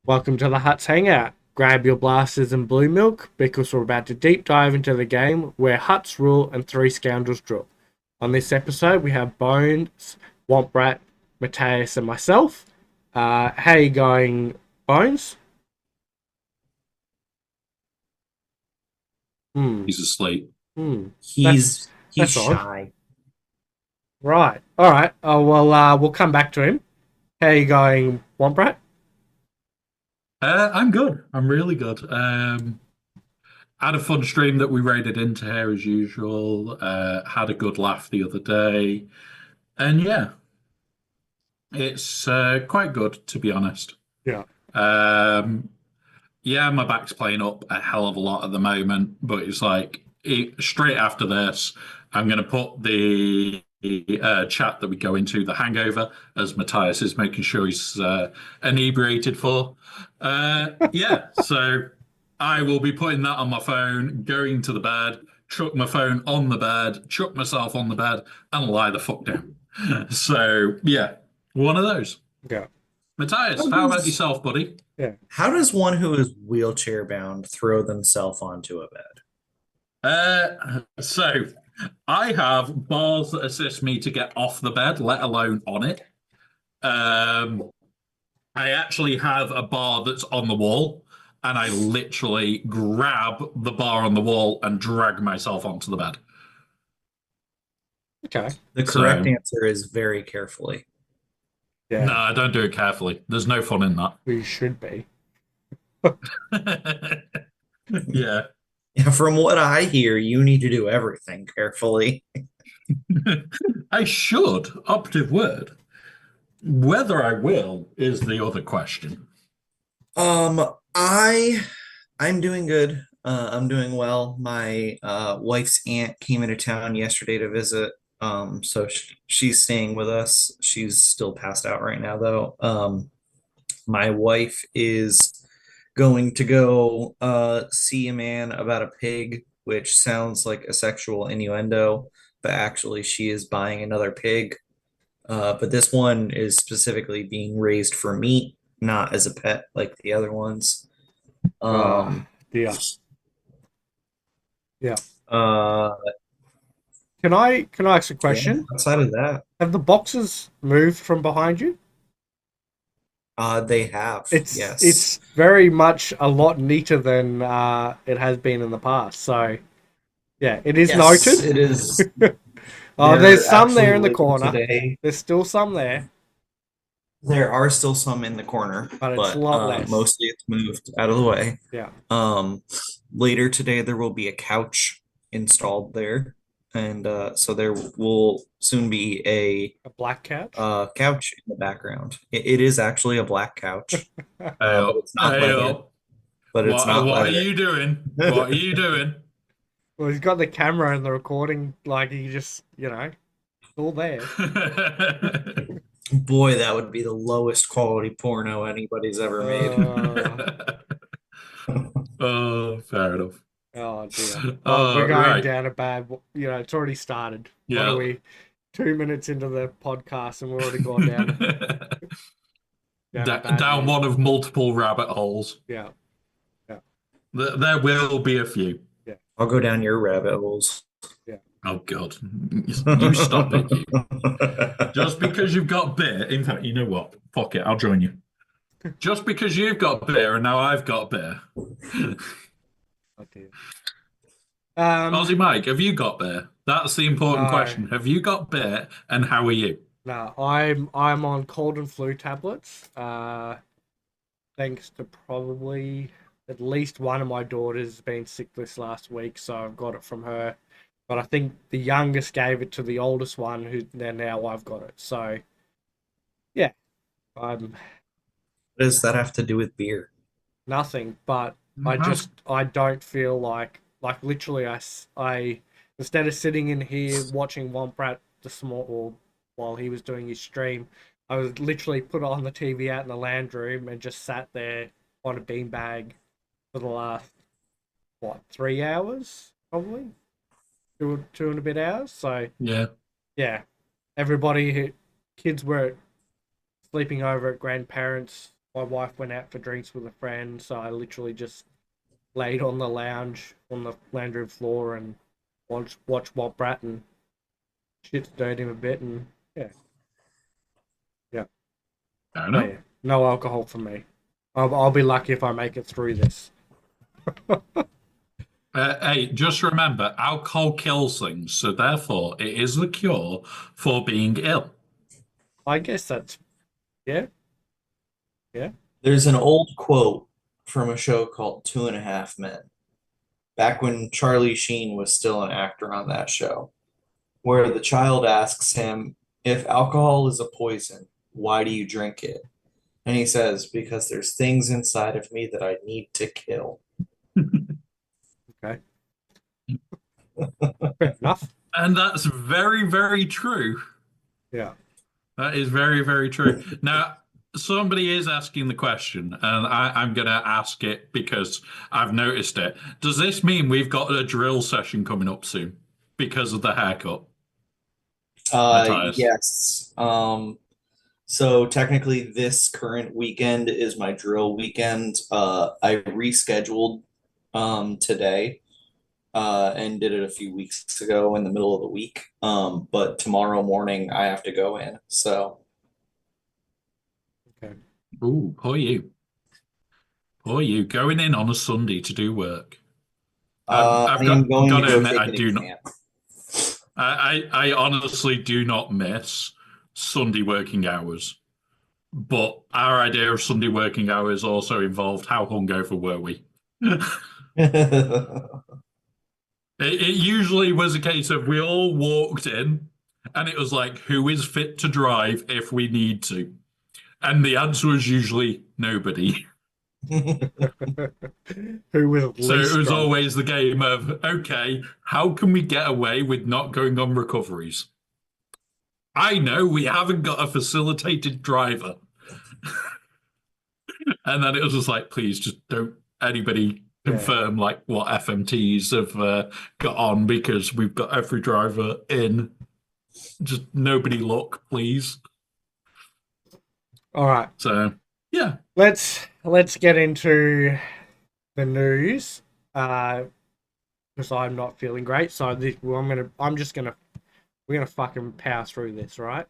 Welcome to the Huts Hangout. Grab your blasters and blue milk because we're about to deep dive into the game where Huts rule and three scoundrels draw. On this episode, we have Bones, Womprat, Matthias, and myself. How you going, Bones? Hmm. He's asleep. Hmm. That's He's that's odd. shy. Right. All right. Oh well. We'll come back to him. How you going, Womprat? I'm good. I'm really good. Had a fun stream that we raided into here as usual. Had a good laugh the other day, and yeah, it's quite good to be honest. Yeah. Um, yeah, my back's playing up a hell of a lot at the moment, but it's like straight after this, I'm going to put the chat that we go into the hangover as Matthias is making sure he's inebriated for. Yeah, so I will be putting that on my phone, going to the bed, chuck my phone on the bed, chuck myself on the bed, and lie the fuck down. So yeah, one of those. Yeah. Matthias, How how about does yourself, buddy? Yeah. how does one who is wheelchair bound throw themselves onto a bed? So I have bars that assist me to get off the bed, let alone on it. Um, I actually have a bar that's on the wall, and I literally grab the bar on the wall and drag myself onto the bed. Okay. The correct So answer is very carefully. no, Yeah. I don't do it carefully. There's no fun in We should be. that. Yeah. Yeah, from what I hear, you need to do everything carefully. I should, operative word. Whether I will is the other question. Um, I I'm doing good. I'm doing well. My wife's aunt came into town yesterday to visit. So she's staying with us. She's still passed out right now, though. My wife is going to go see a man about a pig, which sounds like a sexual innuendo, but actually she is buying another pig. But this one is specifically being raised for meat, not as a pet like the other ones. Ah, Um, dear. Yeah. uh, Can I ask a yeah, question? outside of that, Have the boxes moved from behind you? they have, It's yes. very much a lot neater than it has been in the past. So yeah, it is Yes, noted. it is. There's They're some actually there in the later corner. today. There's still some there, There are still some in the corner, but it's a but lot less. mostly it's moved out of the way. Yeah. Um, Later today, there will be a couch installed there, and so there will soon be a A black couch. couch in the background. It is actually a black couch, but Hey, it's not leather. hey, But it's not what are leather. you doing? What are you doing? Well, he's got the camera and the recording. Like he just, it's all there. Boy, that would be the lowest quality porno anybody's ever made. Uh, Oh, fair enough. Oh dear. Well, we're going Right. down a bad. It's already started. What are Yeah. we? 2 minutes into the podcast, and we're already gone down a bad Down view. one of multiple rabbit holes. Yeah, yeah, There will be a few. yeah, I'll go down your rabbit holes. yeah. Oh, God. You stop it, you. Just because you've got beer. In fact, you know what? Fuck it. I'll join you. Just because you've got beer and now I've got beer. Oh dear. Um, Aussie Mike, have you got beer? That's the important no, question. Have you got beer and how are you? no. I'm on cold and flu tablets. Thanks to probably at least one of my daughters been sick this last week, so I've got it from her. But I think the youngest gave it to the oldest one, who then now I've got it. So yeah, I'm What does that have to do with beer? nothing. But How's I don't feel like literally I instead of sitting in here watching Womprat the small or while he was doing his stream, I was literally put on the TV out in the lounge room and just sat there on a beanbag for the last what 3 hours probably two and a bit hours. So yeah. yeah, everybody who kids were sleeping over at grandparents my wife went out for drinks with a friend, so I literally just laid on the lounge on the lounge room floor and watched Walt Brat and shit stirred him a bit, and yeah, yeah. Fair Oh enough. yeah, no alcohol for me. I'll be lucky if I make it through this. Hey, just remember, alcohol kills things, so therefore it is the cure for being ill. I guess that's yeah, yeah. There's an old quote from a show called Two and a Half Men, back when Charlie Sheen was still an actor on that show, where the child asks him, if alcohol is a poison, why do you drink it? And he says, because there's things inside of me that I need to kill. Okay, fair enough. And that's very, very true. Yeah. That is very, very true. Now, somebody is asking the question, and I'm going to ask it because I've noticed it. Does this mean we've got a drill session coming up soon because of the haircut, Matthias? Yes. So technically this current weekend is my drill weekend. I rescheduled today and did it a few weeks ago in the middle of the week. But tomorrow morning I have to go in. So Okay. Ooh, poor you. Poor you. Going in on a Sunday to do work. I've I am going got to to go admit, take I an do not. exam. I honestly do not miss Sunday working hours. But our idea of Sunday working hours also involved how hungover were we? It usually was a case of we all walked in and it was like, who is fit to drive if we need to? And the answer was usually nobody. Who was So it least was drunk? always the game of, okay, how can we get away with not going on recoveries? I know we haven't got a facilitated driver. And then it was just like, please just don't anybody Yeah. confirm like what FMTs have got on because we've got every driver in. Just nobody look, please. All right. So yeah, Let's get into the news. Because I'm not feeling great. So we're gonna fucking power through this, right?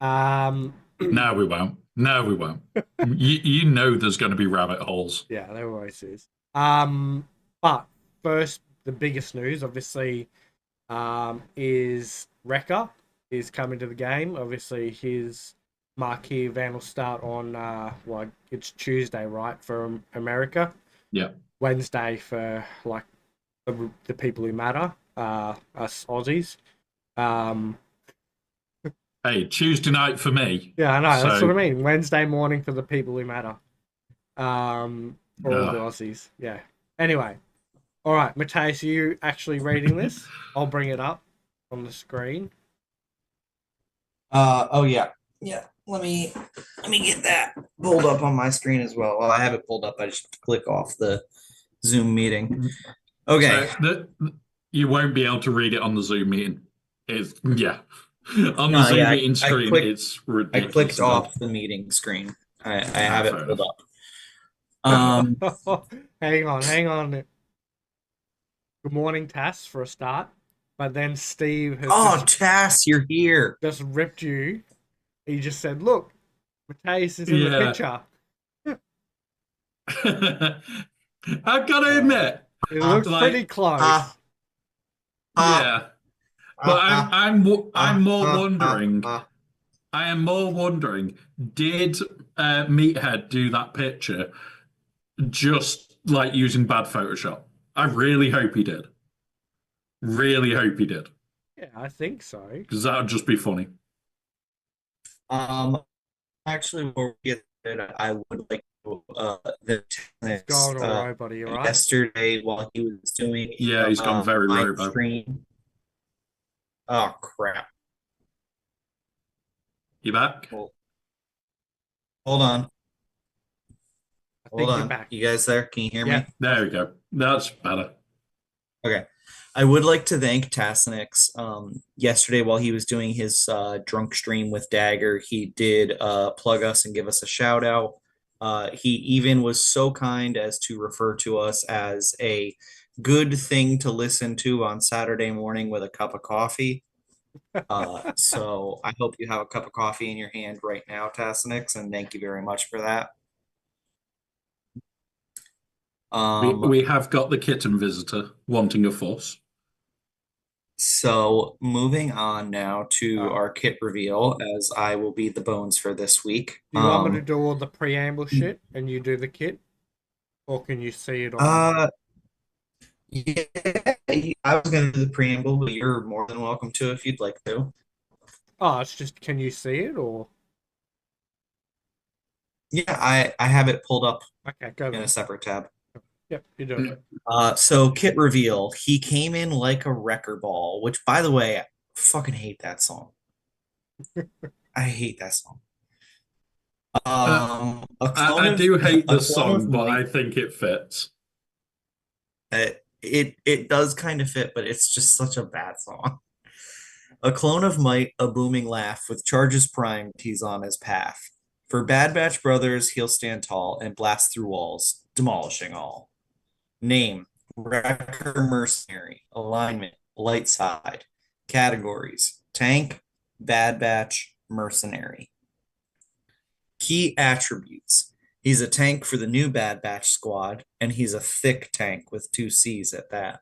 Um, no, we won't. No, we won't. You know there's going to be rabbit holes. yeah, there always is. But first, the biggest news, obviously, is Wrecker is coming to the game. Obviously, his marquee event will start on well, it's Tuesday, right, for America. Yeah. Wednesday for like the people who matter, us Aussies. Um, Hey, Tuesday night for me. yeah, I know. That's So what I mean. Wednesday morning for the people who matter. For all the uh, Aussies. Yeah. Anyway, all right, Matthias, are you actually reading this? I'll bring it up on the screen. Oh yeah. Yeah. Let me get that pulled up on my screen as well. Well, I have it pulled up. I just click off the Zoom meeting. Okay. so you won't be able to read it on the Zoom meeting. It's yeah. On the No, Zoom yeah, meeting screen, it's I ridiculous. clicked off the meeting screen. I have it Fair pulled enough. up. Hang on. Good morning, Tass, for a start. But then Steve has Oh, Tass, you're here. just ripped you. He just said, "Look, Matthias is in the Yeah. picture." I've got to admit, It looks pretty like, close. yeah, but I'm more wondering. uh, I am more wondering, did Meathead do that picture just like using bad Photoshop? I really hope he did. Really hope he did, Yeah, I think so. because that would just be funny. Actually, before we get started, I would like to the It's going all right, buddy. All right. yesterday while he was doing Yeah, he's gone very my robo. stream. Oh crap! You back? Hold on, I hold think you're on. back. You guys there? Can you hear Yeah. me? There we go. That's better. Okay. I would like to thank Tassinix. Yesterday, while he was doing his drunk stream with Dagger, he did plug us and give us a shout out. He even was so kind as to refer to us as a good thing to listen to on Saturday morning with a cup of coffee. So I hope you have a cup of coffee in your hand right now, Tassinix, and thank you very much for that. We have got the kitten visitor wanting a fuss. So moving on now to Oh. our kit reveal, as I will be the bones for this week. Do you want me to do all the preamble shit and you do the kit? Or can you see it on? Yeah, I was going to do the preamble, but you're more than welcome to if you'd like to. Oh, it's just, can you see it or? Yeah, I have it pulled up Okay, go in then. a separate tab. Yep, you do it. So kit reveal, he came in like a wrecker ball, which by the way, I fucking hate that song. I hate that song. I do hate A the clone of song, but Might. I think it fits. It does kind of fit, but it's just such a bad song. A clone of Might, a booming laugh with charges primed, he's on his path. For Bad Batch brothers, he'll stand tall and blast through walls, demolishing all. Name, Wrecker Mercenary, Alignment, Light Side. Categories, Tank, Bad Batch, Mercenary. Key attributes, he's a tank for the new Bad Batch squad, and he's a thick tank with 2 Cs at that.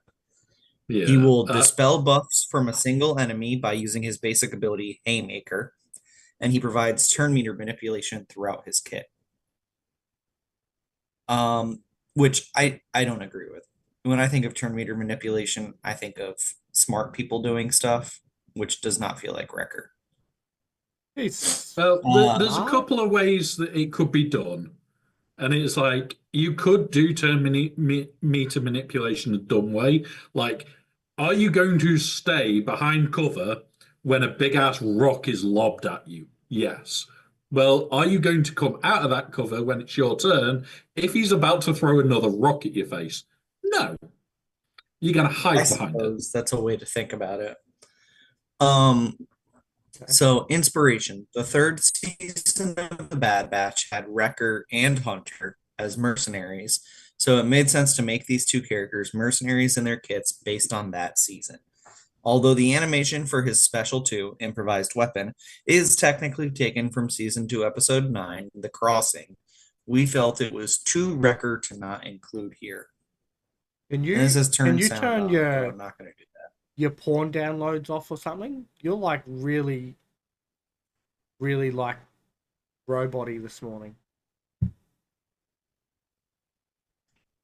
Yeah. He will dispel buffs from a single enemy by using his basic ability, Haymaker, and he provides turn meter manipulation throughout his kit. Which I don't agree with. When I think of turn meter manipulation, I think of smart people doing stuff, which does not feel like Wrecker. Well, there's a couple of ways that it could be done. And it's like, you could do turn meter manipulation a dumb way. Like, are you going to stay behind cover when a big ass rock is lobbed at you? Yes. Well, are you going to come out of that cover when it's your turn if he's about to throw another rock at your face? No. You're going to I hide behind it. suppose that's a way to think about it. So inspiration. The third season of the Bad Batch had Wrecker and Hunter as mercenaries, so it made sense to make these two characters mercenaries in their kits based on that season. Although the animation for his Special 2 improvised weapon is technically taken from season 2, episode 9, The Crossing, we felt it was too Wrecker to not include here. Can And this is can turn you sound turn on, your but I'm not going to do that. your porn downloads off or something? You're like really, really like robot-y this morning.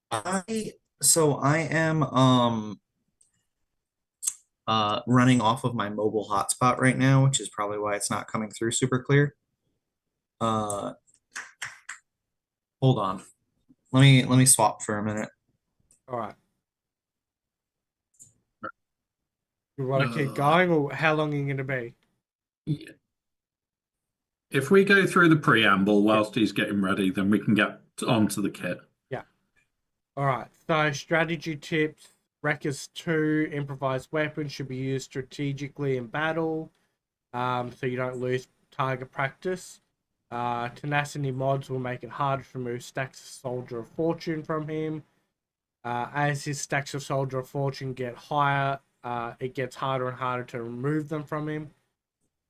I am running off of my mobile hotspot right now, which is probably why it's not coming through super clear. Hold on. Let me swap for a minute. All right. You want to keep going, or how long are you going to be? Yeah. If we go through the preamble whilst he's getting ready, then we can get on to the kit. Yeah. All right. So strategy tips. Wreckers 2 improvised weapons should be used strategically in battle, so you don't lose target practice. Tenacity mods will make it harder to remove stacks of Soldier of Fortune from him. As his stacks of Soldier of Fortune get higher, it gets harder and harder to remove them from him.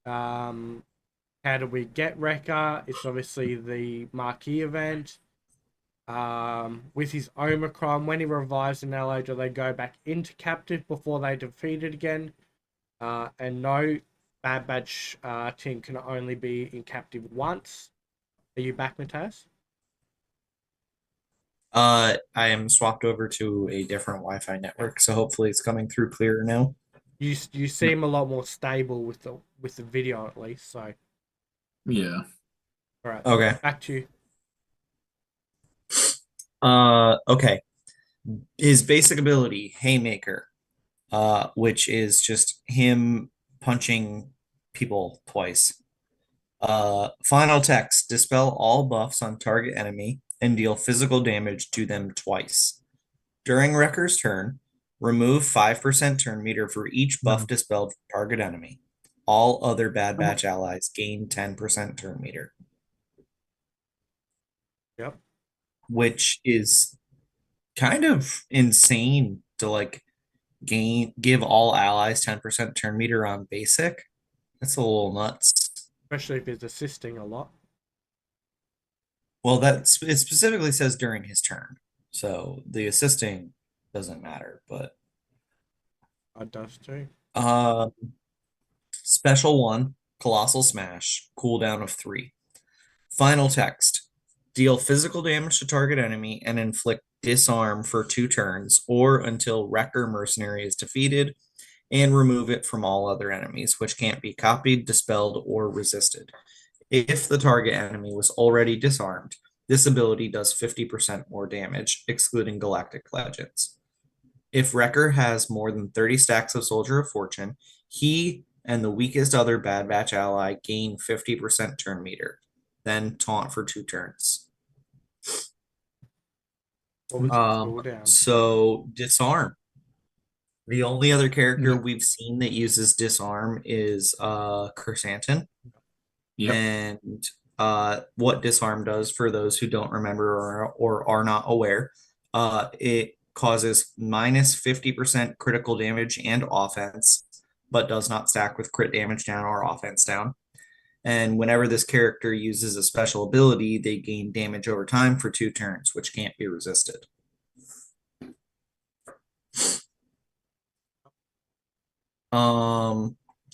How do we get Wrecker? It's obviously the marquee event. With his Omicron, when he revives an ally, do they go back into captive before they defeat it again? And no, Bad Batch team can only be in captive once. Are you back, Matthias? I am swapped over to a different Wi-Fi network, so hopefully it's coming through clearer now. You seem a lot more stable with the video at least. So Yeah. all right. Okay. Back to you. Okay. His basic ability, Haymaker, which is just him punching people twice. Final text, dispel all buffs on target enemy and deal physical damage to them twice. During Wrecker's turn, remove 5% turn meter for each buff dispelled from target enemy. All other Bad Batch allies gain 10% turn meter. Yep. which is kind of insane to like give all allies 10% turn meter on basic. That's a little nuts. Especially if he's assisting a lot. Well, that's it specifically says during his turn. So the assisting doesn't matter, but It does too. uh special one, Colossal Smash, cooldown of 3. Final text. Deal physical damage to target enemy and inflict disarm for 2 turns or until Wrecker Mercenary is defeated, and remove it from all other enemies, which can't be copied, dispelled, or resisted. If the target enemy was already disarmed, this ability does 50% more damage, excluding Galactic Legends. If Wrecker has more than 30 stacks of Soldier of Fortune, he and the weakest other Bad Batch ally gain 50% turn meter, then taunt for 2 turns. What was the cooldown? So disarm. The only other character Yeah. we've seen that uses disarm is Chrysanthemum. Yep. And what disarm does, for those who don't remember or are not aware, it causes minus 50% critical damage and offense, but does not stack with crit damage down or offense down. And whenever this character uses a special ability, they gain damage over time for 2 turns, which can't be resisted.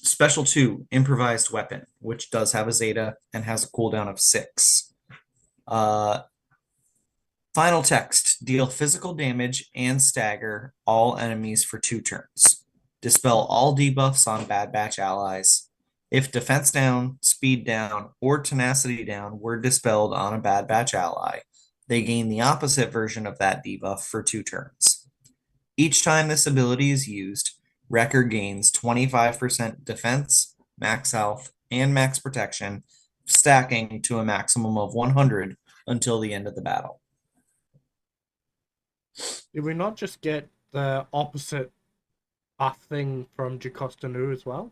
Special 2, improvised weapon, which does have a Zeta and has a cooldown of 6. Final text, deal physical damage and stagger all enemies for 2 turns. Dispel all debuffs on Bad Batch allies. If defense down, speed down, or tenacity down were dispelled on a Bad Batch ally, they gain the opposite version of that debuff for 2 turns. Each time this ability is used, Wrecker gains 25% defense, max health, and max protection, stacking to a maximum of 100 until the end of the battle. Did we not just get the opposite buff thing from Jocasta Nu as well?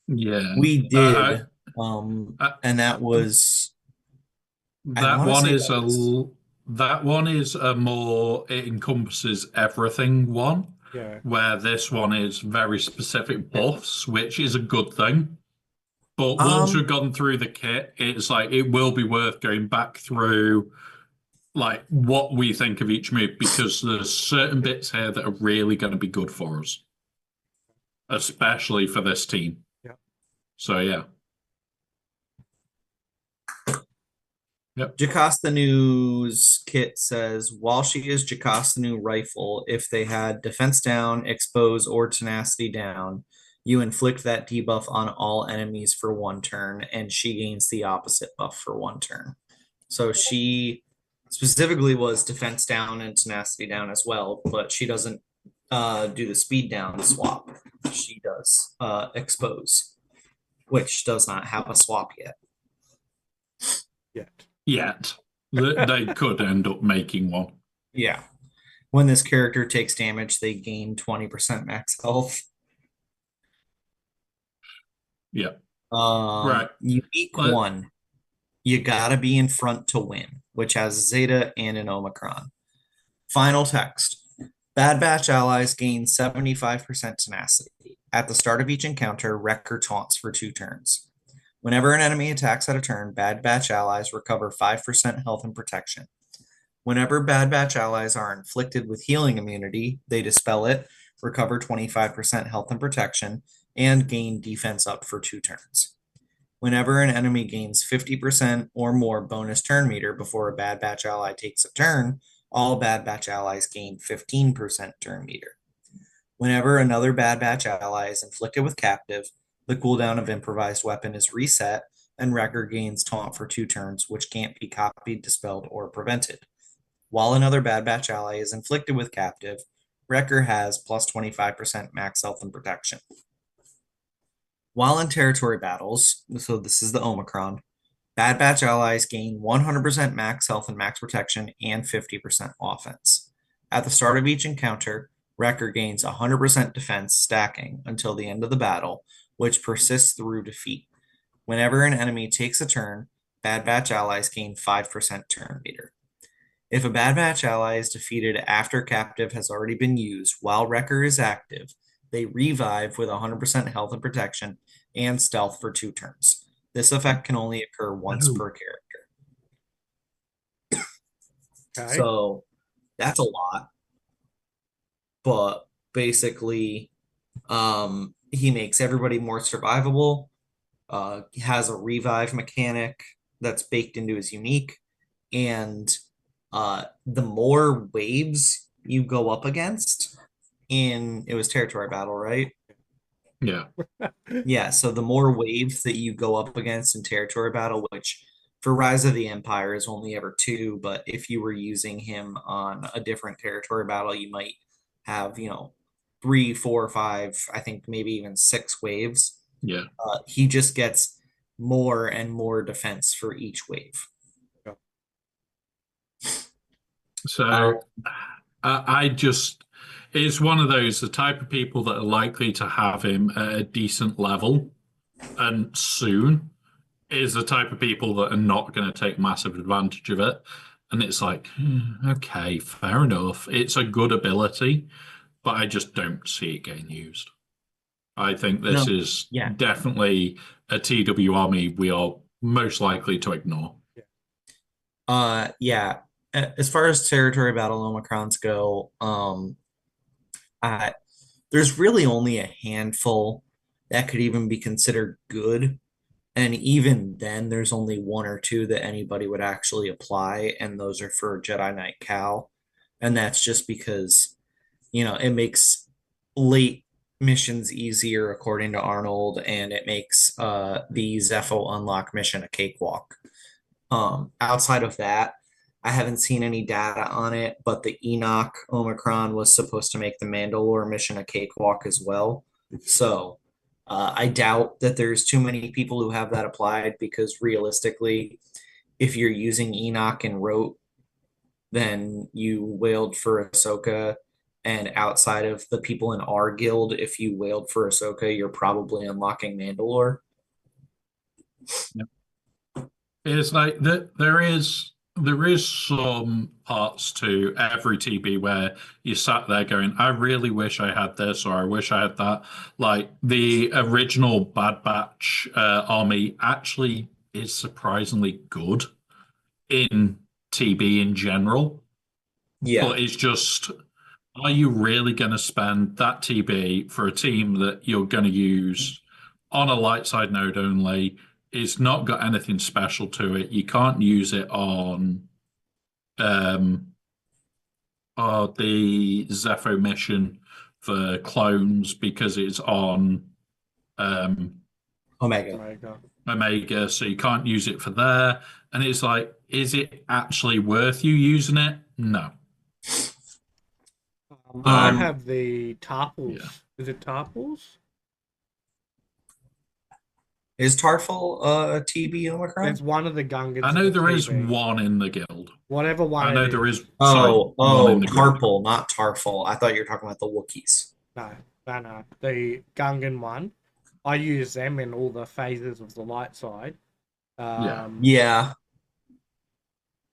Yeah. We did, I- and that was that one is a more, it encompasses everything one, Yeah. where this one is very specific buffs, which is a good thing. But once we've gone through the kit, it's like it will be worth going back through like what we think of each move, because there's certain bits here that are really going to be good for us, especially for this team. Yeah. So yeah. Yep. Jocasta Nu's kit says, while she is Jocasta Nu rifle, if they had defense down, expose, or tenacity down, you inflict that debuff on all enemies for 1 turn, and she gains the opposite buff for 1 turn. So she specifically was defense down and tenacity down as well, but she doesn't do the speed down swap. She does expose, which does not have a swap yet. Yet. They could end up making one. Yeah. When this character takes damage, they gain 20% max health. Yeah. Right. Unique one. You gotta be in front to win, which has Zeta and an Omicron. Final text. Bad Batch allies gain 75% tenacity. At the start of each encounter, Wrecker taunts for 2 turns. Whenever an enemy attacks at a turn, Bad Batch allies recover 5% health and protection. Whenever Bad Batch allies are inflicted with healing immunity, they dispel it, recover 25% health and protection, and gain defense up for 2 turns. Whenever an enemy gains 50% or more bonus turn meter before a Bad Batch ally takes a turn, all Bad Batch allies gain 15% turn meter. Whenever another Bad Batch ally is inflicted with captive, the cooldown of improvised weapon is reset, and Wrecker gains taunt for 2 turns, which can't be copied, dispelled, or prevented. While another Bad Batch ally is inflicted with captive, Wrecker has plus 25% max health and protection. While in territory battles, so this is the Omicron, Bad Batch allies gain 100% max health and max protection and 50% offense. At the start of each encounter, Wrecker gains 100% defense stacking until the end of the battle, which persists through defeat. Whenever an enemy takes a turn, Bad Batch allies gain 5% turn meter. If a Bad Batch ally is defeated after Captive has already been used while Wrecker is active, they revive with 100% health and protection and stealth for 2 turns. This effect can only occur once Oh. per character. Okay. So that's a lot. But basically, he makes everybody more survivable. He has a revive mechanic that's baked into his unique. And the more waves you go up against it was territory battle, right? Yeah. Yeah, so the more waves that you go up against in territory battle, which for Rise of the Empire is only ever 2, but if you were using him on a different territory battle, you might have, 3, 4, 5, I think maybe even 6 waves. Yeah. He just gets more and more defense for each wave. So I just, it's one of those, the type of people that are likely to have him at a decent level and soon is the type of people that are not going to take massive advantage of it. And it's like, okay, fair enough. It's a good ability, but I just don't see it getting used. I think this No, is yeah. definitely a TW army we are most likely to ignore. Yeah. As far as territory battle omicrons go, there's really only a handful that could even be considered good. And even then, there's only 1 or 2 that anybody would actually apply, and those are for Jedi Knight Cal. And that's just because, it makes late missions easier according to Arnold, and it makes the Zepho unlock mission a cakewalk. Outside of that, I haven't seen any data on it, but the Enoch Omicron was supposed to make the Mandalore mission a cakewalk as well. So I doubt that there's too many people who have that applied, because realistically, if you're using Enoch and Rote, then you wailed for Ahsoka. And outside of the people in our guild, if you wailed for Ahsoka, you're probably unlocking Mandalore. It's like that there is some parts to every TB where you sat there going, I really wish I had this or I wish I had that. Like the original Bad Batch army actually is surprisingly good in TB in general. Yeah. But it's just, are you really going to spend that TB for a team that you're going to use on a light side node only? It's not got anything special to it. You can't use it on the Zepho mission for clones because it's on Omega. Omega, so you can't use it for there. And it's like, is it actually worth you using it? No. I have the Tarpals. Yeah. Is it Tarpals? Is Tarful TB Omicron? It's one of the Gungans. I know there is TB. one in the guild. Whatever one I know it there is. is. Sorry, one in the guild. Tarpal, not Tarful. I thought you were talking about the Wookiees. No. The Gungan one. I use them in all the phases of the light side. Yeah,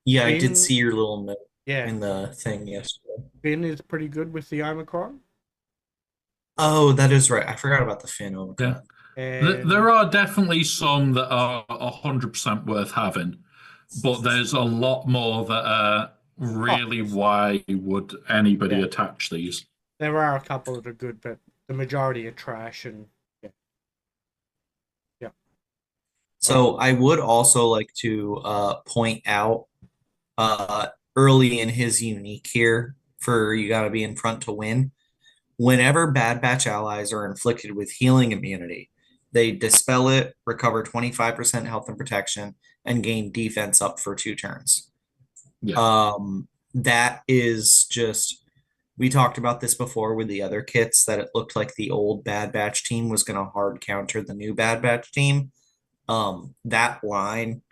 I did see your little note Yeah. in the thing yesterday. Finn is pretty good with the Omicron. Oh, that is right. I forgot about the Finn Omicron. Yeah. And There are definitely some that are 100% worth having, but there's a lot more that are really why would anybody attach these? There are a couple that are good, but the majority are trash. And yeah. So I would also like to point out early in his unique here for you got to be in front to win. Whenever Bad Batch allies are inflicted with healing immunity, they dispel it, recover 25% health and protection, and gain defense up for 2 turns. Yeah. That is just, we talked about this before with the other kits, that it looked like the old Bad Batch team was going to hard counter the new Bad Batch team. That line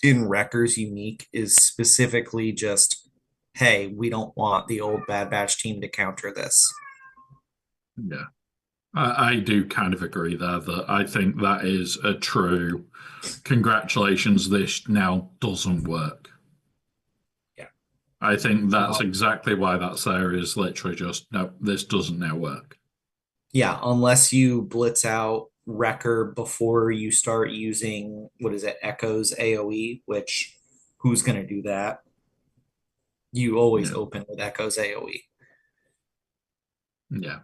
in Wrecker's unique is specifically just, hey, we don't want the old Bad Batch team to counter this. Yeah. I do kind of agree there that I think that is a true congratulations, this now doesn't work. Yeah. I think that's exactly why that's there is literally just, no, this doesn't now work. Yeah, unless you blitz out Wrecker before you start using, what is it, Echo's AoE, which who's going to do that? You always Yeah. open with Echo's AoE. Yeah.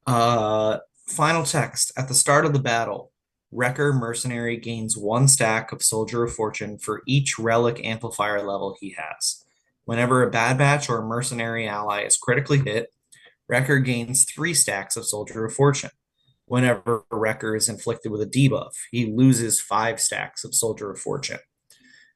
Final text. At the start of the battle, Wrecker Mercenary gains 1 stack of Soldier of Fortune for each relic amplifier level he has. Whenever a Bad Batch or a mercenary ally is critically hit, Wrecker gains 3 stacks of Soldier of Fortune. Whenever Wrecker is inflicted with a debuff, he loses 5 stacks of Soldier of Fortune.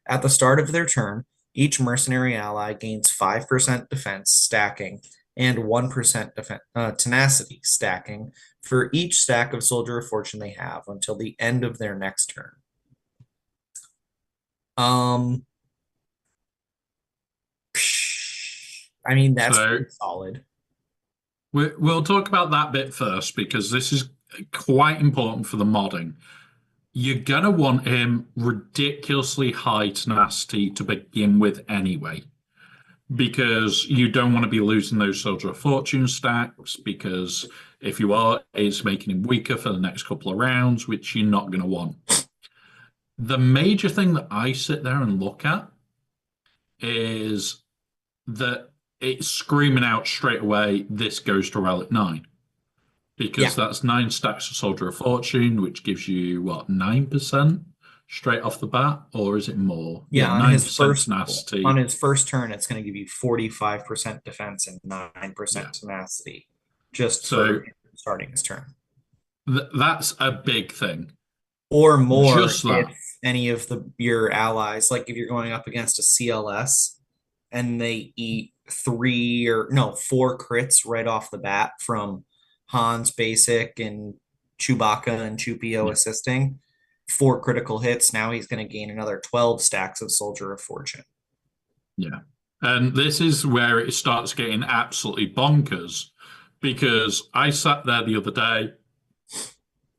At the start of their turn, each mercenary ally gains 5% defense stacking and 1% tenacity stacking for each stack of Soldier of Fortune they have until the end of their next turn. I mean, that's pretty solid. We'll talk about that bit first because this is quite important for the modding. You're going to want him ridiculously high tenacity to begin with anyway, because you don't want to be losing those Soldier of Fortune stacks, because if you are, it's making him weaker for the next couple of rounds, which you're not going to want. The major thing that I sit there and look at is that it's screaming out straight away, this goes to Relic 9. Because that's 9 stacks of Soldier of Fortune, which gives you, what, 9% straight off the bat? Or is it more? Yeah, on 9% his first tenacity. On his first turn, it's going to give you 45% defense and 9% tenacity just for starting his turn. That's a big thing. Or more Just that. if any of your allies, like if you're going up against a CLS and they eat 4 crits right off the bat from Han's basic and Chewbacca and Chupio assisting, 4 critical hits. Now he's going to gain another 12 stacks of Soldier of Fortune. Yeah. And this is where it starts getting absolutely bonkers, because I sat there the other day.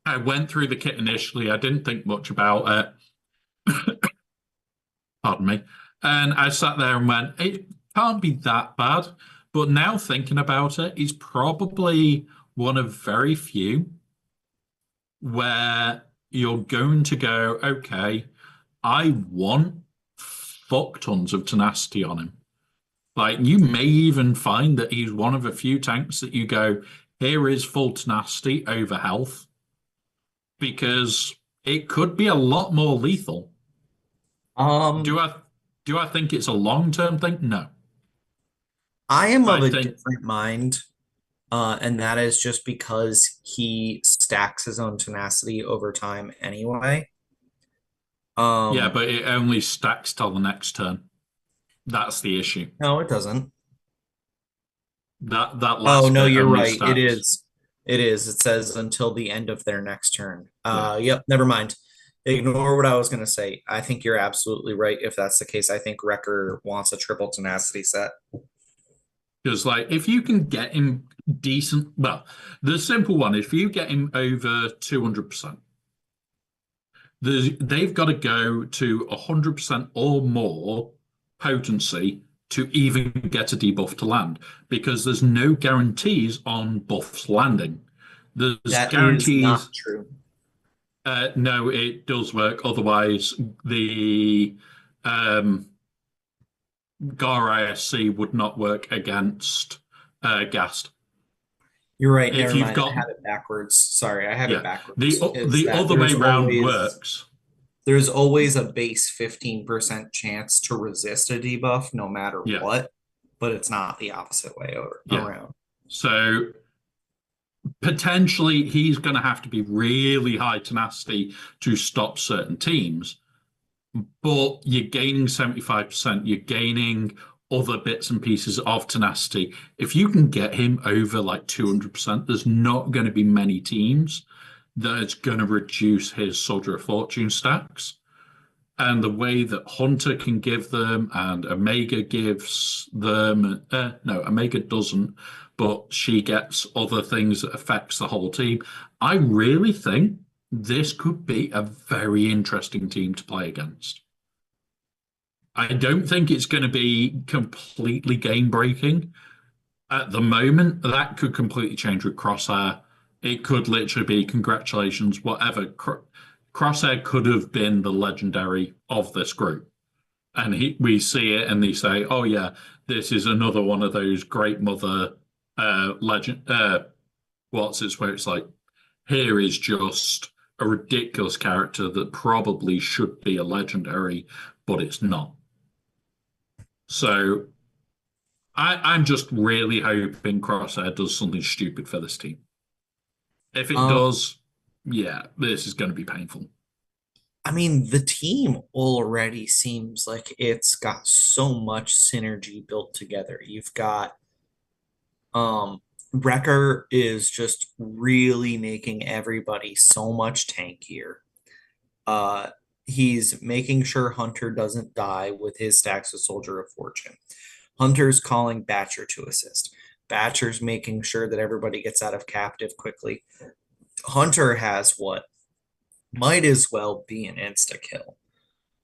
I went through the kit initially. I didn't think much about it. Pardon me. And I sat there and went, it can't be that bad. But now thinking about it, it's probably one of very few where you're going to go, okay, I want fuck tons of tenacity on him. Like, you may even find that he's one of a few tanks that you go, here is full tenacity over health, because it could be a lot more lethal. Do I think it's a long-term thing? No. I am of a different mind, and that is just because he stacks his own tenacity over time anyway. Yeah, but it only stacks till the next turn. That's the issue. No, it doesn't. That last Oh no, bit you're only right. stacks. It is. It is. It says until the end of their next turn. Yep, never mind. Ignore what I was going to say. I think you're absolutely right. If that's the case, I think Wrecker wants a triple tenacity set. Because, like, if you can get him decent, well, the simple one, if you get him over 200%, they've got to go to 100% or more potency to even get a debuff to land, because there's no guarantees on buffs landing. There's That guarantees. Is not true. No, it does work. Otherwise, the GAR ISC would not work against Gast. You're right. If Never you've mind. got, I have it backwards. Sorry, I have it backwards. The other way round works. There's always a base 15% chance to resist a debuff no matter what, but it's not the opposite way around. So potentially he's going to have to be really high tenacity to stop certain teams, but you're gaining 75%, you're gaining other bits and pieces of tenacity. If you can get him over like 200%, there's not going to be many teams that it's going to reduce his Soldier of Fortune stacks. And the way that Hunter can give them and Omega gives them, no, Omega doesn't, but she gets other things that affects the whole team. I really think this could be a very interesting team to play against. I don't think it's going to be completely game breaking. At the moment, that could completely change with Crosshair. It could literally be congratulations, whatever. Crosshair could have been the legendary of this group. And we see it and they say, oh, yeah, this is another one of those great mother legend. What's it where it's like, here is just a ridiculous character that probably should be a legendary, but it's not. So I'm just really hoping Crosshair does something stupid for this team. If it does, yeah, this is going to be painful. I mean, the team already seems like it's got so much synergy built together. You've got Wrecker is just really making everybody so much tankier. Uh he's making sure Hunter doesn't die with his stacks of Soldier of Fortune. Hunter's calling Batcher to assist. Batcher's making sure that everybody gets out of captive quickly. Hunter has what might as well be an insta kill.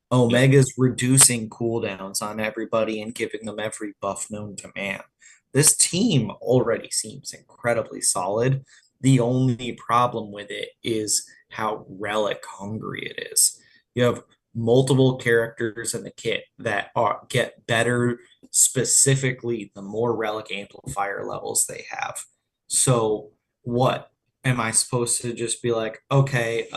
Omega's reducing cooldowns on everybody and giving them every buff known to man. This team already seems incredibly solid. The only problem with it is how relic hungry it is. You have multiple characters in the kit that get better specifically the more relic amplifier levels they have. So what am I supposed to just be like, okay,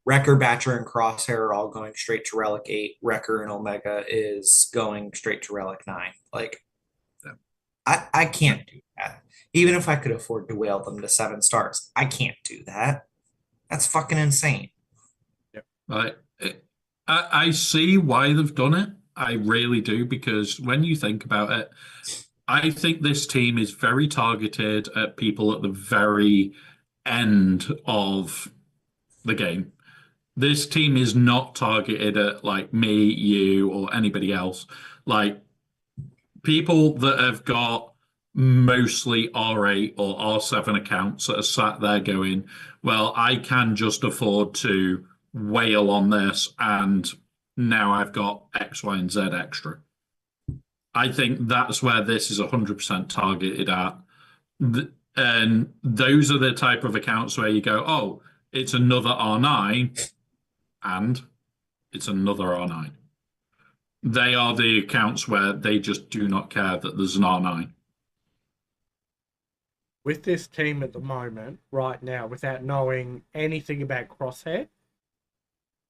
Wrecker, Batcher, and Crosshair are all going straight to Relic 8. Wrecker and Omega is going straight to Relic 9. Like, I can't do that. Even if I could afford to whale them to 7 stars, I can't do that. That's fucking insane. Right. I see why they've done it. I really do, because when you think about it, I think this team is very targeted at people at the very end of the game. This team is not targeted at like me, you, or anybody else. Like people that have got mostly R8 or R7 accounts that are sat there going, well, I can just afford to whale on this, and now I've got X, Y, and Z extra. I think that's where this is 100% targeted at. And those are the type of accounts where you go, oh, it's another R9, and it's another R9. They are the accounts where they just do not care that there's an R9. With this team at the moment, right now, without knowing anything about Crosshair,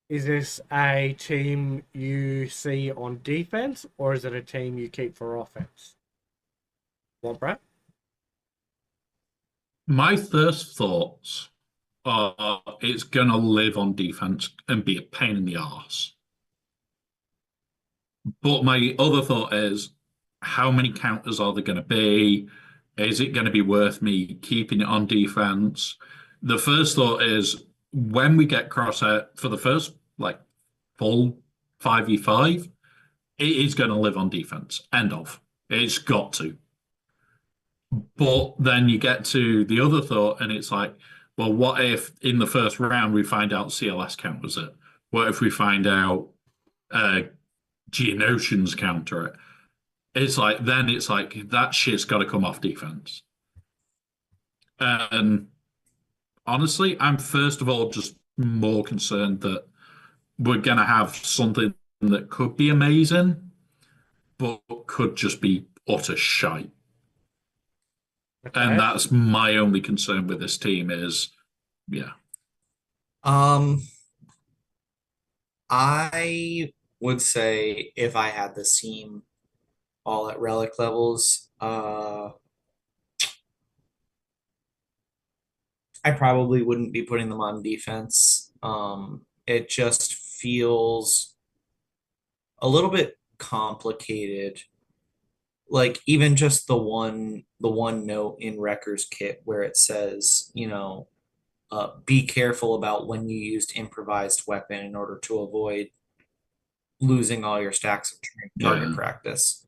is this a team you see on defense, or is it a team you keep for offense? What, Brad? My first thoughts are it's going to live on defense and be a pain in the arse. But my other thought is, how many counters are there going to be? Is it going to be worth me keeping it on defense? The first thought is, when we get Crosshair for the first like full 5v5, it is going to live on defense. End of. It's got to. But then you get to the other thought, and it's like, well, what if in the first round we find out CLS counters it? What if we find out Geonosians counter it? It's like, then it's like that shit's got to come off defense. And honestly, I'm first of all just more concerned that we're going to have something that could be amazing, but could just be utter shite. Okay. And that's my only concern with this team is, yeah. I would say if I had this team all at relic levels, I probably wouldn't be putting them on defense. It just feels a little bit complicated. Like even just the one note in Wrecker's kit where it says, be careful about when you used improvised weapon in order to avoid losing all your stacks of target Yeah. practice.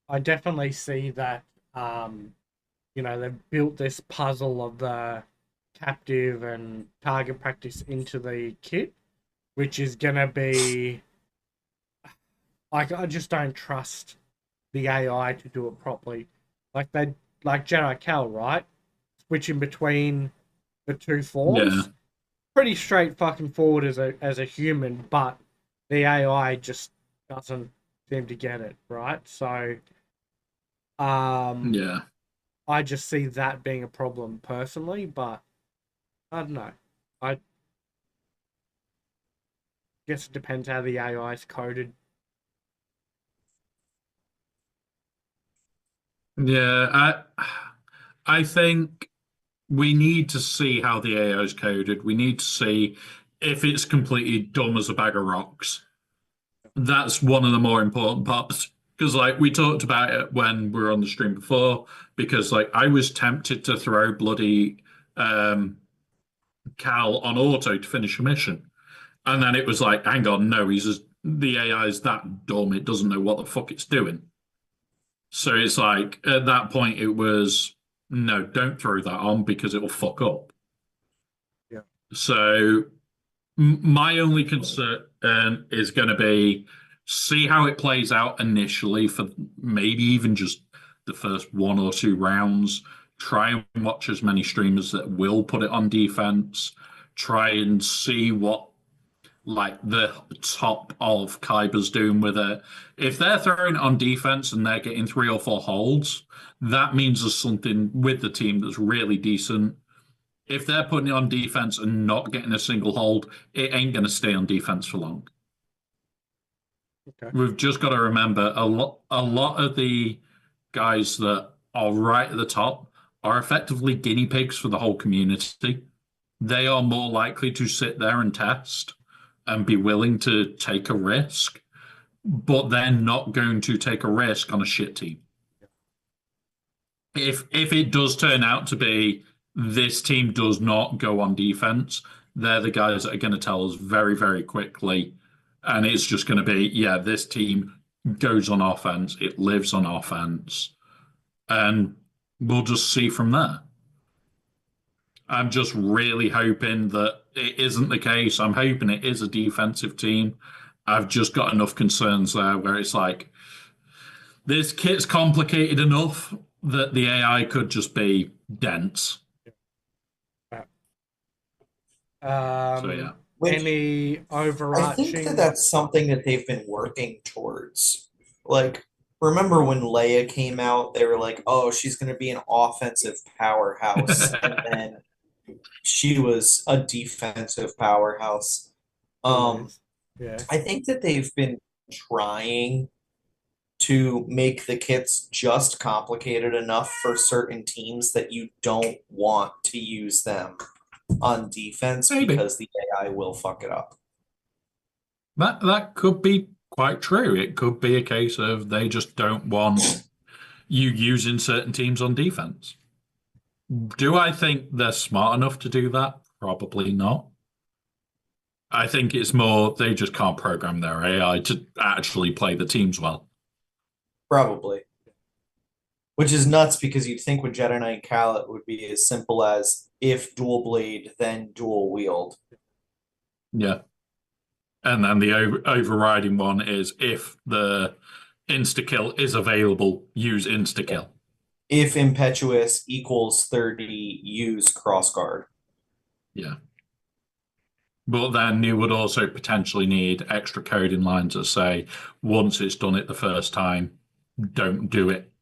I definitely see that. They've built this puzzle of the captive and target practice into the kit, which is gonna be like I just don't trust the AI to do it properly. Like they like Jedi Cal, right? Switching between the two Yeah. forms. Pretty straight fucking forward as a human, but the AI just doesn't seem to get it, right? So um Yeah. I just see that being a problem personally, but I don't know. I guess it depends how the AI is coded. Yeah. I think we need to see how the AI is coded. We need to see if it's completely dumb as a bag of rocks. That's one of the more important parts. Because like we talked about it when we were on the stream before, because like I was tempted to throw bloody um Cal on auto to finish a mission. And then it was like, hang on, no, the AI is that dumb, it doesn't know what the fuck it's doing. So it's like at that point it was no, don't throw that on because it will fuck up. Yeah. So my only concern is going to be see how it plays out initially for maybe even just the first one or two rounds. Try and watch as many streamers that will put it on defense. Try and see what like the top of Kyber's doing with it. If they're throwing it on defense and they're getting 3 or 4 holds, that means there's something with the team that's really decent. If they're putting it on defense and not getting a single hold, it ain't going to stay on defense for long. Okay. We've just got to remember a lot of the guys that are right at the top are effectively guinea pigs for the whole community. They are more likely to sit there and test and be willing to take a risk, but they're not going to take a risk on a shit team. If it does turn out to be this team does not go on defense, they're the guys that are going to tell us very, very quickly. And it's just going to be, yeah, this team goes on offense, it lives on offense, and we'll just see from there. I'm just really hoping that it isn't the case. I'm hoping it is a defensive team. I've just got enough concerns there where it's like this kit's complicated enough that the AI could just be dense. So yeah. Which Any I think that overarching? that's something that they've been working towards. Like, remember when Leia came out, they were like, oh, she's going to be an offensive powerhouse. And then she was a defensive powerhouse. Still Um, is. Yeah. I think that they've been trying to make the kits just complicated enough for certain teams that you don't want to use them on defense Maybe. because the AI will fuck it up. That could be quite true. It could be a case of they just don't want you using certain teams on defense. Do I think they're smart enough to do that? Probably not. I think it's more they just can't program their AI to actually play the teams well. Probably. Which is nuts because you'd think with Jedi Knight Cal it would be as simple as if dual blade, then dual wield. Yeah. And then the overriding one is if the insta kill is available, use insta kill. If impetuous equals 30, use crossguard. Yeah. But then you would also potentially need extra coding lines that say once it's done it the first time, don't do it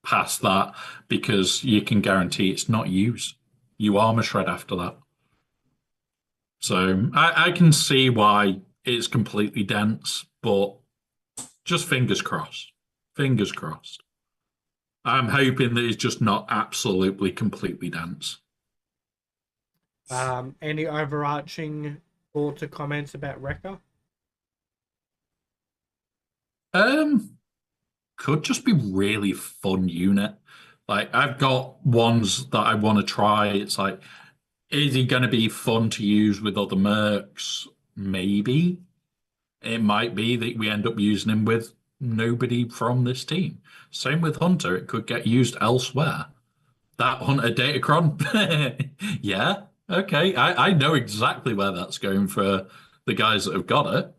past that because you can guarantee it's not used. You armor shred after that. So I can see why it's completely dense, but just fingers crossed. Fingers crossed. I'm hoping that it's just not absolutely completely dense. Any overarching thoughts or comments about Wrecker? Could just be really fun unit. Like I've got ones that I want to try. It's like, is he going to be fun to use with other mercs? Maybe. It might be that we end up using him with nobody from this team. Same with Hunter, it could get used elsewhere. That Hunter datacron, yeah, okay. I know exactly where that's going for the guys that have got it.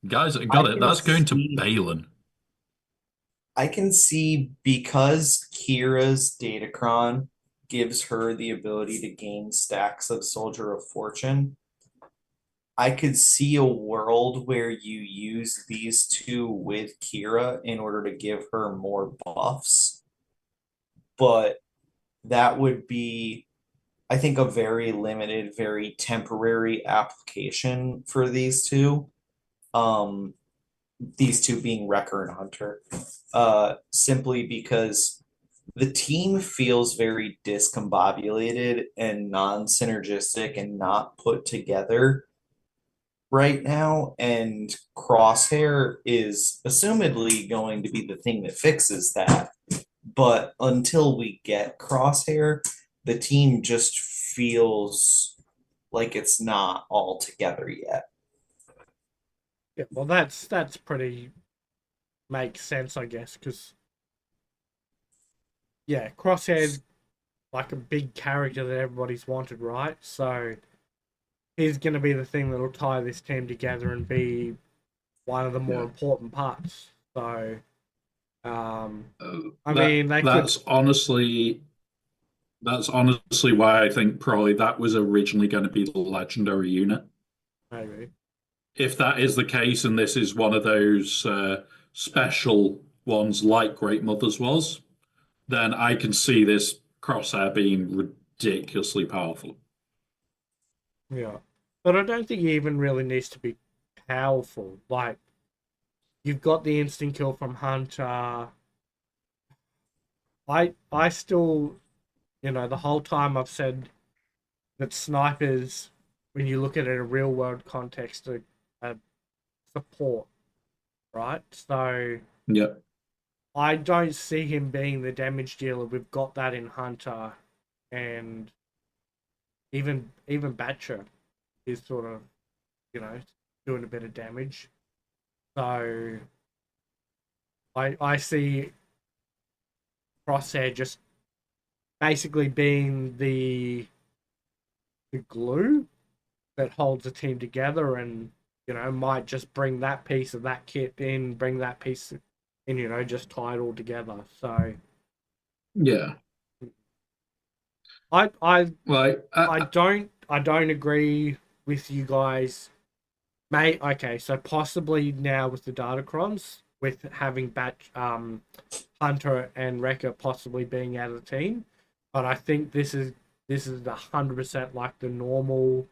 Guys that have I got it, can that's going to see Balin. I can see because Kira's datacron gives her the ability to gain stacks of Soldier of Fortune. I could see a world where you use these two with Kira in order to give her more buffs, but that would be, I think, a very limited, very temporary application for these two. Um, these two being Wrecker and Hunter, simply because the team feels very discombobulated and non-synergistic and not put together right now, and Crosshair is assumedly going to be the thing that fixes that. But until we get Crosshair, the team just feels like it's not all together yet. Yeah, well, that's pretty makes sense, I guess, because yeah, Crosshair's like a big character that everybody's wanted, right? So he's going to be the thing that'll tie this team together and be one of the more Yeah. important parts. So, I That mean, they could that's honestly why I think probably that was originally going to be the legendary unit. maybe. If that is the case, and this is one of those special ones like Great Mothers was, then I can see this crosshair being ridiculously powerful. Yeah. But I don't think he even really needs to be powerful. Like, you've got the instant kill from Hunter. I still, the whole time I've said that snipers, when you look at it in a real world context, are support, right? So Yeah, I don't see him being the damage dealer. We've got that in Hunter, and even Batcher is sort of, doing a bit of damage. So I see Crosshair just basically being the glue that holds the team together, and might just bring that piece of that kit in, bring that piece in, just tie it all together. So yeah. I I Like, I don't agree with you guys, mate. Okay, so possibly now with the datacrons, with having Hunter and Wrecker possibly being out of the team, but I think this is 100% like the normal,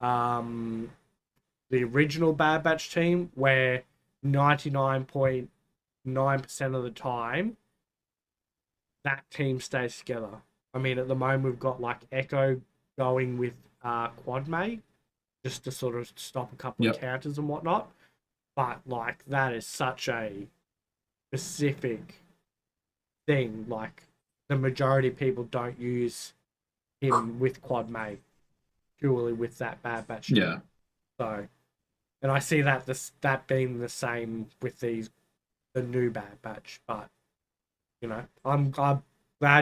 um, the original Bad Batch team, where 99.9% of the time that team stays together. I mean, at the moment we've got like Echo going with Quad May just to sort of stop a couple of yep, counters and whatnot. But like that is such a specific thing. Like the majority of people don't use him with Quad May purely with that Bad Batch team. yeah, So, and I see that being the same with the new Bad Batch. But I'm glad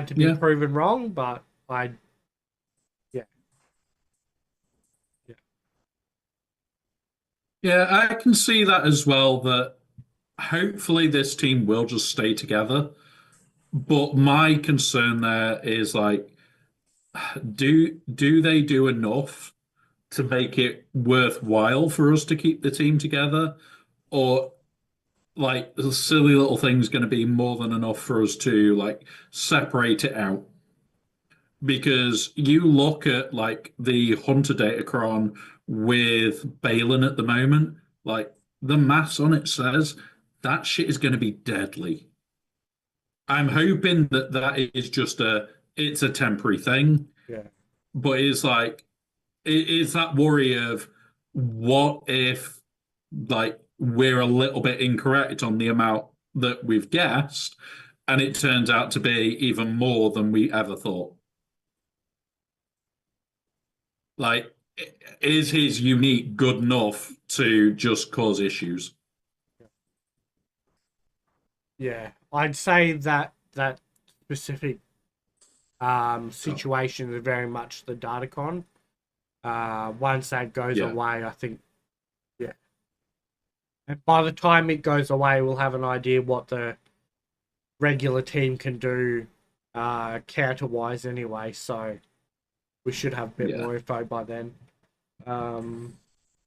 to be yeah, proven wrong. But yeah, yeah, yeah. I can see that as well. That hopefully this team will just stay together. But my concern there is like, do they do enough to make it worthwhile for us to keep the team together, or like the silly little thing's going to be more than enough for us to like separate it out? Because you look at like the Hunter Datacron with Balin at the moment, like the maths on it says that shit is going to be deadly. I'm hoping that that is just it's a temporary thing, yeah. but it's like it is that worry of what if like we're a little bit incorrect on the amount that we've guessed and it turns out to be even more than we ever thought. Like, is his unique good enough to just cause issues? Yeah, I'd say that that specific situation is very much the datacron. Once that goes Yeah. away, I think, yeah. And by the time it goes away, we'll have an idea what the regular team can do counter-wise anyway, so we should have a bit Yeah. more info by then. Um,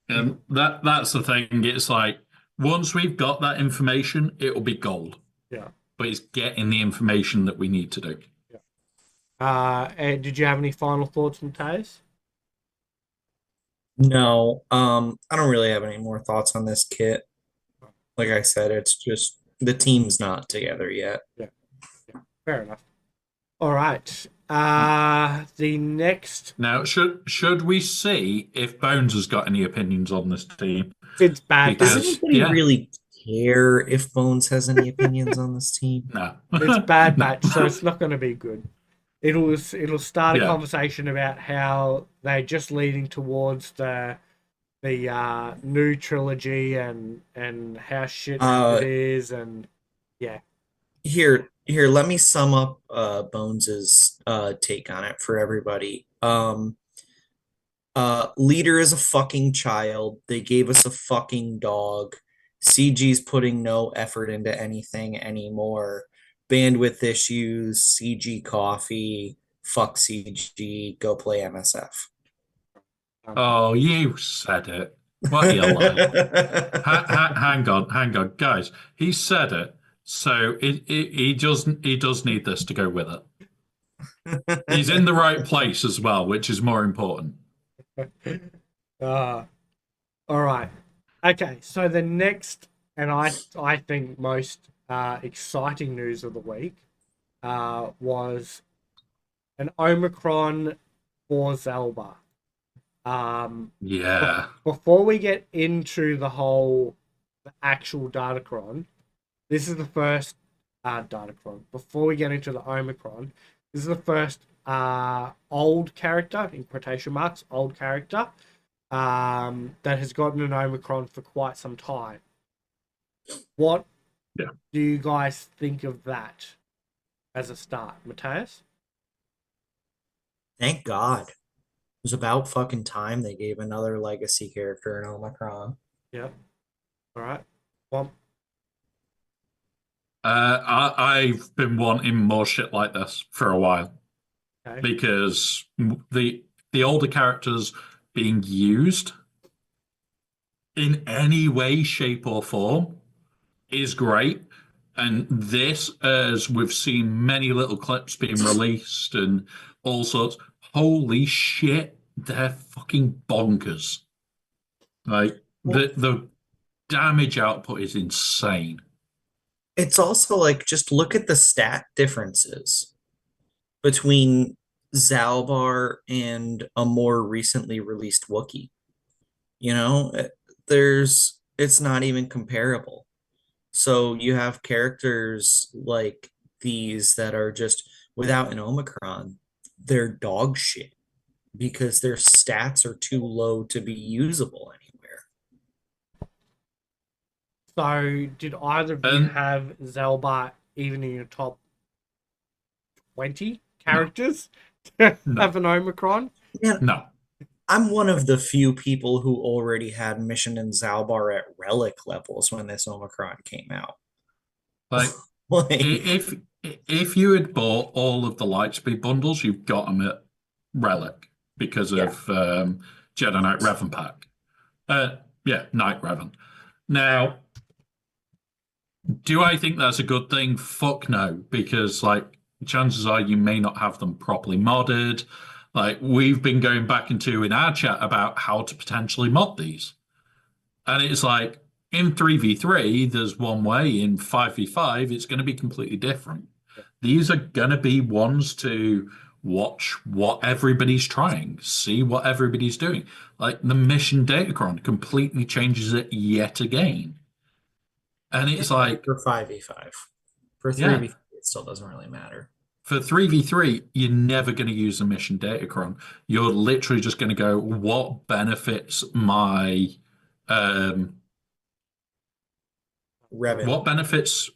And that's the thing. It's like once we've got that information, it'll be gold. yeah. But it's getting the information that we need to do. Yeah. And did you have any final thoughts, Mateus? No, I don't really have any more thoughts on this kit. Like I said, it's just the team's not together yet. Yeah, yeah, fair enough. All right. The next, Now, should we see if Bones has got any opinions on this team? it's bad Does batch. Because anybody really care if Bones has any opinions on this team? no, It's bad no. batch, so it's not going to be good. It'll start a Yeah. conversation about how they're just leading towards the new trilogy and how shit it Uh, is, and yeah. here, let me sum up Bones's take on it for everybody. Leader is a fucking child. They gave us a fucking dog. CG's putting no effort into anything anymore. Bandwidth issues, CG coffee, fuck CG, go play MSF. Oh, you said it. What you like? Hang on, guys. He said it, so he does need this to go with it. He's in the right place as well, which is more important. uh, all right. Okay, so the next, and I think most exciting news of the week was an Omicron for Zalbaar. Yeah, Before we get into the actual datacron, this is the first datacron. Before we get into the Omicron, this is the first old character, in quotation marks, old character, that has gotten an Omicron for quite some time. What yeah. do you guys think of that as a start, Mateus? Thank God. It was about fucking time they gave another legacy character an Omicron. Yeah. All right. Well, I've been wanting more shit like this for a while okay. because the older characters being used in any way, shape, or form is great. And this, as we've seen many little clips being released and all sorts, holy shit, they're fucking bonkers. Like the damage output is insane. It's also like just look at the stat differences between Zalbar and a more recently released Wookiee. You know, it's not even comparable. So you have characters like these that are just without an Omicron, they're dog shit because their stats are too low to be usable anywhere. So, did either of you And have Zalbaar even in your top 20 no, characters to no, have an Omicron? Man, no. I'm one of the few people who already had Mission and Zalbar at relic levels when this Omicron came out. Like Like, if if you had bought all of the Lightspeed bundles, you've got them at Relic because yeah, of Jedi Knight Revan pack. Yeah, Knight Revan. Now, do I think that's a good thing? Fuck no, because like chances are you may not have them properly modded. Like we've been going back into in our chat about how to potentially mod these. And it's like in 3v3, there's one way. In 5v5, it's going to be completely different. These are going to be ones to watch what everybody's trying, see what everybody's doing. Like the mission datacron completely changes it yet again. And it's like, for 5v5. For yeah, 3v3, it still doesn't really matter. for 3v3, you're never going to use the mission datacron. You're literally just going to go, what benefits my um Revan. what benefits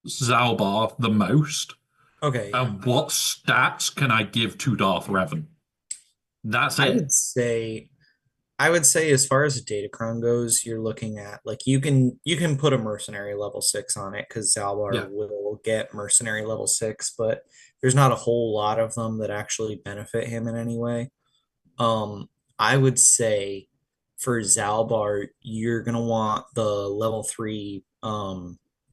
Zalbaar the most, Okay, yeah. and what stats can I give to Darth Revan? That's I it. would say I would say as far as a datacron goes, you're looking at like you can put a mercenary level 6 on it because Zalbar Yeah. will get mercenary level 6, but there's not a whole lot of them that actually benefit him in any way. I would say for Zalbar, you're gonna want the level 3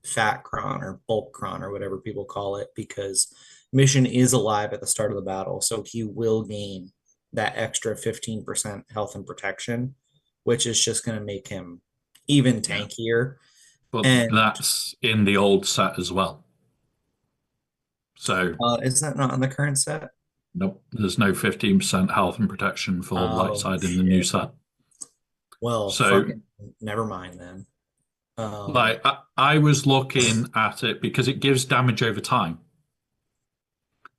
fat cron or bulk cron or whatever people call it because mission is alive at the start of the battle, so he will gain that extra 15% health and protection, which is just going to make him even Yeah. tankier. But And that's in the old set as well. So, is that not on the current set? nope, there's no 15% health and protection for light Oh side in the new shit. set. Well, So, fucking never mind then. like, I was looking at it because it gives damage over time.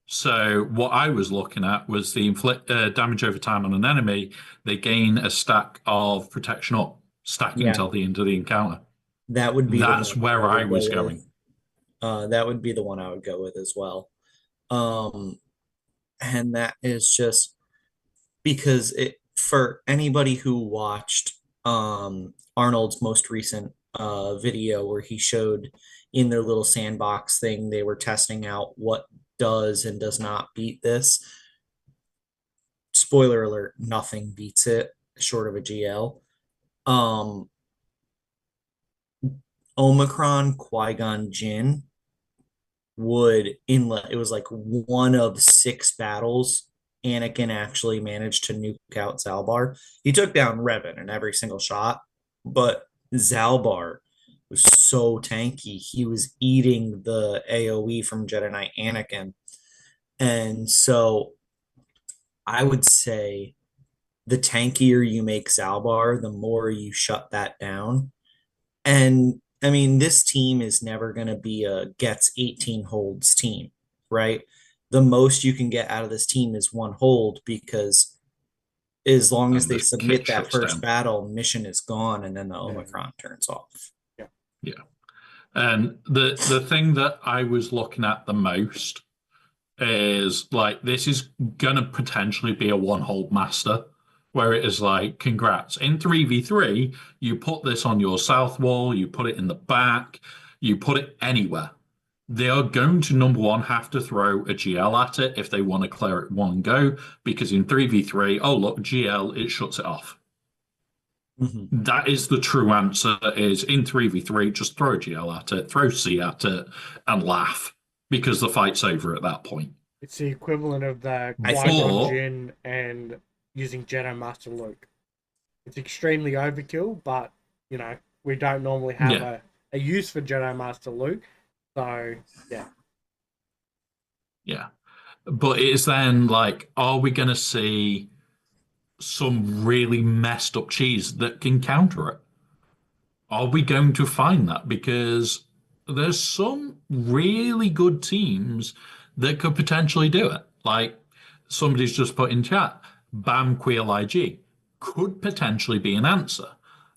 So, what I was looking at was the inflict damage over time on an enemy. They gain a stack of protection up, stacking Yeah, until the end of the encounter. that would be the That's one I where I would was go going. with. That would be the one I would go with as well. Um, and that is just because it for anybody who watched Arnold's most recent video where he showed in their little sandbox thing they were testing out what does and does not beat this. Spoiler alert, nothing beats it short of a GL. Um Omicron Qui-Gon Jinn would it was like one of 6 battles Anakin actually managed to nuke out Zalbar. He took down Revan in every single shot, but Zalbar was so tanky. He was eating the AoE from Jedi Knight Anakin. And so I would say the tankier you make Zalbar, the more you shut that down. And I mean, this team is never going to be a gets 18 holds team, right? The most you can get out of this team is 1 hold because as long as And they the kit submit that shuts first down. battle, mission is gone and then the Yeah. Omicron turns off. Yeah. Yeah. And the thing that I was looking at the most is like this is gonna potentially be a one hold master, where it is like, congrats. In 3v3, you put this on your south wall, you put it in the back, you put it anywhere. They are going to number one have to throw a GL at it if they want to clear it one go, because in 3v3, oh look, GL, it shuts it off. Mhm. That is the true answer is in 3v3, just throw a GL at it, throw C at it, and laugh because the fight's over at that point. It's the equivalent of the I think Qui-Gon Or, Jinn and using Jedi Master Luke. It's extremely overkill, but we don't normally have yeah, a use for Jedi Master Luke. So yeah. yeah. But it's then like, are we going to see some really messed up cheese that can counter it? Are we going to find that? Because there's some really good teams that could potentially do it. Like somebody's just put in chat, BAM Queel IG could potentially be an answer.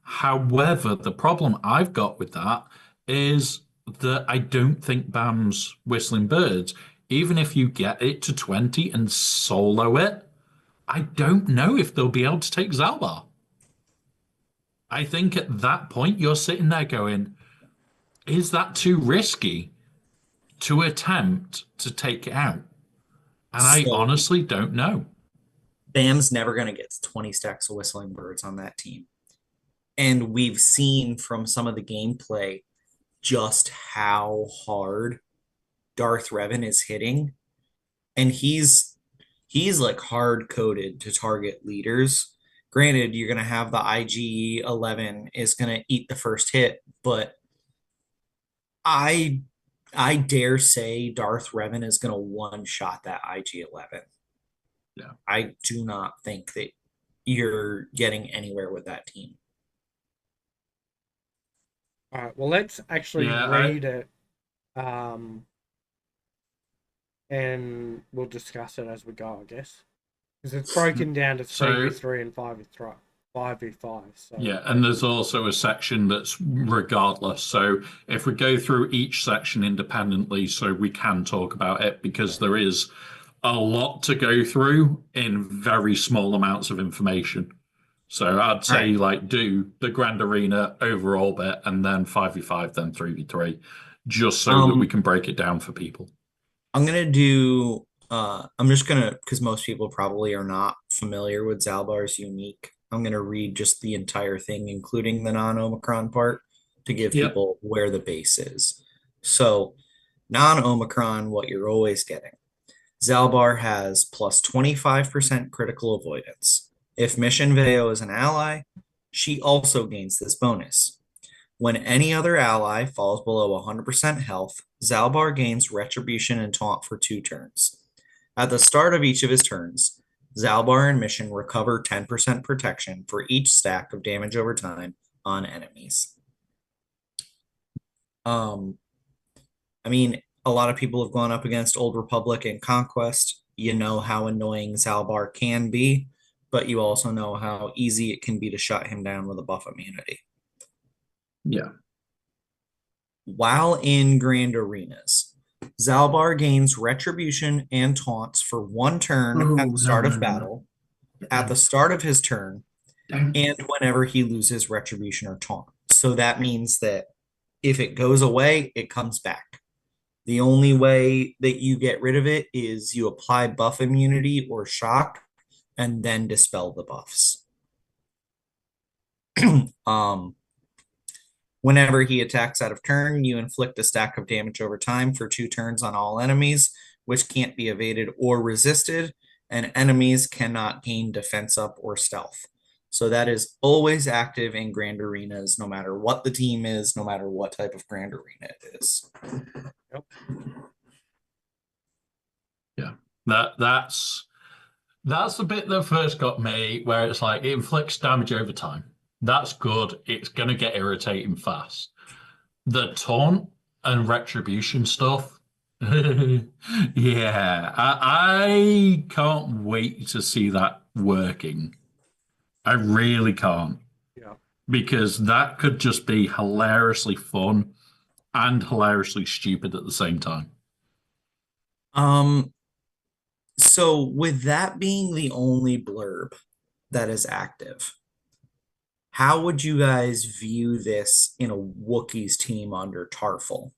However, the problem I've got with that is that I don't think BAM's Whistling Birds, even if you get it to 20 and solo it, I don't know if they'll be able to take Zalbar. I think at that point you're sitting there going, is that too risky to attempt to take it out? And I So honestly don't know. Bam's never going to get 20 stacks of Whistling Birds on that team. And we've seen from some of the gameplay just how hard Darth Revan is hitting. And he's like hard coded to target leaders. Granted, you're gonna have the IG 11 is gonna eat the first hit, but I I dare say Darth Revan is gonna one shot that IG 11. Yeah. I do not think that you're getting anywhere with that team. All right. Well, let's actually Yeah, I read it, um, and we'll discuss it as we go, I guess, because it's broken down to three so v three and 5v3. 5v5. So Yeah, and there's also a section that's regardless. So if we go through each section independently, so we can talk about it because there is a lot to go through in very small amounts of information. So I'd say Right. like do the Grand Arena overall bit and then 5v5, then 3v3, just so that we Um, can break it down for people. I'm just gonna, because most people probably are not familiar with Zalbar's unique. I'm gonna read just the entire thing, including the non-Omicron part, to give Yep. people where the base is. So, non-Omicron, what you're always getting. Zalbar has plus 25% critical avoidance. If Mission Veo is an ally, she also gains this bonus. When any other ally falls below 100% health, Zalbar gains Retribution and Taunt for 2 turns. At the start of each of his turns, Zalbar and Mission recover 10% protection for each stack of damage over time on enemies. Um, I mean, a lot of people have gone up against Old Republic and Conquest. You know how annoying Zalbar can be, but you also know how easy it can be to shut him down with a buff immunity. Yeah. While in Grand Arenas, Zalbar gains Retribution and Taunts for 1 turn at the start of battle, at the start of his turn, and whenever he loses Retribution or Taunt. So that means that if it goes away, it comes back. The only way that you get rid of it is you apply buff immunity or shock and then dispel the buffs. um, Whenever he attacks out of turn, you inflict a stack of damage over time for 2 turns on all enemies, which can't be evaded or resisted, and enemies cannot gain defense up or stealth. So that is always active in Grand Arenas, no matter what the team is, no matter what type of Grand Arena it is. yep. Yeah. That's the bit that first got me, where it's like it inflicts damage over time. That's good. It's gonna get irritating fast. The taunt and retribution stuff. Yeah, I can't wait to see that working. I really can't Yeah. because that could just be hilariously fun and hilariously stupid at the same time. Um, so with that being the only blurb that is active, how would you guys view this in a Wookiees team under Tarful?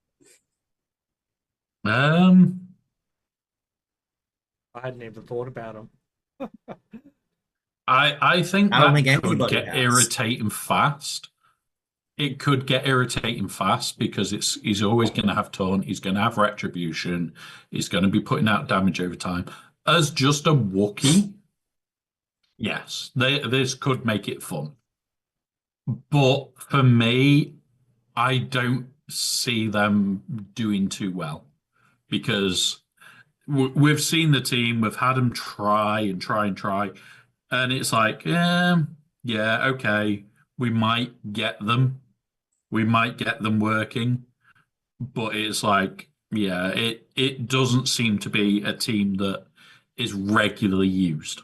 Um, I hadn't even thought about them. I think I don't that think could anybody get has. irritating fast. It could get irritating fast because he's always going to have taunt, he's going to have retribution, he's going to be putting out damage over time. As just a Wookiee, yes, this could make it fun. But for me, I don't see them doing too well because we've seen the team, we've had them try and try and try, and it's like, yeah, okay, we might get them, we might get them working, but it's like, yeah, it doesn't seem to be a team that is regularly used.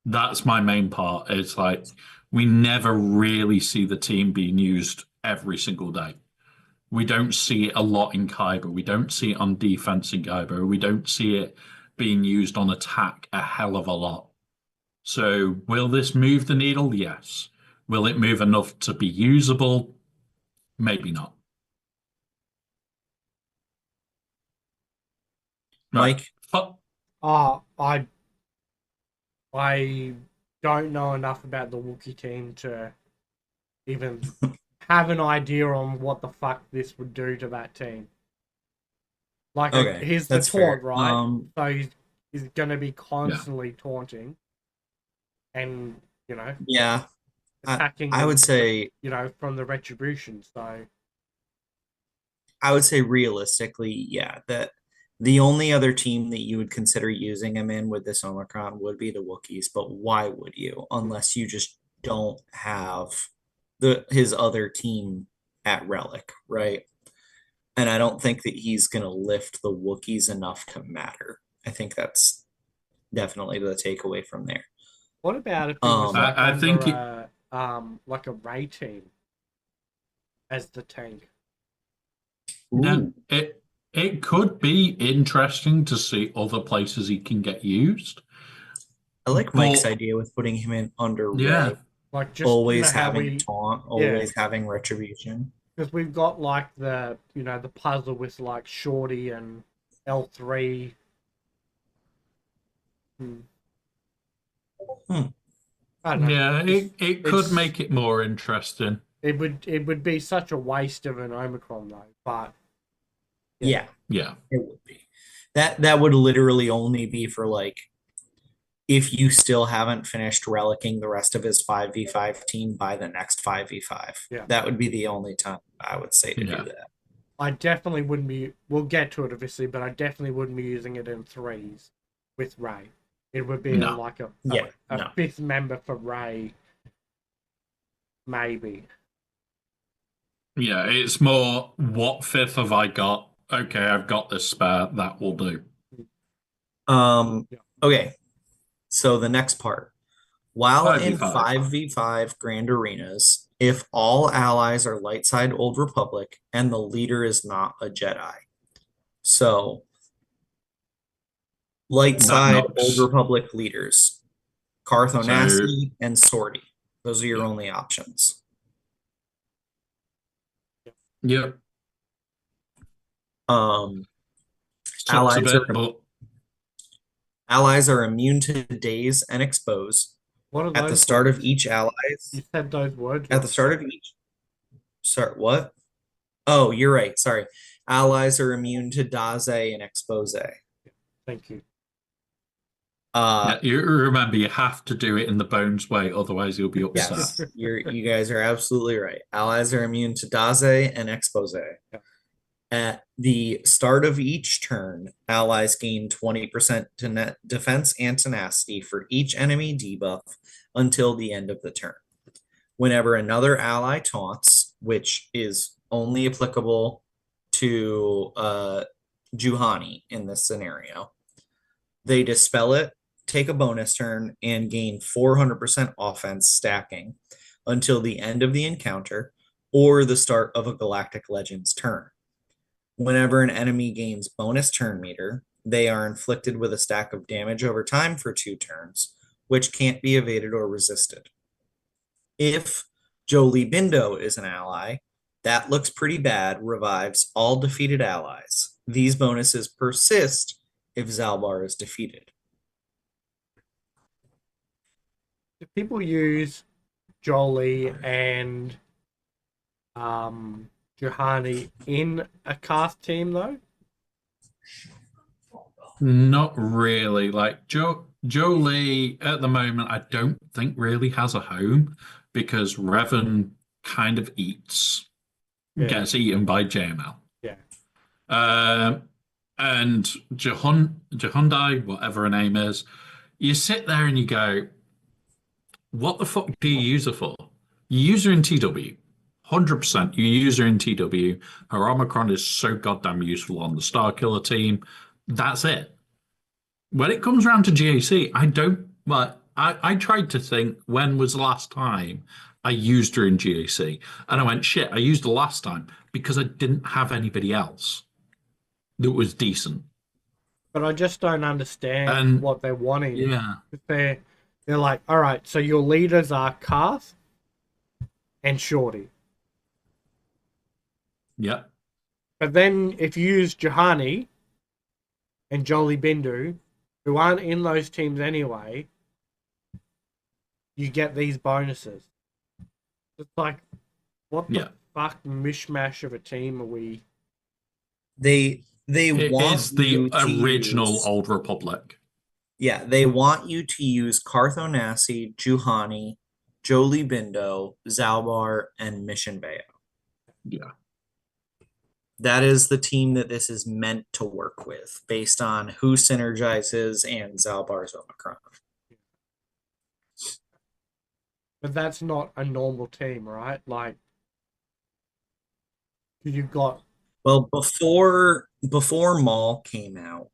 That's my main part. It's like we never really see the team being used every single day. We don't see it a lot in Kyber. We don't see it on defense in Kyber. We don't see it being used on attack a hell of a lot. So will this move the needle? Yes. Will it move enough to be usable? Maybe not. Right. Mike? I I don't know enough about the Wookiee team to even have an idea on what the fuck this would do to that team. Like, Okay, he's the that's taunt, fair. right? So he's going to be Yeah. constantly taunting and, Yeah, attacking I would say from the retribution. So, realistically, yeah, that the only other team that you would consider using him in with this Omicron would be the Wookiees, but why would you? Unless you just don't have his other team at Relic, right? And I don't think that he's gonna lift the Wookiees enough to matter. I think that's definitely the takeaway from there. What about if he was like I under think like a Ray team as the tank? yeah, Ooh, it could be interesting to see other places he can get used. I like Mike's But idea with putting him in under yeah, Ray. Like just Always how having we taunt, yeah, always having retribution. because we've got like the puzzle with like Shorty and L3. Hmm. Hmm. I don't know. yeah, it could It's make it more interesting. it would be such a waste of an Omicron though. But yeah, Yeah, Yeah, it would be. That would literally only be for like if you still haven't finished relicking the rest of his 5v5 team by the next 5v5. yeah. That would be the only time I would say to do yeah, that. I definitely wouldn't be. We'll get to it obviously, but I definitely wouldn't be using it in threes with Ray. It would be no, like a, Yeah, a no. fifth member for Ray, maybe. yeah. It's more what fifth have I got? Okay, I've got this spare. That will do. Um, Yeah. okay, so the next part. While in 5v5. 5v5 Grand Arenas, if all allies are light side Old Republic and the leader is not a Jedi. So, light That side Old knocks. Republic leaders, So Carthonasi and Sortie. Those are your yeah, only options. yep. Um, Sucks a allies bit, are but allies are immune to daze and expose. What are At the those start of words? each You allies, said those words at the wrong. start of each start what? Oh, you're right. Sorry. Allies are immune to daze and expose. Thank you. Uh yeah, you remember you have to do it in the Bones way, otherwise you'll be upset. yes, you guys are absolutely right. Allies are immune to daze and expose. Yeah. At the start of each turn, allies gain 20% to net defense and tenacity for each enemy debuff until the end of the turn. Whenever another ally taunts, which is only applicable to Juhani in this scenario, they dispel it, take a bonus turn, and gain 400% offense stacking until the end of the encounter or the start of a Galactic Legends turn. Whenever an enemy gains bonus turn meter, they are inflicted with a stack of damage over time for 2 turns, which can't be evaded or resisted. If Jolie Bindo is an ally, that looks pretty bad, revives all defeated allies. These bonuses persist if Zalbaar is defeated. Do people use Jolie and Juhani in a cast team though? Not really. Like Jolie at the moment, I don't think really has a home because Revan kind of Yeah, gets eaten by JML. yeah. Um, and Jehundai, whatever her name is, you sit there and you go, what the fuck do you use her for? You use her in TW. 100% you use her in TW. Her Omicron is so goddamn useful on the Starkiller team. That's it. When it comes around to GAC, I don't. Well, I tried to think when was the last time I used her in GAC, and I went shit. I used her last time because I didn't have anybody else that was decent. But I just don't understand And what they're wanting. yeah, They're like, all right, so your leaders are Karth and Shorty. yeah, But then if you use Juhani and Jolie Bindu, who aren't in those teams anyway, you get these bonuses. It's like, what the yeah. fuck mishmash of a team are we? They It want is the you to original use Old Republic. yeah, they want you to use Carthonasi, Juhani, Jolie Bindo, Zalbar, and Mission Bayo. Yeah. That is the team that this is meant to work with based on who synergizes and Zalbar's Omicron. But that's not a normal team, right? Like, you've got Well, before Maul came out,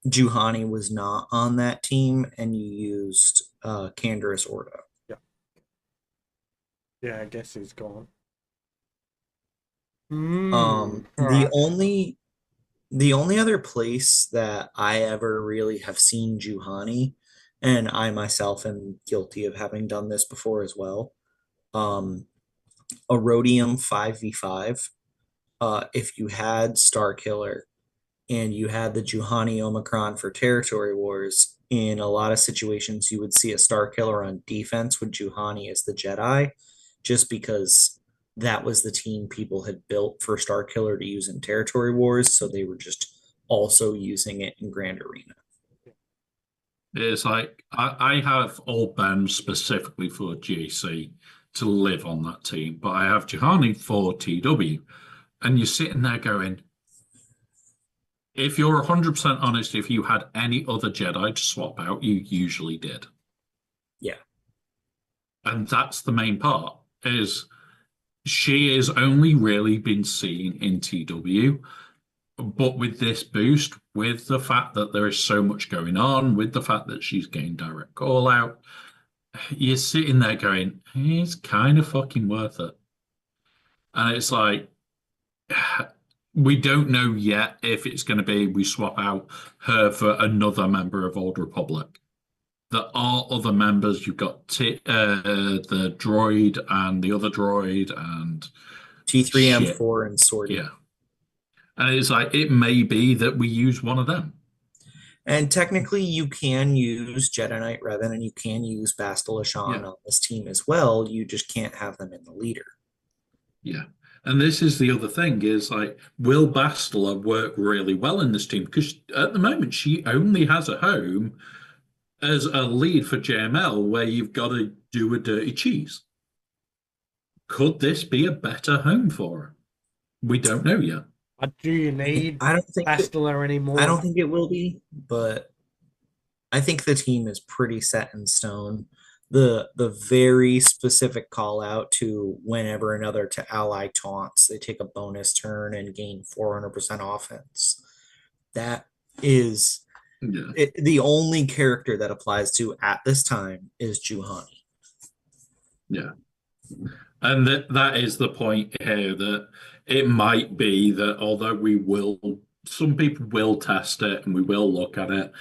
Juhani was not on that team, and you used Canderous Ordo. Yeah, I guess he's gone. Um, All the right. only the only other place that I ever really have seen Juhani, and I myself am guilty of having done this before as well, um, a Rhodium 5v5. If you had Star Killer and you had the Juhani Omicron for Territory Wars, in a lot of situations you would see a Star Killer on defense with Juhani as the Jedi, just because that was the team people had built for Star Killer to use in Territory Wars, so they were just also using it in Grand Arena. It's like I have all bound specifically for GC to live on that team, but I have Juhani for TW. And you're sitting there going, if you're 100% honest, if you had any other Jedi to swap out, you usually did. Yeah. And that's the main part, is she has only really been seen in TW. But with this boost, with the fact that there is so much going on, with the fact that she's getting direct call out, you're sitting there going, it's kind of fucking worth it. And it's like, we don't know yet if it's going to be we swap out her for another member of Old Republic. There are other members. You've got the droid and the other droid and shit. T3M4 and Sortie. Yeah. And it's like, it may be that we use one of them. And technically, you can use Jedi Knight Revan and you can use Bastila Shan Yeah. on this team as well. You just can't have them in the leader. Yeah. And this is the other thing is like, will Bastila work really well in this team? Because at the moment, she only has a home as a lead for JML where you've got to do a dirty cheese. Could this be a better home for her? We don't know yet. Do you need I don't think Bastila I anymore? don't think it will be, but I think the team is pretty set in stone. The very specific call out to whenever another to ally taunts, they take a bonus turn and gain 400% offense. That is Yeah. the only character that applies to at this time is Juhani. Yeah. And that is the point here that it might be that although some people will test it and we will look at it,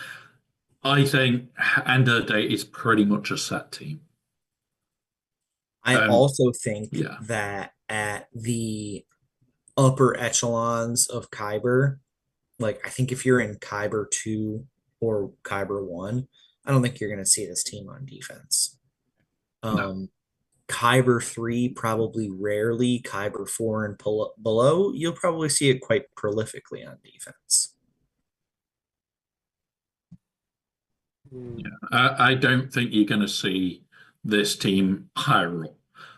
I think end of the day is pretty much a set team. I also think Yeah. that at the upper echelons of Kyber, like I think if you're in Kyber 2 or Kyber 1, I don't think you're going to see this team on defense. No. Kyber 3, probably rarely. Kyber 4 and below, you'll probably see it quite prolifically on defense. Hmm. I don't think you're going to see this team higher up.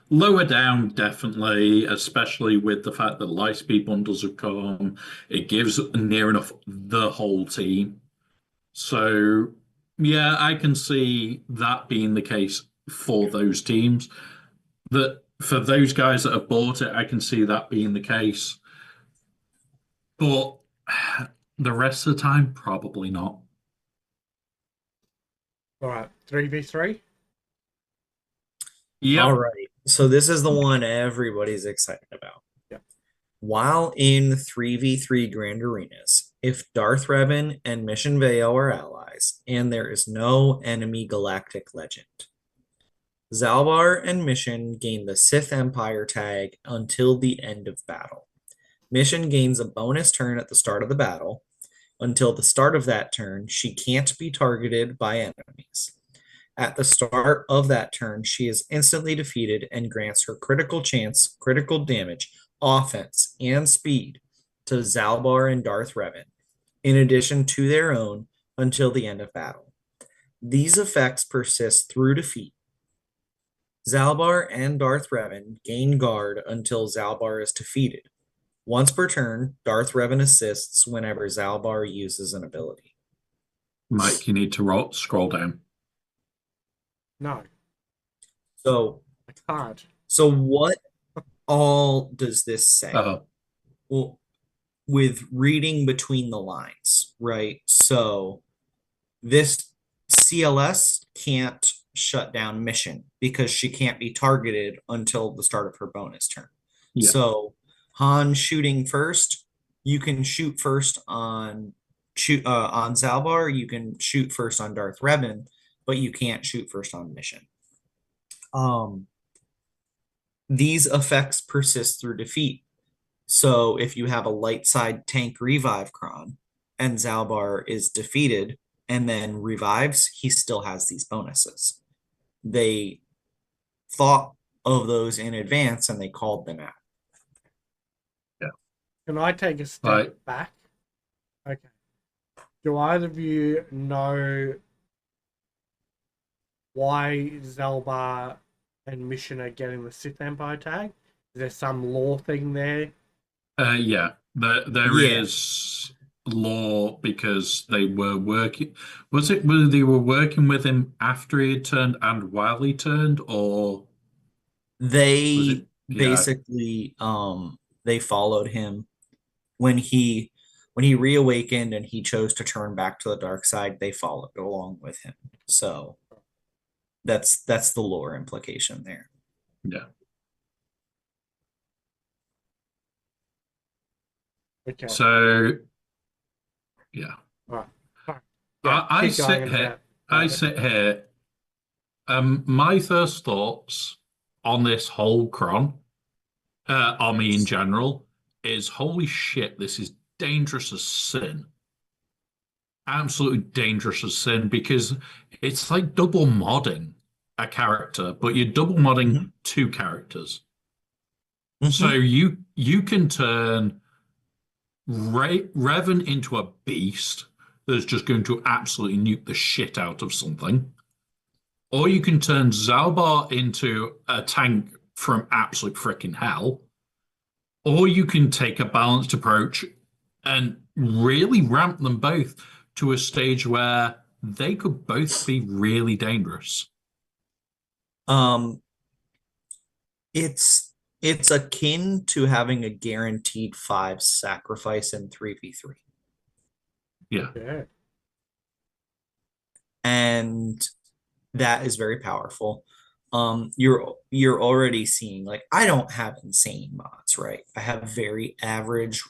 Lower down, definitely, especially with the fact that Lightspeed bundles have come. It gives near enough the whole team. So, yeah, I can see that being the case for those teams. That for those guys that have bought it, I can see that being the case. But the rest of the time, probably not. All right, 3v3. Yep. All right. So this is the one everybody's excited about. Yeah. While in 3v3 Grand Arenas, if Darth Revan and Mission Veo are allies, and there is no enemy galactic legend, Zalbaar and Mission gain the Sith Empire tag until the end of battle. Mission gains a bonus turn at the start of the battle. Until the start of that turn, she can't be targeted by enemies. At the start of that turn, she is instantly defeated and grants her critical chance, critical damage, offense, and speed to Zalbar and Darth Revan, in addition to their own, until the end of battle. These effects persist through defeat. Zalbar and Darth Revan gain guard until Zalbar is defeated. Once per turn, Darth Revan assists whenever Zalbar uses an ability. Mike, you need to scroll down. No, So, I can't. so what all does this say? Uh, Well, with reading between the lines, right? So this CLS can't shut down mission because she can't be targeted until the start of her bonus turn. Yeah. So Han shooting first, you can shoot first on Zalbaar, you can shoot first on Darth Revan, but you can't shoot first on mission. These effects persist through defeat. So if you have a light side tank revive cron and Zalbar is defeated and then revives, he still has these bonuses. They thought of those in advance and they called them out. Can I take a step Right. back? Okay. Do either of you know why Zalbar and Mission are getting the Sith Empire tag? Is there some lore thing there? Yeah, there Yeah. is law because they were working. Was it whether they were working with him after he had turned and while he turned, or was They it? Yeah, basically they followed him when he reawakened and he chose to turn back to the dark side, they followed along with him. So that's the lore implication there. yeah. Okay. So, yeah, All right. Fine. Yeah, I keep going sit here. about I it. sit here. My first thoughts on this whole cron, army in general, is holy shit, this is dangerous as sin. Absolutely dangerous as sin because it's like double modding a character, but you're double modding Mhm. two characters. So Mhm. you can turn Revan into a beast that's just going to absolutely nuke the shit out of something. Or you can turn Zalbar into a tank from absolute freaking hell. Or you can take a balanced approach and really ramp them both to a stage where they could both be really dangerous. Um, it's akin to having a guaranteed 5 sacrifice in 3v3. Yeah. Yeah. And that is very powerful. You're already seeing, like, I don't have insane mods, right? I have very average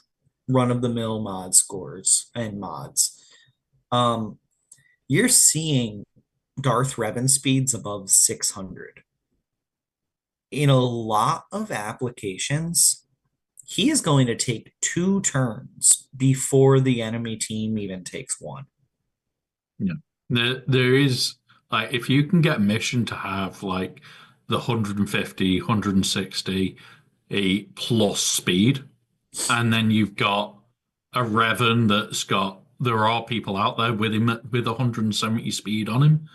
run of the mill mod scores and mods. Um, you're seeing Darth Revan speeds above 600. In a lot of applications, he is going to take 2 turns before the enemy team even takes one. Yeah. There is like if you can get mission to have like the 150, 160 a plus speed, and then you've got a Revan that's got there are people out there with him with 170 speed on him.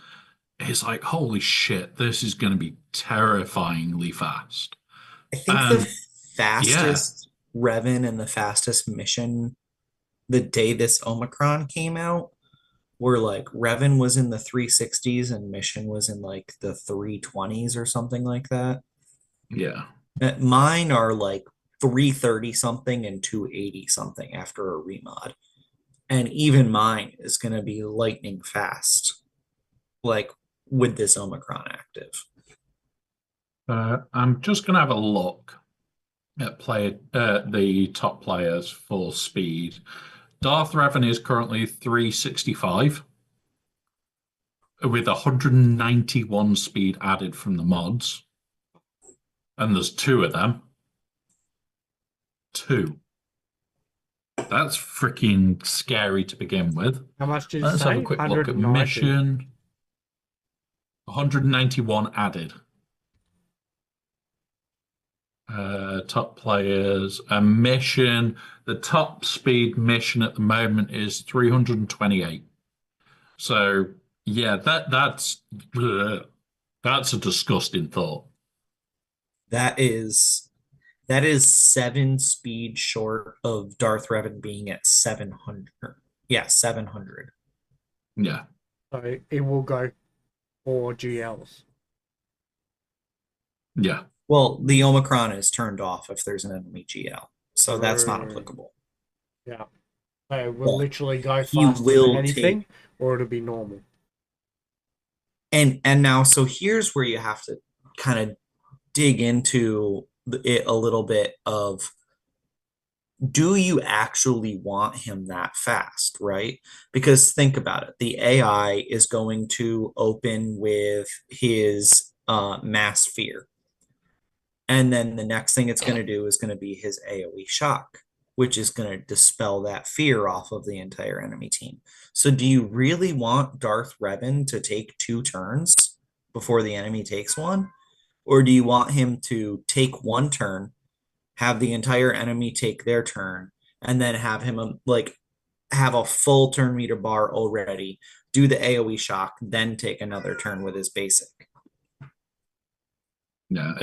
It's like, holy shit, this is going to be terrifyingly fast. I think the And yeah, fastest Revan and the fastest mission the day this Omicron came out were like Revan was in the 360s and Mission was in like the 320s or something like that. yeah. Mine are like 330 something and 280 something after a remod. And even mine is going to be lightning fast, like with this Omicron active. I'm just going to have a look at the top players for speed. Darth Revan is currently 365 with 191 speed added from the mods. And there's two of them. Two. That's freaking scary to begin with. How much did you Let's have a say? quick look at 190. mission. 191 added. Top players. A mission. The top speed mission at the moment is 328. So yeah, that's a disgusting thought. That is that is 7 speed short of Darth Revan being at 700. Yeah, 700. Yeah, So it will go for GLs. yeah. Well, the Omicron is turned off if there's an enemy GL, so that's not True. applicable. Yeah. So it will But literally go he faster than will take anything, or it'll be normal. and now so here's where you have to kind of dig into it a little bit of do you actually want him that fast, right? Because think about it. The AI is going to open with his mass fear. And then the next thing it's going to do is going to be his AoE shock, which is going to dispel that fear off of the entire enemy team. So do you really want Darth Revan to take 2 turns before the enemy takes one? Or do you want him to take 1 turn, have the entire enemy take their turn, and then have him like have a full turn meter bar already, do the AoE shock, then take another turn with his basic? Yeah,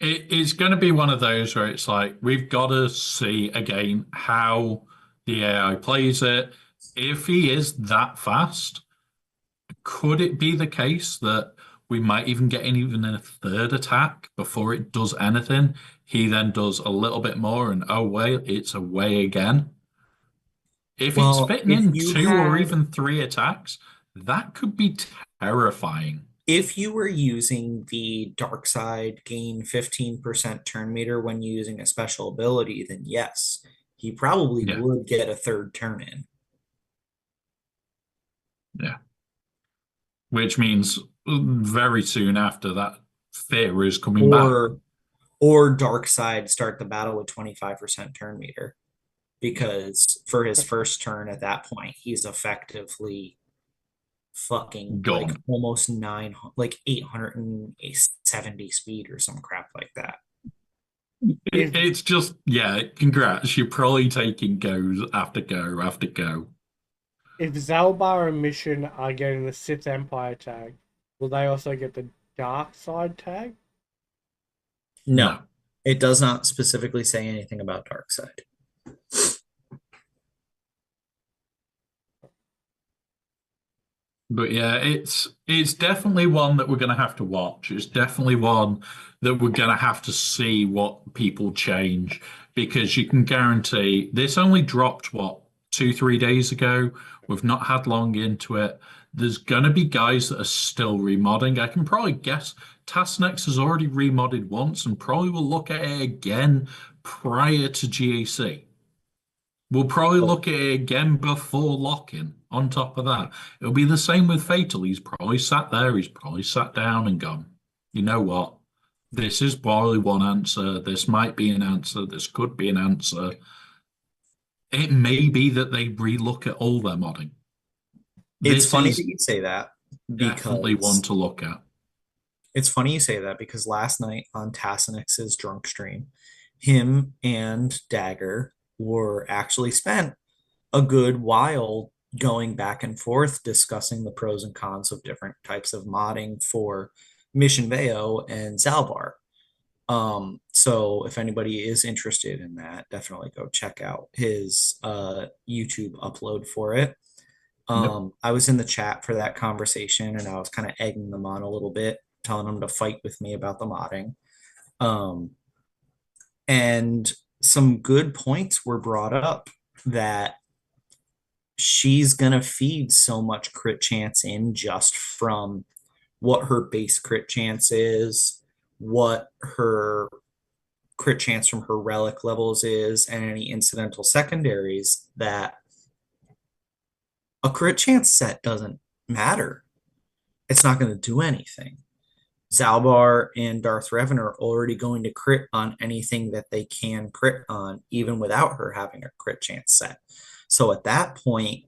it's going to be one of those where it's like we've got to see again how the AI plays it. If he is that fast, could it be the case that we might even get in even a third attack before it does anything? He then does a little bit more, and oh wait, it's away again. If it's Well, fitting in 2 or even 3 attacks, that could be terrifying. if you were using the dark side gain 15% turn meter when using a special ability, then yes, he probably Yeah, would get a third turn in. yeah. Which means very soon after that, fear is coming back. Or dark side start the battle with 25% turn meter. Because for his first turn at that point, he's effectively fucking like Gone. almost 870 speed or some crap like that. If It's just, yeah, congrats. You're probably taking goes after go after go. if Zalbaar and Mission are getting the Sith Empire tag, will they also get the Dark Side tag? No, No. it does not specifically say anything about dark side. But yeah, it's definitely one that we're going to have to watch. It's definitely one that we're going to have to see what people change because you can guarantee this only dropped what 2, 3 days ago. We've not had long into it. There's going to be guys that are still remodding. I can probably guess Tasnex has already remodded once and probably will look at it again prior to GAC. We'll probably Oh, look at it again before locking. On top of that, it'll be the same with Fatal. He's probably sat there, he's probably sat down and gone, you know what? This is probably one answer. This might be an answer. This could be an answer. It may be that they relook at all their modding. it's This funny that is you say that definitely one because to look at. last night on Tassinix's drunk stream, him and Dagger were actually spent a good while going back and forth discussing the pros and cons of different types of modding for Mission Veo and Zalbar. So if anybody is interested in that, definitely go check out his YouTube upload for it. Yep. I was in the chat for that conversation and I was kind of egging them on a little bit, telling them to fight with me about the modding. Um, and some good points were brought up that she's gonna feed so much crit chance in just from what her base crit chance is, what her crit chance from her relic levels is, and any incidental secondaries that a crit chance set doesn't matter. It's not going to do anything. Zalbar and Darth Revan are already going to crit on anything that they can crit on, even without her having a crit chance set. So at that point,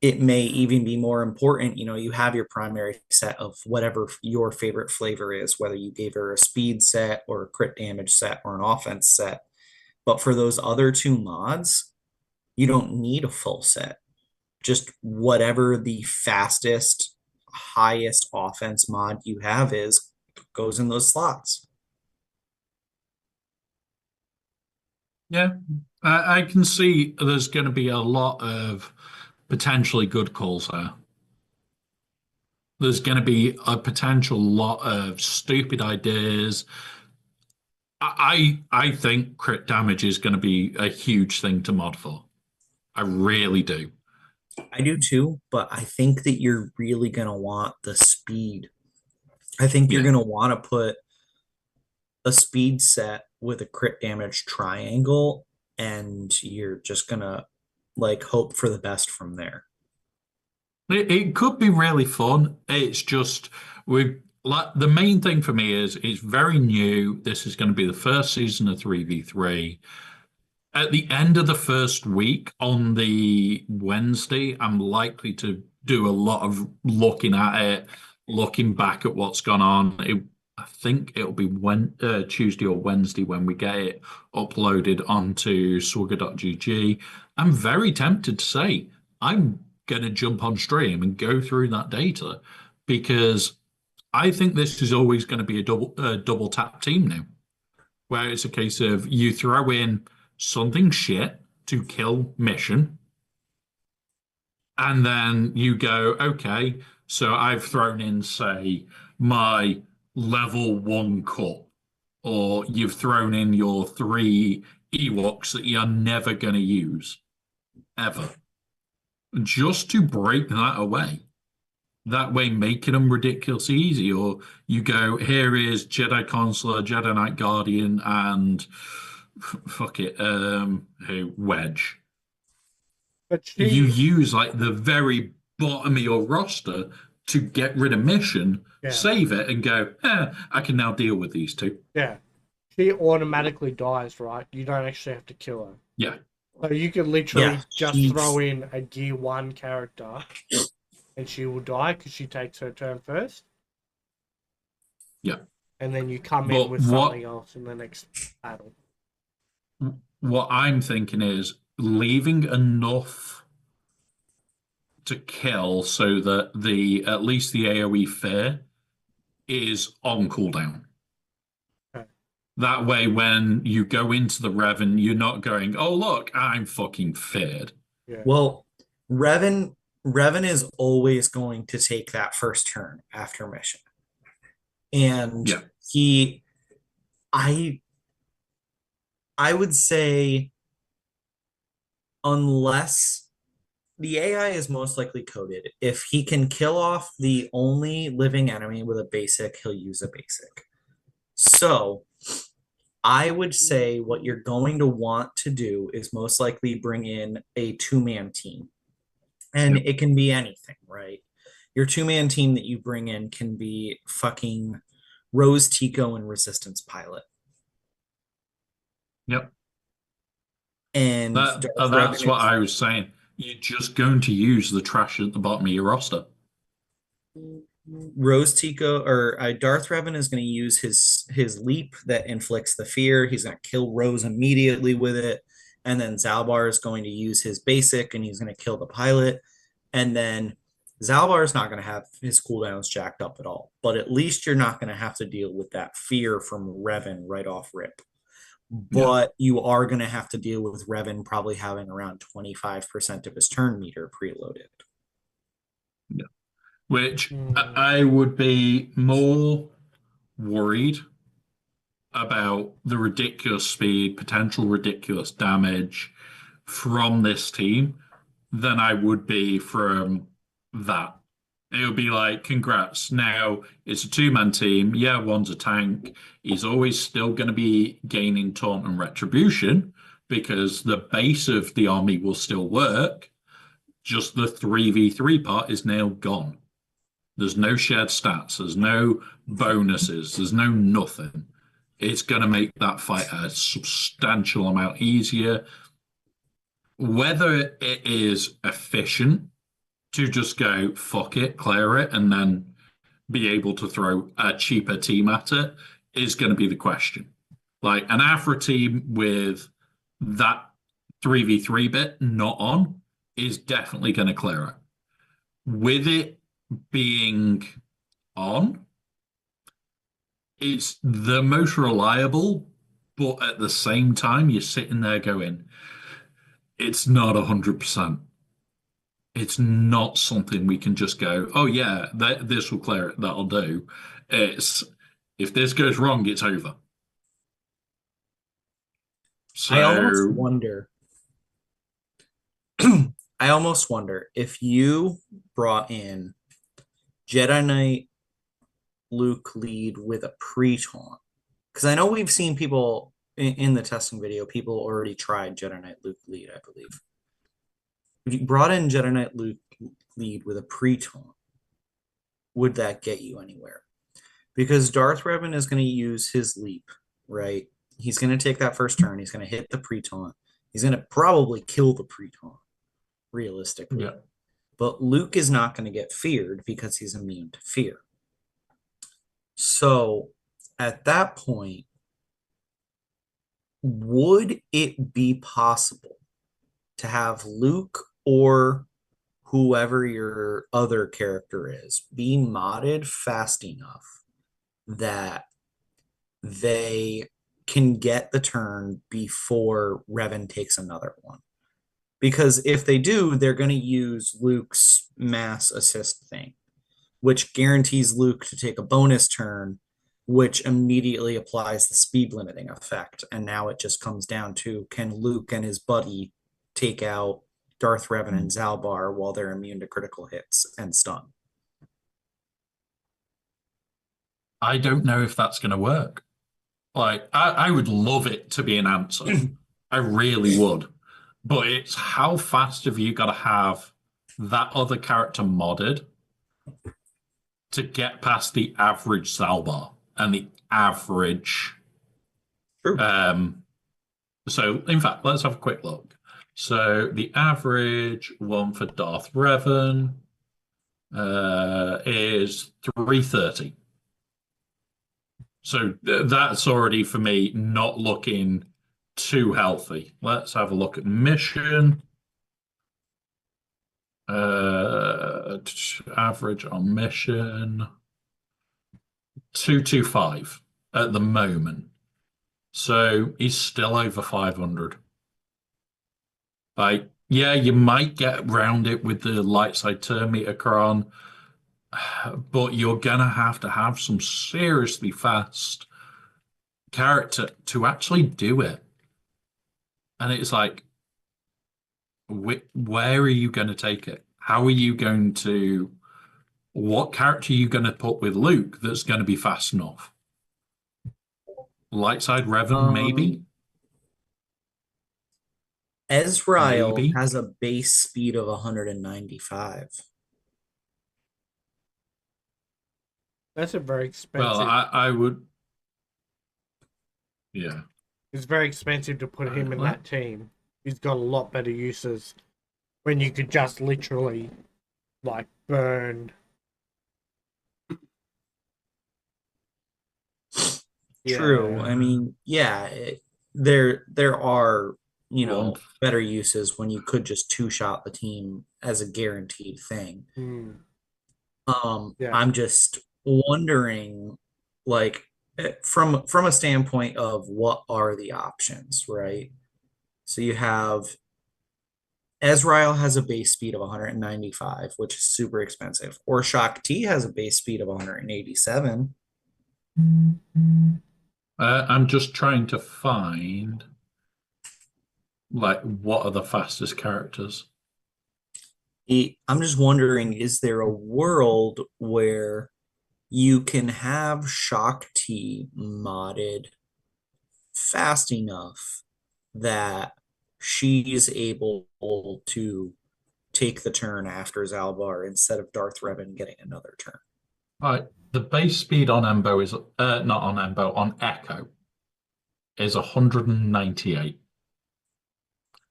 it may even be more important. You have your primary set of whatever your favorite flavor is, whether you gave her a speed set or a crit damage set or an offense set. But for those other 2 mods, you don't need a full set. Just whatever the fastest, highest offense mod you have is goes in those slots. Yeah. I can see there's going to be a lot of potentially good calls there. There's going to be a potential lot of stupid ideas. I think crit damage is going to be a huge thing to mod for. I really do. I do too, but I think that you're really going to want the speed. I think you're Yeah. going to want to put a speed set with a crit damage triangle, and you're just going to like hope for the best from there. It could be really fun. It's just we like the main thing for me is it's very new. This is going to be the first season of 3v3. At the end of the first week on the Wednesday, I'm likely to do a lot of looking at it, looking back at what's gone on. I think it'll be Tuesday or Wednesday when we get it uploaded onto swugger.gg. I'm very tempted to say I'm going to jump on stream and go through that data because I think this is always going to be a double tap team now, where it's a case of you throw in something shit to kill mission, and then you go, okay, so I've thrown in, say, my level one cut, or you've thrown in your three Ewoks that you're never going to use, ever, just to break that away. That way, making them ridiculously easy. Or you go, here is Jedi Consular, Jedi Knight Guardian, and fuck it, who Wedge. But You she, use like the very bottom of your roster to get rid of mission, yeah, save it, and go, I can now deal with these two. yeah, she automatically dies, right? You don't actually have to kill her. Yeah, So you could literally Yeah, just throw in a gear 1 character and she will die because she takes her turn first. yeah. And then you come in But with something else in the next battle. what I'm thinking is leaving enough to kill so that the at least the AoE fear is on cooldown. Okay. That way, when you go into the Revan, you're not going, "Oh look, I'm fucking feared." Yeah. Well, Revan is always going to take that first turn after mission. And Yeah, he I I would say unless the AI is most likely coded, if he can kill off the only living enemy with a basic, he'll use a basic. So I would say what you're going to want to do is most likely bring in a two-man team. And yep, it can be anything, right? Your two-man team that you bring in can be fucking Rose Tico and Resistance Pilot. yep. And Darth That's Revan what is I was saying. You're just going to use the trash at the bottom of your roster. Rose Tico or Darth Revan is going to use his leap that inflicts the fear. He's going to kill Rose immediately with it, and then Zalbaar is going to use his basic and he's going to kill the pilot, and then Zalbaar is not going to have his cooldowns jacked up at all. But at least you're not going to have to deal with that fear from Revan right off rip. Yeah, But you are going to have to deal with Revan probably having around 25% of his turn meter preloaded. yeah. Which Mm. I would be more worried about the ridiculous speed, potential ridiculous damage from this team than I would be from that. It would be like, congrats. Now it's a two-man team. Yeah, one's a tank. He's always still going to be gaining taunt and retribution because the base of the army will still work. Just the 3v3 part is now gone. There's no shared stats. There's no bonuses. There's no nothing. It's going to make that fight a substantial amount easier. Whether it is efficient to just go, fuck it, clear it, and then be able to throw a cheaper team at it is going to be the question. Like an Afra team with that 3v3 bit not on is definitely going to clear it. With it being on, it's the most reliable, but at the same time, you're sitting there going, it's not 100%. It's not something we can just go, oh yeah, this will clear it, that'll do. It's if this goes wrong, it's over. I almost So wonder I almost wonder if you brought in Jedi Knight Luke lead with a pre-taunt, because I know we've seen people in the testing video, people already tried Jedi Knight Luke lead, I believe. If you brought in Jedi Knight Luke lead with a pre-taunt, would that get you anywhere? Because Darth Revan is going to use his leap, right? He's going to take that first turn. He's going to hit the pre-taunt. He's going to probably kill the pre-taunt, realistically. Yeah. But Luke is not going to get feared because he's immune to fear. So at that point, would it be possible to have Luke or whoever your other character is be modded fast enough that they can get the turn before Revan takes another one? Because if they do, they're going to use Luke's mass assist thing, which guarantees Luke to take a bonus turn, which immediately applies the speed limiting effect. And now it just comes down to, can Luke and his buddy take out Darth Revan and Zalbaar while they're immune to critical hits and stun? I don't know if that's going to work. Like, I would love it to be an answer. I really would. But it's how fast have you got to have that other character modded to get past the average Zalbaar and the average. True. So, in fact, let's have a quick look. So, the average one for Darth Revan is 330. So that's already, for me, not looking too healthy. Let's have a look at mission. Average on mission 225 at the moment. So he's still over 500. Like, yeah, you might get around it with the light side turn meter cron, but you're gonna have to have some seriously fast character to actually do it. And it's like, where are you going to take it? How are you going to, what character are you going to put with Luke that's going to be fast enough? Lightside Revan, maybe? Ezrael Maybe. has a base speed of 195. That's a very expensive. Well, I would. Yeah. It's very expensive to put him in that team. He's got a lot better uses when you could just literally, like, burn. True. Yeah. I mean, yeah, there are, Well, better uses when you could just two-shot the team as a guaranteed thing. Yeah. I'm just wondering, like, from a standpoint of what are the options, right? So you have Ezrael has a base speed of 195, which is super expensive. Or Shak T has a base speed of 187. I'm just trying to find, like, what are the fastest characters? I'm just wondering, is there a world where you can have Shak T modded fast enough that she's able to take the turn after Zalbar instead of Darth Revan getting another turn? All right, the base speed on Embo is not on Embo, on Echo is 198.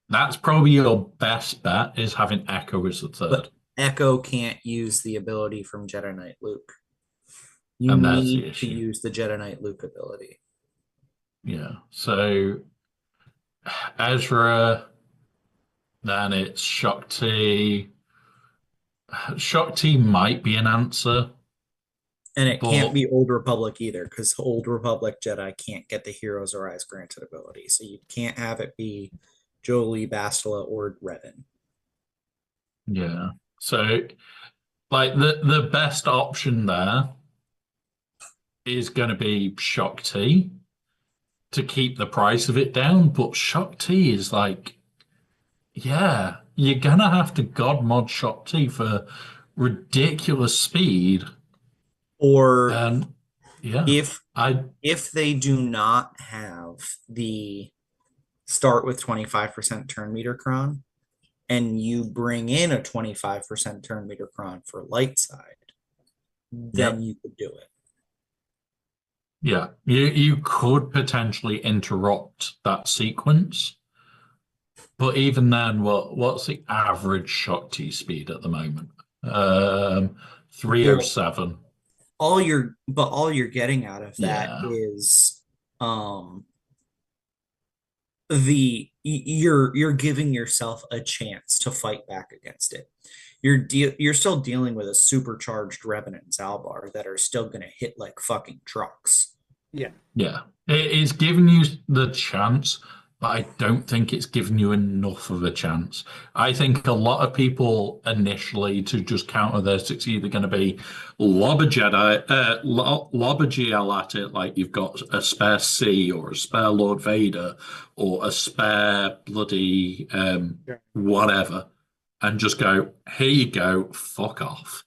That's probably your best bet, is having Echo as the third. But Echo can't use the ability from Jedi Knight Luke. You And that's the need to issue. use the Jedi Knight Luke ability. Yeah. So Ezra, then it's Shak T. Shak T might be an answer. And it can't But- be Old Republic either, because Old Republic Jedi can't get the Heroes or Eyes granted ability. So you can't have it be Jolie, Bastila, or Revan. Yeah. So, like, the best option there is going to be Shak T to keep the price of it down. But Shak T is like, yeah, you're gonna have to god mod Shopti for ridiculous speed. Or And yeah, if I if they do not have the start with 25% turn meter cron, and you bring in a 25% turn meter cron for light side, then yep. you could do it. Yeah, you could potentially interrupt that sequence, but even then, what's the average Shakti speed at the moment? Um, Well, 307. all you're getting out of that Yeah, is um you're giving yourself a chance to fight back against it. You're still dealing with a supercharged Revenant Zalbaar that are still gonna hit like fucking trucks. Yeah. yeah. It's given you the chance, but I don't think it's given you enough of a chance. I think a lot of people initially to just counter this, it's either going to be lob a Jedi, lob a GL at it, like you've got a spare C or a spare Lord Vader or a spare bloody Yeah. whatever, and just go, here you go, fuck off.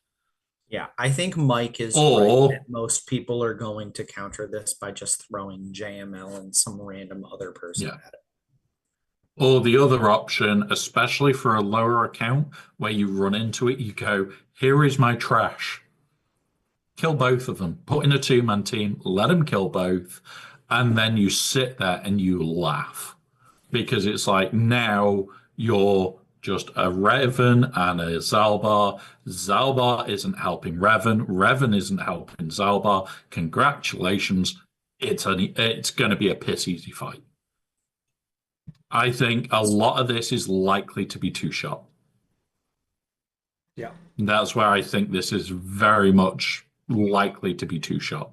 Yeah, I think Mike is right that Or most people are going to counter this by just throwing JML and some random other person yeah. at it. Or the other option, especially for a lower account where you run into it, you go, here is my trash. Kill both of them. Put in a two-man team, let them kill both, and then you sit there and you laugh. Because it's like now you're just a Revan and a Zalbar. Zalbar isn't helping Revan. Revan isn't helping Zalbar. Congratulations. It's going to be a piss easy fight. I think a lot of this is likely to be two shot. Yeah. That's where I think this is very much likely to be two shot.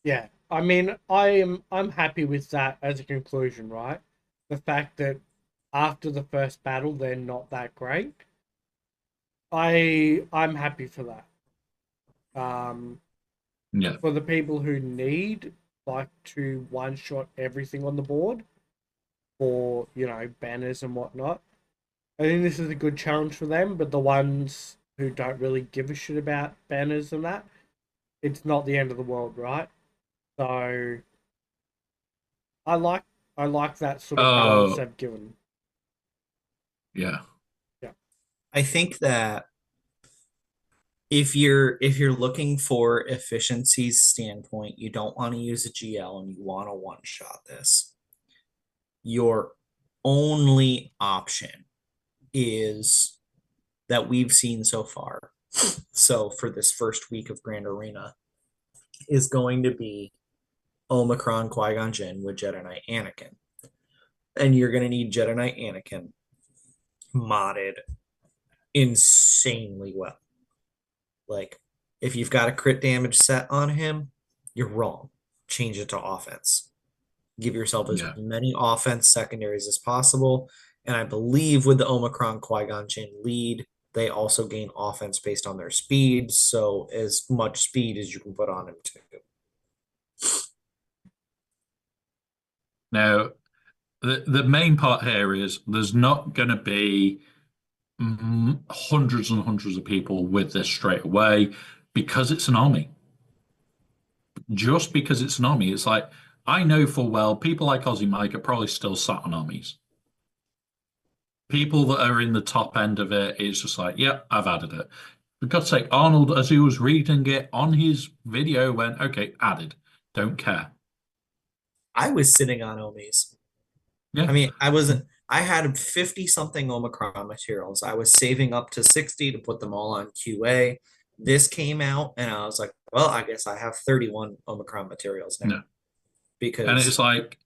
Yeah. I mean, I'm happy with that as a conclusion, right? The fact that after the first battle they're not that great. I'm happy for that. Yeah. For the people who need like to one shot everything on the board for, banners and whatnot. I think this is a good challenge for them, but the ones who don't really give a shit about banners and that, it's not the end of the world, right? So I like I like that sort of balance Oh, they've given. yeah. Yeah. I think that if you're looking for efficiency's standpoint, you don't want to use a GL and you want to one shot this. Your only option is that we've seen so far. So for this first week of Grand Arena is going to be Omicron Qui-Gon Jinn with Jedi Knight Anakin. And you're going to need Jedi Knight Anakin modded insanely well. Like, if you've got a crit damage set on him, you're wrong. Change it to offense. Give yourself as Yeah. many offense secondaries as possible. And I believe with the Omicron Qui-Gon Jinn lead, they also gain offense based on their speed. So as much speed as you can put on him too. Now, the main part here is there's not going to be hundreds and hundreds of people with this straight away because it's an army. Just because it's an army, it's like I know full well people like Ozzy Mike are probably still sat on armies. People that are in the top end of it, it's just like, yep, I've added it. For God's sake, Arnold, as he was reading it on his video, went, okay, added. Don't care. I was sitting on Omis. Yeah. I mean, I had 50 something Omicron materials. I was saving up to 60 to put them all on QA. This came out, and I was like, well, I guess I have 31 Omicron materials now No. And because it's like,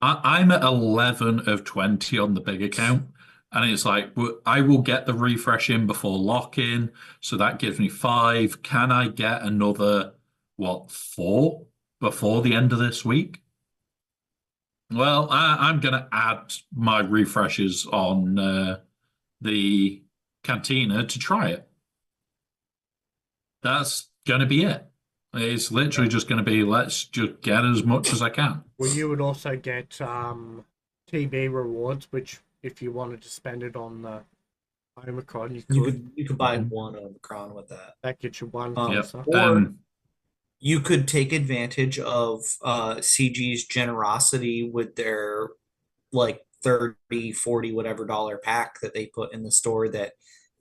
I'm at 11 of 20 on the big account. And it's like, I will get the refresh in before lock-in. So that gives me 5. Can I get another, 4 before the end of this week? Well, I'm going to add my refreshes on the Cantina to try it. That's going to be it. It's literally just going to be, let's just get as much as I can. Well, you would also get TB rewards, which if you wanted to spend it on the Omicron, you You could. could buy one Omicron with that. That gets you one Yep. closer. Or you could take advantage of CG's generosity with their like 30, 40, whatever dollar pack that they put in the store that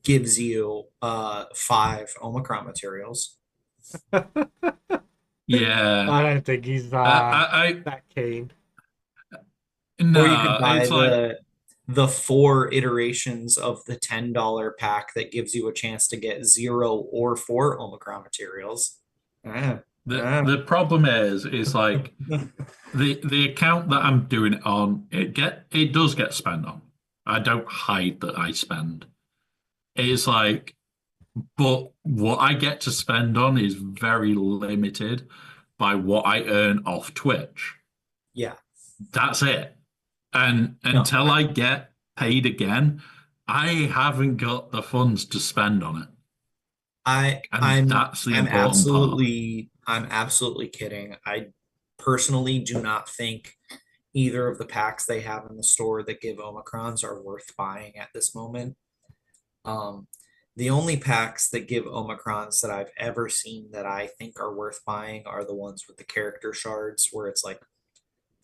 gives you 5 Omicron materials. Yeah. I don't think he's I that keen. Or you could no, buy it's like the 4 iterations of the $10 pack that gives you a chance to get 0 or 4 Omicron materials. Ah, ah. the problem is like the account that I'm doing it on, it does get spent on. I don't hide that I spend. It's like, but what I get to spend on is very limited by what I earn off Twitch. Yeah. That's it. And No, until I get paid again, I haven't got the funds to spend on it. And that's the important part. I'm absolutely kidding. I personally do not think either of the packs they have in the store that give Omicrons are worth buying at this moment. Um, the only packs that give Omicrons that I've ever seen that I think are worth buying are the ones with the character shards, where it's like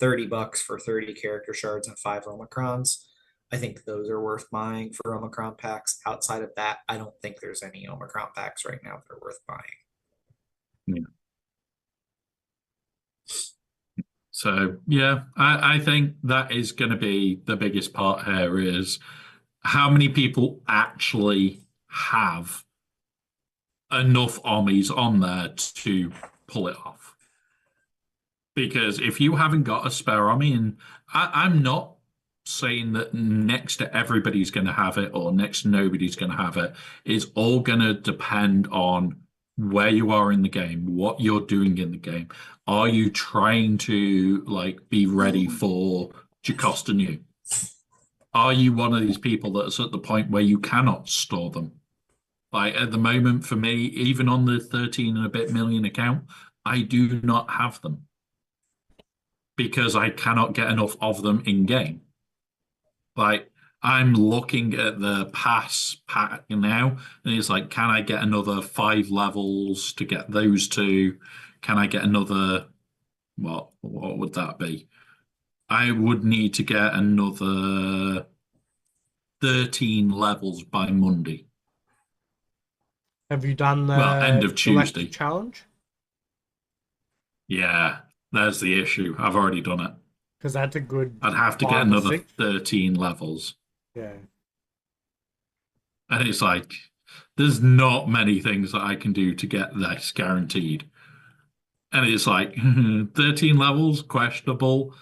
$30 for 30 character shards and 5 Omicrons. I think those are worth buying for Omicron packs. Outside of that, I don't think there's any Omicron packs right now that are worth buying. Yeah. So yeah, I think that is going to be the biggest part here is how many people actually have enough armies on there to pull it off. Because if you haven't got a spare army, and I'm not saying that next to everybody's going to have it or next to nobody's going to have it, it's all going to depend on where you are in the game, what you're doing in the game. Are you trying to like be ready for Jocasta New? Are you one of these people that's at the point where you cannot store them? Like at the moment, for me, even on the 13 and a bit million account, I do not have them because I cannot get enough of them in game. Like I'm looking at the pass pack now, and it's like, can I get another 5 levels to get those two? Can I get another, what would that be? I would need to get another 13 levels by Monday. Have you done Well, end the of Galactic Tuesday. Challenge? Yeah, there's the issue. I've already done it. Because that's a good I'd have to get 5 or another 6. 13 levels. Yeah. And it's like, there's not many things that I can do to get this guaranteed. And it's like, 13 levels, questionable.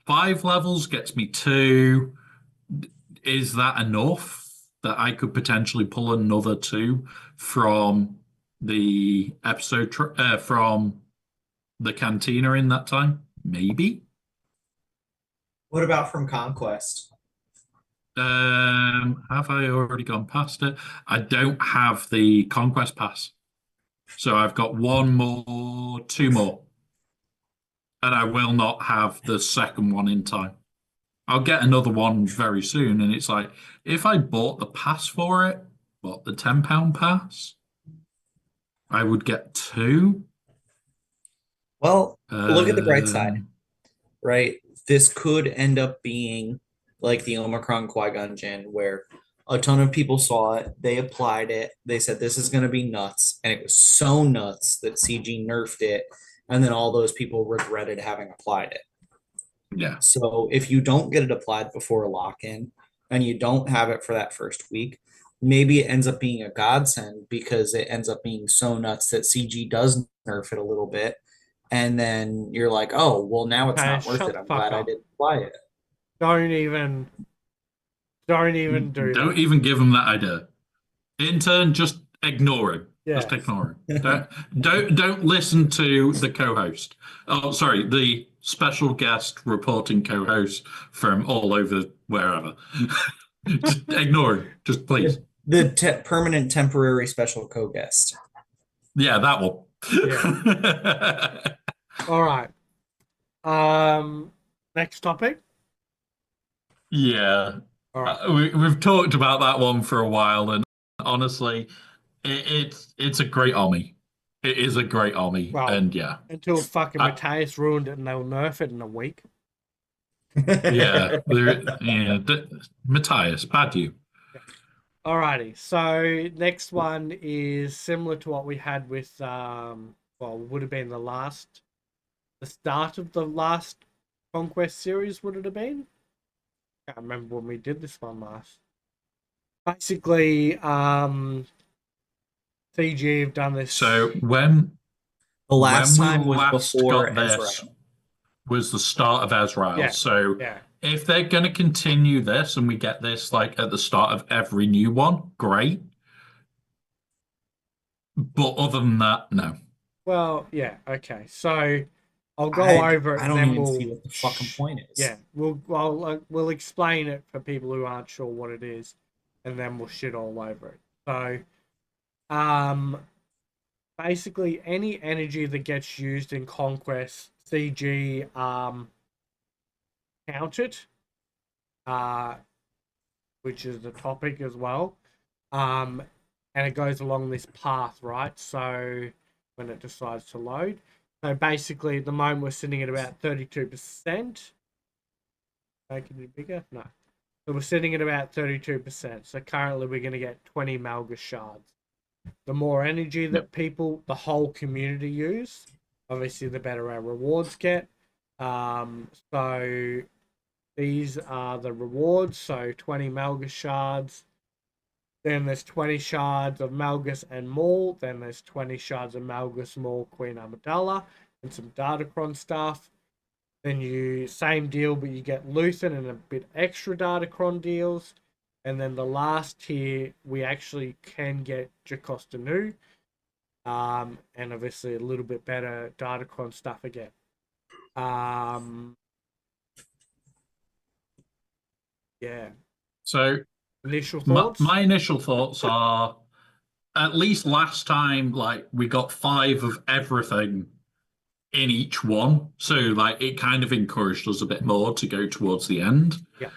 5 levels gets me 2. Is that enough that I could potentially pull another 2 from the episode, from the cantina in that time? Maybe. What about from Conquest? Have I already gone past it? I don't have the Conquest pass. So I've got 1 more, 2 more. And I will not have the second one in time. I'll get another one very soon. And it's like, if I bought the pass for it, what, the £10 pass, I would get 2. Well, look at the bright side, Um, right? This could end up being like the Omicron Qui-Gon Jinn, where a ton of people saw it, they applied it, they said this is going to be nuts, and it was so nuts that CG nerfed it, and then all those people regretted having applied it. yeah. So if you don't get it applied before a lock-in and you don't have it for that first week, maybe it ends up being a godsend because it ends up being so nuts that CG does nerf it a little bit. And then you're like, oh, well, now it's Hey, not worth shut it. the I'm fuck glad I up. didn't apply it. Don't even do Don't that. even give him that idea. Intern, just ignore him. Yeah. Just ignore him. Don't listen to the co-host. Oh, sorry, the special guest reporting co-host from all over wherever. Just ignore him. Just please. The permanent temporary special co-guest. Yeah, that one. Yeah. All right. Next topic. Yeah. All right. We've talked about that one for a while, and honestly, it's a great army. It is a great army, Well, and yeah, until fucking I, Mateus ruined it and they'll nerf it in a week. yeah, yeah. Matthias, bad you. Alrighty, so next one is similar to what we had with well, would have been the start of the last Conquest series, would it have been? Can't remember when we did this one last. Basically, CG have done this. So when last we time was last before got Ezra. this was the start of Ezreal. Yeah, So yeah. if they're going to continue this and we get this like at the start of every new one, great. But other than that, no. Well, yeah, okay. So I'll go I over it I and don't then even we'll see what the fucking point is. yeah, we'll explain it for people who aren't sure what it is, and then we'll shit all over it. So, basically any energy that gets used in Conquest, CG count it, uh, which is the topic as well. And it goes along this path, right? So when it decides to load. So basically at the moment we're sitting at about 32%. Making it bigger? No. So we're sitting at about 32%. So currently we're going to get 20 Malgus shards. The more energy that people, the whole community use, obviously the better our rewards get. So these are the rewards. So 20 Malgus shards. Then there's 20 shards of Malgus and Maul. Then there's 20 shards of Malgus, Maul, Queen Amidala, and some datacron stuff. Then you same deal, but you get Luthen and a bit extra datacron deals. And then the last tier, we actually can get Jacosta Nu. And obviously a little bit better datacron stuff again. Yeah. So Initial thoughts? my initial thoughts are at least last time, like we got 5 of everything in each one. So like it kind of encouraged us a bit more to go towards the end. Yeah.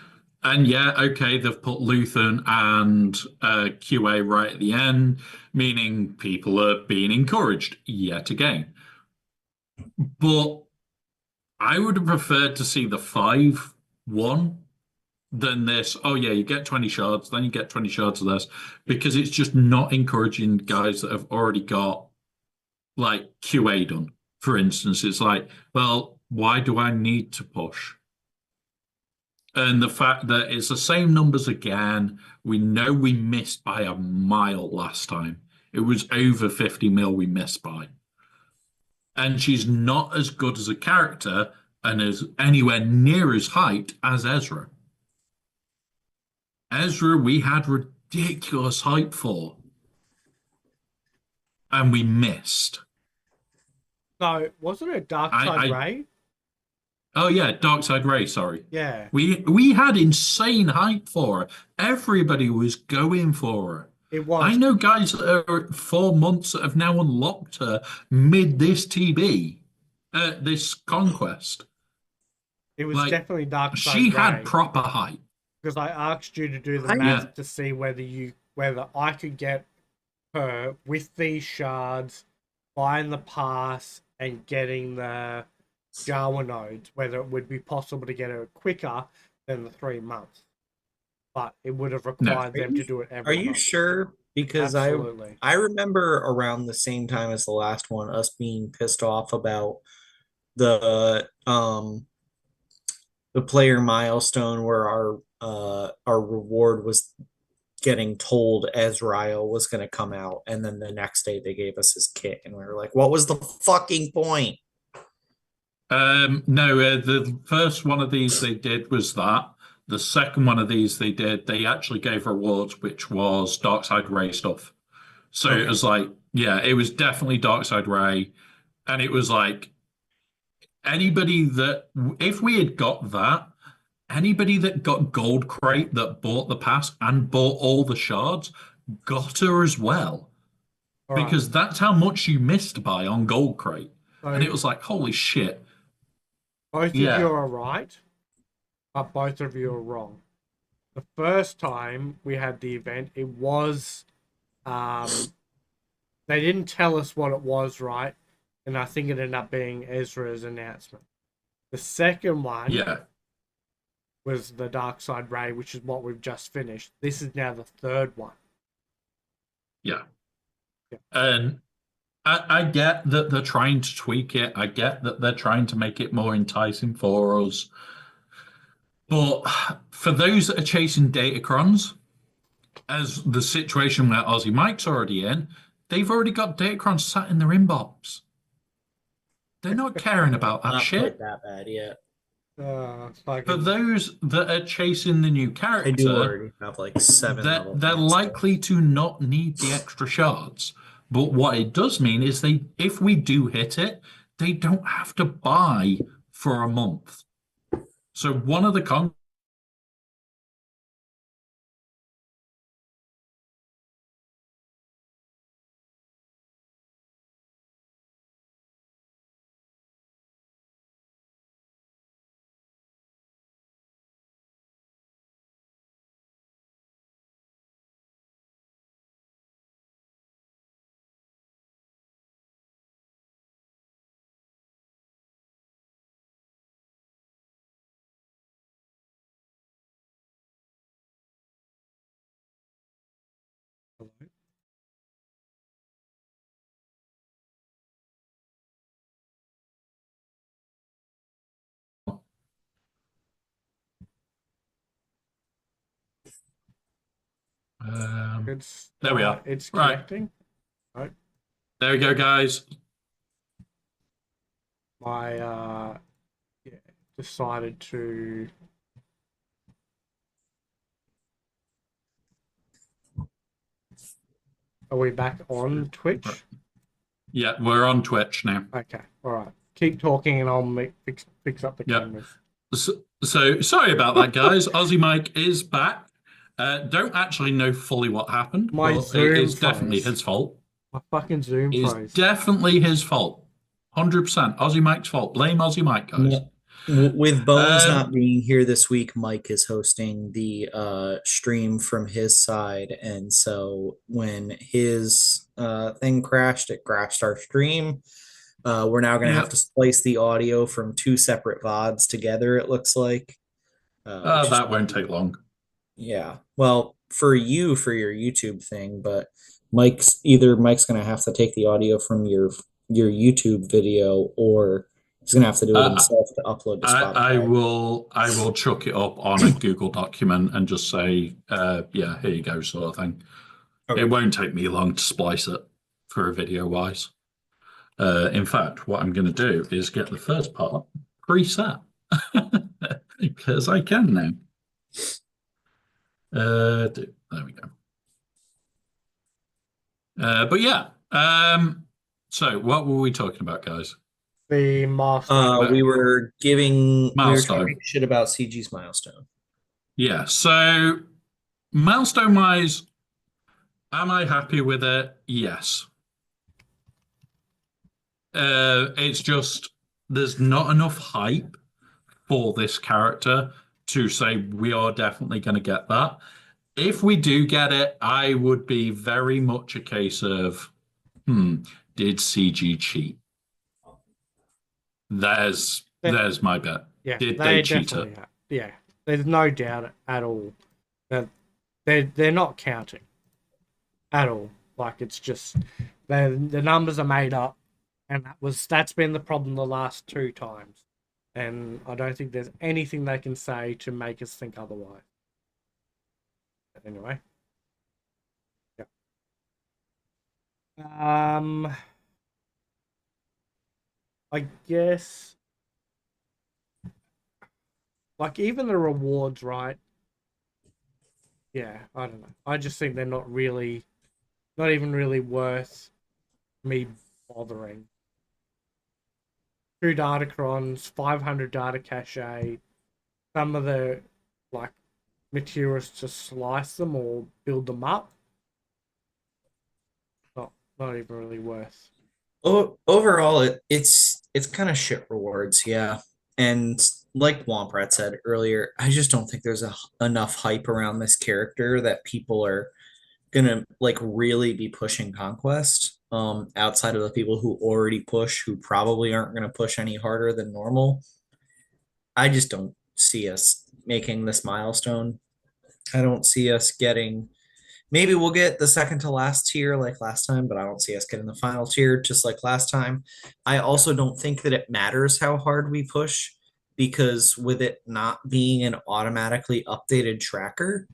And yeah, okay, they've put Luthen and QA right at the end, meaning people are being encouraged yet again. But I would have preferred to see the 5-1 than this. Oh yeah, you get 20 shards, then you get 20 shards of this, because it's just not encouraging guys that have already got like QA done. For instance, it's like, well, why do I need to push? And the fact that it's the same numbers again, we know we missed by a mile last time. It was over 50 mil we missed by. And she's not as good as a character and is anywhere near as hyped as Ezra. Ezra, we had ridiculous hype for, and we missed. No, wasn't it Dark Side Ray? Oh yeah, Darkside Ray, sorry. Yeah. We had insane hype for her. Everybody was going for her. It was. I know guys that are 4 months that have now unlocked her mid this TB, this Conquest. It was Like, definitely Dark Side Ray. she had proper hype. Because I asked you to do the math to see whether I could get her with these shards, buying the pass and getting the Jawa nodes, whether it would be possible to get her quicker than the 3 months. But it would have required them to do it every month. Are you sure? Because Absolutely. I remember around the same time as the last one, us being pissed off about the player milestone where our reward was getting told Ezreal was going to come out, and then the next day they gave us his kit, and we were like, "What was the fucking point?" No, the first one of these they did was that. The second one of these they did, they actually gave rewards, which was Darkside Ray stuff. So Okay. it was like, yeah, it was definitely Darkside Ray, and it was like anybody that if we had got that, anybody that got Gold Crate that bought the pass and bought all the shards got her as well. All right. Because that's how much you missed by on Gold Crate. So And it was like, holy shit. both of Yeah. you are right, but both of you are wrong. the first time we had the event, it was they didn't tell us what it was, right? And I think it ended up being Ezra's announcement. The second one Yeah, was the Dark Side Ray, which is what we've just finished. This is now the third one. yeah. Yeah. And I get that they're trying to tweak it. I get that they're trying to make it more enticing for us. But for those that are chasing datacrons, as the situation where Aussie Mike's already in, they've already got datacrons sat in their inbox. They're not caring about that Not quite shit. that bad yet. For those that are chasing the new I do character, already have like 7 level they're points. likely to not need the extra shards. But what it does mean is if we do hit it, they don't have to buy for a month. So one of the there we are. It's Right. connecting. Right. There we go, guys. My decided to. Are we back on Twitch? Yeah, we're on Twitch now. Okay, all right. Keep talking, and I'll fix up the cameras. So sorry about that, guys. Aussie Mike is back. Don't actually know fully what happened, My but Zoom it's definitely froze. his fault. My fucking Zoom It's froze. definitely his fault. 100% Aussie Mike's fault. Blame Aussie Mike, guys. Yeah. With Bones not being here this week, Mike is hosting the stream from his side, and so when his thing crashed, it crashed our stream. We're now going to have to splice the audio from 2 separate VODs together, it looks like. That won't take long. Yeah. Well, for your YouTube thing, but Mike's going to have to take the audio from your YouTube video, or he's going to have to do it himself to upload to Spotify. I will chuck it up on a Google document and just say, yeah, here you go, sort of thing. Okay. It won't take me long to splice it for a video wise. In fact, what I'm going to do is get the first part preset because I can now. There we go. But yeah. So what were we talking about, guys? The milestone. We were Milestone. talking shit about CG's Milestone. Yeah. So milestone wise, am I happy with it? Yes. It's just there's not enough hype for this character to say we are definitely going to get that. If we do get it, I would be very much a case of, did CG cheat? There's my bet. Yeah, did they cheat it? Yeah, there's no doubt at all that they're not counting at all. Like it's just the numbers are made up, and that's been the problem the last 2 times. And I don't think there's anything they can say to make us think otherwise. But anyway. Yeah. I guess like even the rewards, right? Yeah, I don't know. I just think they're not even really worth me bothering. 2 datacrons, 500 data cache, some of the like materials to slice them or build them up. Not even really worth. Overall, it's kind of shit rewards, yeah. And like Womprat said earlier, I just don't think there's enough hype around this character that people are gonna like really be pushing Conquest. Outside of the people who already push, who probably aren't gonna push any harder than normal. I just don't see us making this milestone. I don't see us getting. Maybe we'll get the second to last tier like last time, but I don't see us getting the final tier just like last time. I also don't think that it matters how hard we push because with it not being an automatically updated tracker,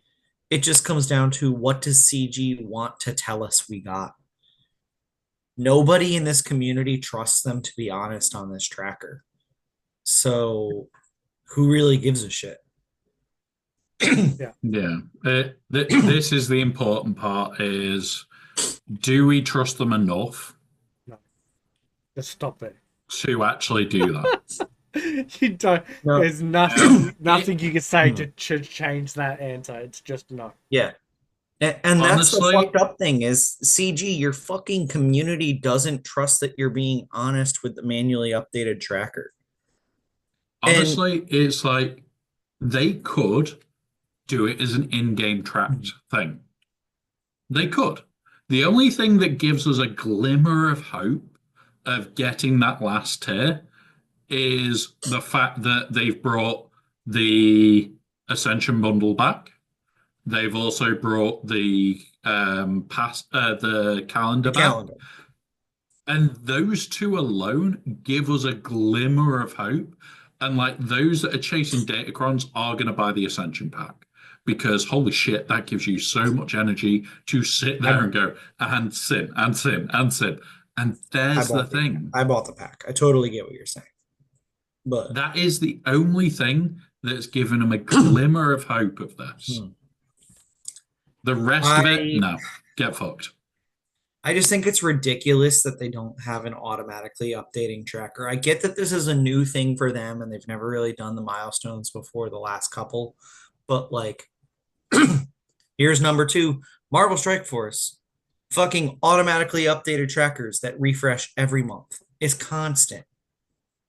it just comes down to what does CG want to tell us we got? Nobody in this community trusts them to be honest on this tracker. So who really gives a shit? Yeah. This is the important part is, do we trust them enough No, just stop it. to actually do that? You don't. No. There's nothing you can say Hmm. to change that answer. It's just no. Yeah. And that's the Honestly- fucked up thing is CG, your fucking community doesn't trust that you're being honest with the manually updated tracker. Honestly, it's like they could do it as an in-game tracked thing. They could. The only thing that gives us a glimmer of hope of getting that last tier is the fact that they've brought the Ascension bundle back. They've also brought the the calendar back. Calendar. And those two alone give us a glimmer of hope. And like those that are chasing datacrons are going to buy the Ascension pack because holy shit, that gives you so much energy to sit there and go and sin and sin and sin. And there's the thing. I bought the pack. I totally get what you're saying. But That is the only thing that's given them a glimmer of hope of this. The rest of it, no, get fucked. I just think it's ridiculous that they don't have an automatically updating tracker. I get that this is a new thing for them and they've never really done the milestones before the last couple, but like, here's number 2, Marvel Strike Force. Fucking automatically updated trackers that refresh every month. It's constant.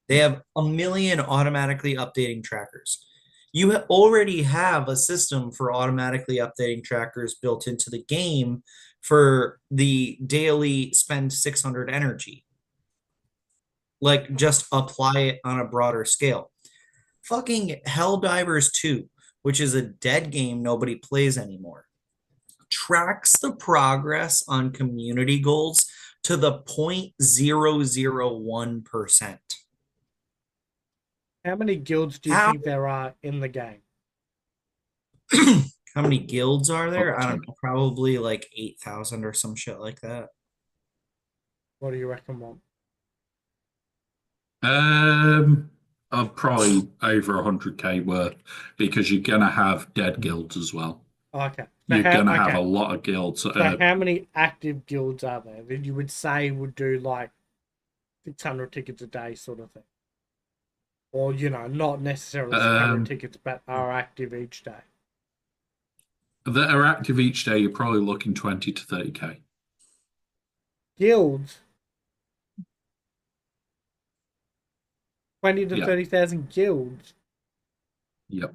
They have a million automatically updating trackers. You already have a system for automatically updating trackers built into the game for the daily spend 600 energy. Like, just apply it on a broader scale. Fucking Helldivers 2, which is a dead game nobody plays anymore, tracks the progress on community goals to the 0.001%. How many guilds do you think there are in the game? How many guilds are there? I don't know, probably like 8,000 or some shit like that. What do you reckon, Mom? I'll probably over 100k worth because you're gonna have dead guilds as well. Okay. You're gonna have a lot of guilds. So how many active guilds are there that you would say would do like 600 tickets a day sort of thing? Or, you know, not necessarily 600 tickets, but are active each day? That are active each day, you're probably looking 20 to 30k. Guilds? 20 to 30,000 guilds? Yep.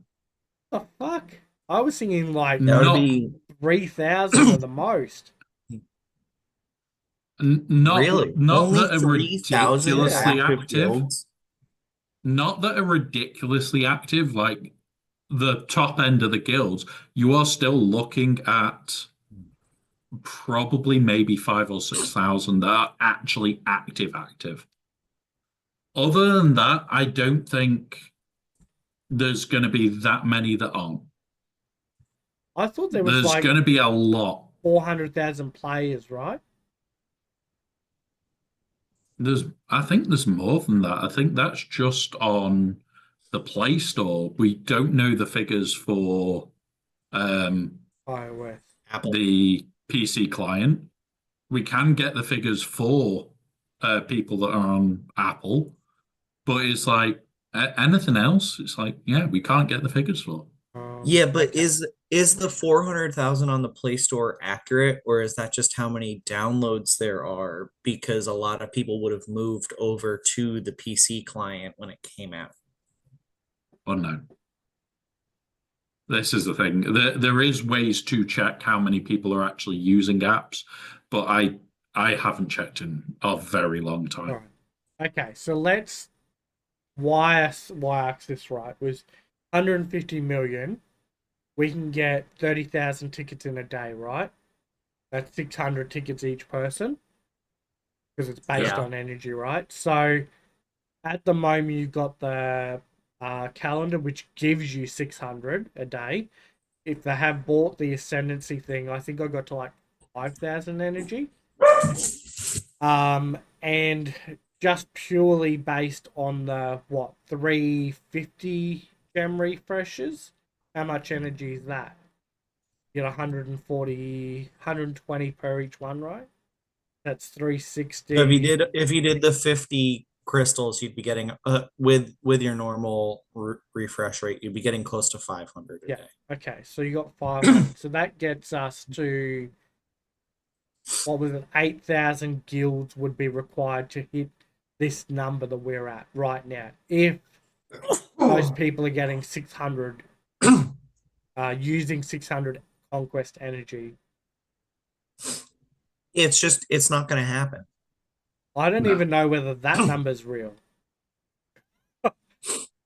The fuck? I was thinking like That would be 3,000 at the most. Not really not only that are 3,000 ridiculously active active. guilds. Not that are ridiculously active, like the top end of the guilds. You are still looking at probably maybe 5,000 or 6,000 that are actually active. Other than that, I don't think there's going to be that many that aren't. I thought there was There's like going to be a lot. 400,000 players, right? I think there's more than that. I think that's just on the Play Store. We don't know the figures for iOS. Apple. the PC client. We can get the figures for people that are on Apple, but it's like anything else. It's like, yeah, we can't get the figures for. Yeah, but is the 400,000 on the Play Store accurate, or is that just how many downloads there are? Because a lot of people would have moved over to the PC client when it came out. unknown. This is the thing. There is ways to check how many people are actually using apps, but I haven't checked in a very long time. All right. Okay, so let's y-axis right was 150 million. We can get 30,000 tickets in a day, right? That's 600 tickets each person because it's based Yeah. on energy, right? So at the moment, you've got the calendar, which gives you 600 a day. If they have bought the ascendancy thing, I think I got to like 5,000 energy. And just purely based on the 350 gem refreshes, how much energy is that? You get 140, 120 per each one, right? That's 360. So if you did the 50 crystals, you'd be getting with your normal refresh rate, you'd be getting close to 500 a Yeah. day. Okay, so you got 500. So that gets us to, what was it? 8,000 guilds would be required to hit this number that we're at right now. If most people are getting 600, using 600 Conquest energy. It's not going to happen. I don't No. even know whether that number's real.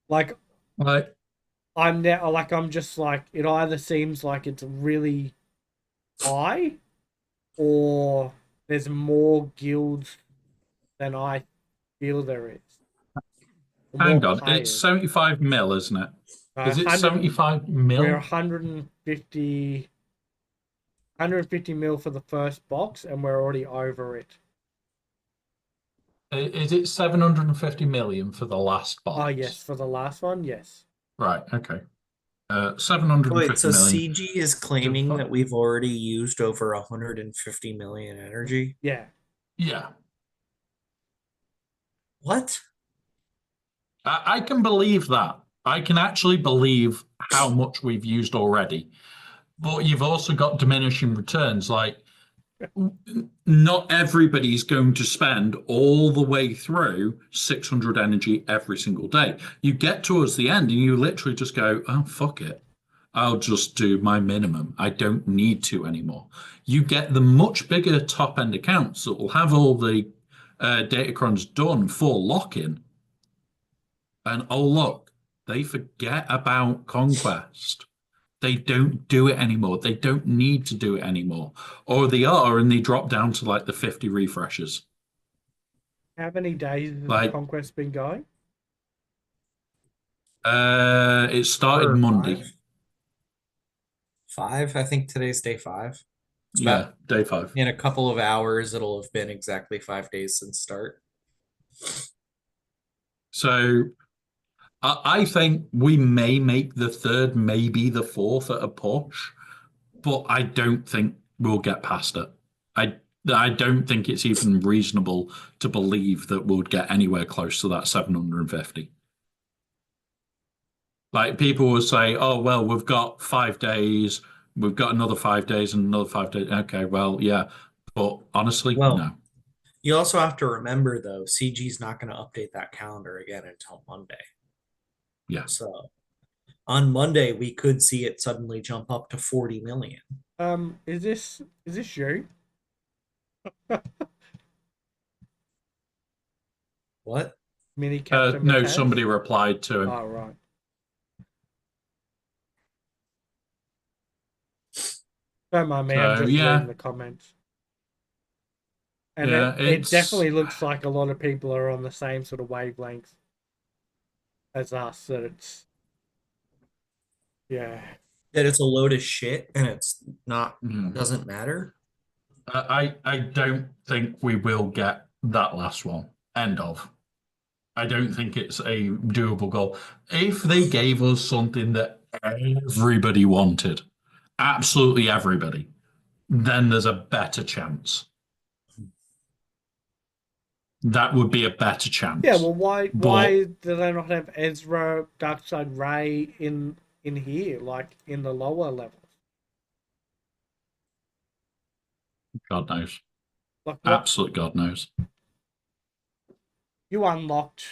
Like, Right. I'm just like, it either seems like it's really high or there's more guilds than I feel there is. Hang More on, it's players. 75 mil, isn't it? Is it 100 75 We're mil? 150 mil for the first box, and we're already over it. Is it 750 million for the last box? Oh, yes, for the last one, yes. Right, okay. Wait, 750 so million. CG is claiming that we've already used over 150 million energy? Yeah. Yeah. What? I can believe that. I can actually believe how much we've used already. But you've also got diminishing returns. Like, not everybody's going to spend all the way through 600 energy every single day. You get towards the end and you literally just go, oh, fuck it. I'll just do my minimum. I don't need to anymore. You get the much bigger top end accounts that will have all the datacrons done for lock-in. And oh, look, they forget about Conquest. They don't do it anymore. They don't need to do it anymore. Or they are, and they drop down to like the 50 refreshes. How many days has Like, Conquest been going? it started Monday. Five? I think today's day 5. It's Yeah, about day 5. in a couple of hours, it'll have been exactly 5 days since start. So I think we may make the third, maybe the fourth at a push, but I don't think we'll get past it. I don't think it's even reasonable to believe that we'll get anywhere close to that 750. Like people will say, oh, well, we've got 5 days, we've got another 5 days and another 5 days. Okay, well, yeah. But honestly, Well, no. you also have to remember, though, CG's not going to update that calendar again until Monday. Yeah. So on Monday, we could see it suddenly jump up to 40 million. Is this you? What? Mini Captain No, Mataz? somebody replied to him. Oh, right. Don't mind me, I'm So, just yeah. reading the comments. And Yeah, it definitely looks like a lot of people are on the same sort of wavelength as us, that it's, yeah. That it's a load of shit and it's not, Mm. doesn't matter. I don't think we will get that last one. End of. I don't think it's a doable goal. If they gave us something that everybody wanted, absolutely everybody, then there's a better chance. That would be a better chance. Yeah, well, why But do they not have Ezra, Darkside Ray in here, like in the lower levels? God knows. Like what? Absolute God knows. You unlocked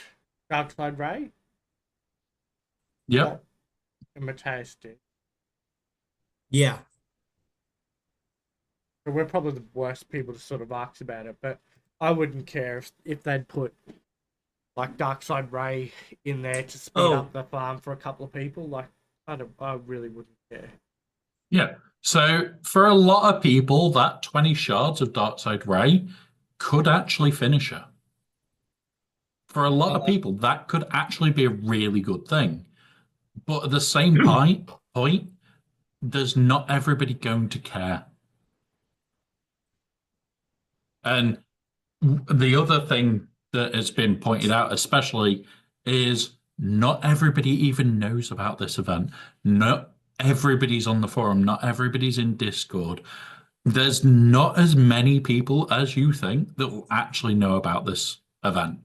Darkside Ray? Yep. And Mateus did. Yeah. So we're probably the worst people to sort of ask about it, but I wouldn't care if they'd put like Darkside Ray in there to speed up the farm for a couple of people. Like I really wouldn't care. Yeah. So for a lot of people, that 20 shards of Darkside Ray could actually finish her. For a lot of people, that could actually be a really good thing. But at the same point, there's not everybody going to care. And the other thing that has been pointed out, especially, is not everybody even knows about this event. Not everybody's on the forum, not everybody's in Discord. There's not as many people as you think that will actually know about this event.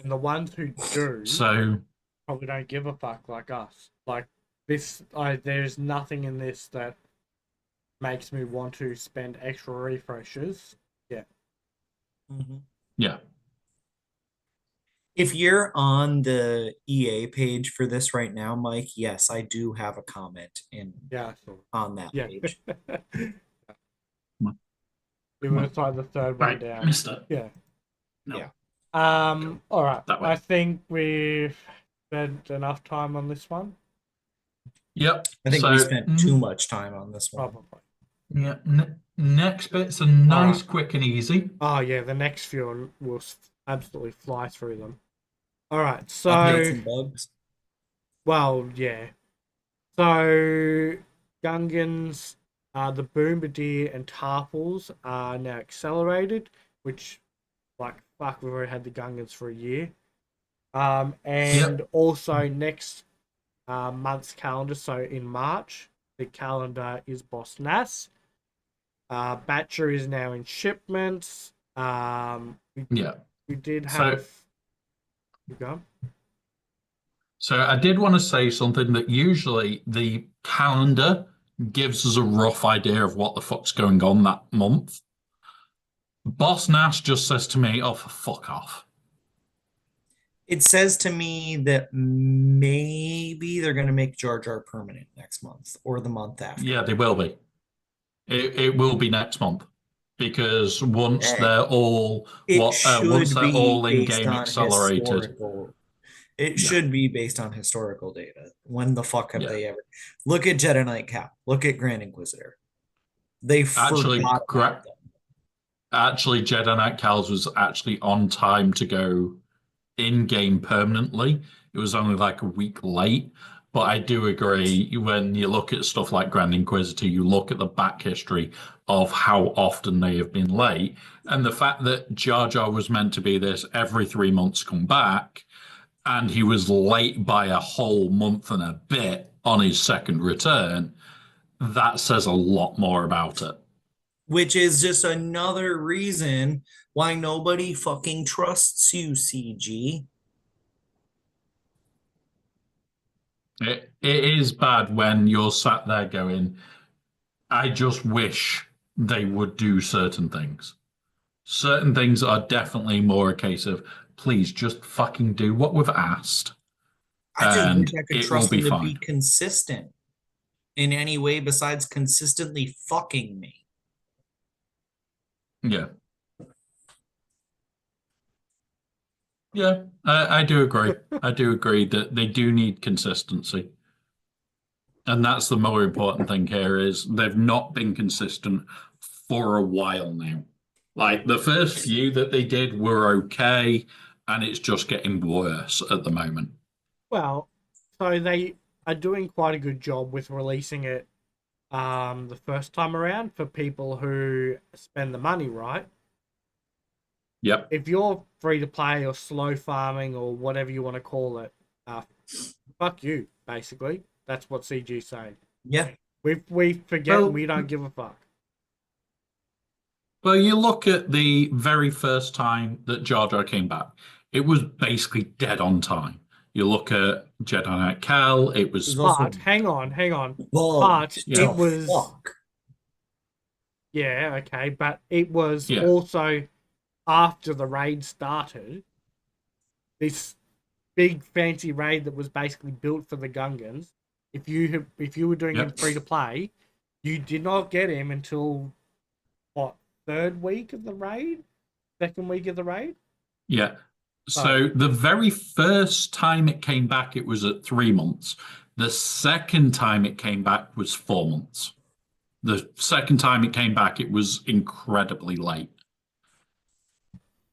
And the ones who do So probably don't give a fuck like us. Like this, there's nothing in this that makes me want to spend extra refreshes. Yeah. Mm-hmm. yeah. If you're on the EA page for this right now, Mike, yes, I do have a comment on that page. It was like the third one down. Missed it. Yeah. No. Yeah. All right. That way. I think we've spent enough time on this one. Yep. I think we spent too much time on this one. Probably. Yeah. Next bit's a nice, quick, and easy. Oh yeah, the next few will absolutely fly through them. All right. So. Updates and bugs. Well, yeah. So Gungans, the Boomba and Tarpals are now accelerated, which, like, fuck, we've already had the Gungans for a year. And also next month's calendar, so in March, the calendar is Boss Nass. Batcher is now in shipments. We did have. You go. So I did want to say something that usually the calendar gives us a rough idea of what the fuck's going on that month. Boss Nass just says to me, "Oh, for fuck off." It says to me that maybe they're going to make Jar Jar permanent next month or the month after. Yeah, they will be. It will be next month because once they're all in game accelerated. It should be based on historical data. When the fuck have they ever? Look at Jedi Knight Cap. Look at Grand Inquisitor. They forgot about them. Actually, Jedi Knight Cals was actually on time to go in game permanently. It was only like a week late. But I do agree, when you look at stuff like Grand Inquisitor, you look at the back history of how often they have been late. And the fact that Jar Jar was meant to be this every 3 months come back, and he was late by a whole month and a bit on his second return, that says a lot more about it. Which is just another reason why nobody fucking trusts you, CG. It is bad when you're sat there going, I just wish they would do certain things. Certain things are definitely more a case of, please just fucking do what we've asked. I just wish I could trust them to fine. be consistent in any way besides consistently fucking me. Yeah. Yeah, I do agree. I do agree that they do need consistency. And that's the more important thing here is they've not been consistent for a while now. Like the first few that they did were okay, and it's just getting worse at the moment. Well, so they are doing quite a good job with releasing it the first time around for people who spend the money, right? Yep. If you're free to play or slow farming or whatever you want to call it, fuck you, basically. That's what CG's saying. Yeah. We forget and we don't give a fuck. Well, you look at the very first time that Jar Jar came back, it was basically dead on time. You look at Jedi Knight Cal, it was... But, hang on. But it was... Fuck. Yeah, okay, but it was also... after the raid started, this big fancy raid that was basically built for the Gungans. If you were doing him Yep. free to play, you did not get him until what, third week of the raid, second week of the raid. Yeah. So the very first time it came back, it was at 3 months. The second time it came back was 4 months. The second time it came back, it was incredibly late.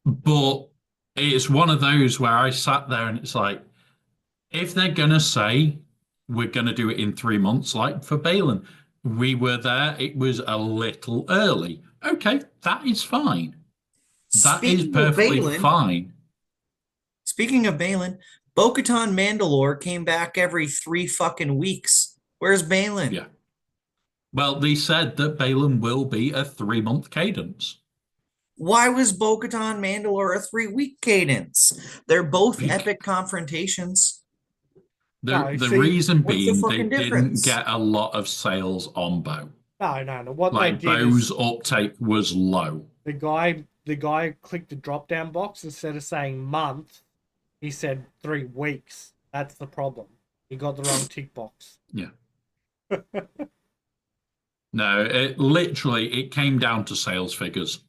But it's one of those where I sat there and it's like, if they're going to say we're going to do it in 3 months, like for Balin, we were there, it was a little early. Okay, that is fine. That is Speaking of perfectly Balin, fine. Bo-Katan Mandalore came back every 3 fucking weeks. Where's Balin? Yeah. Well, they said that Balin will be a 3 month cadence. Why was Bo-Katan Mandalore a 3-week cadence? They're both Bec- epic confrontations. No, The see, reason what's the being they fucking didn't difference? get a lot of sales on Bo. no. What they Like did Bo's is uptake was low. the guy clicked the drop down box instead of saying month, he said 3 weeks. That's the problem. He got the wrong tick box. Yeah. No, it came down to sales figures.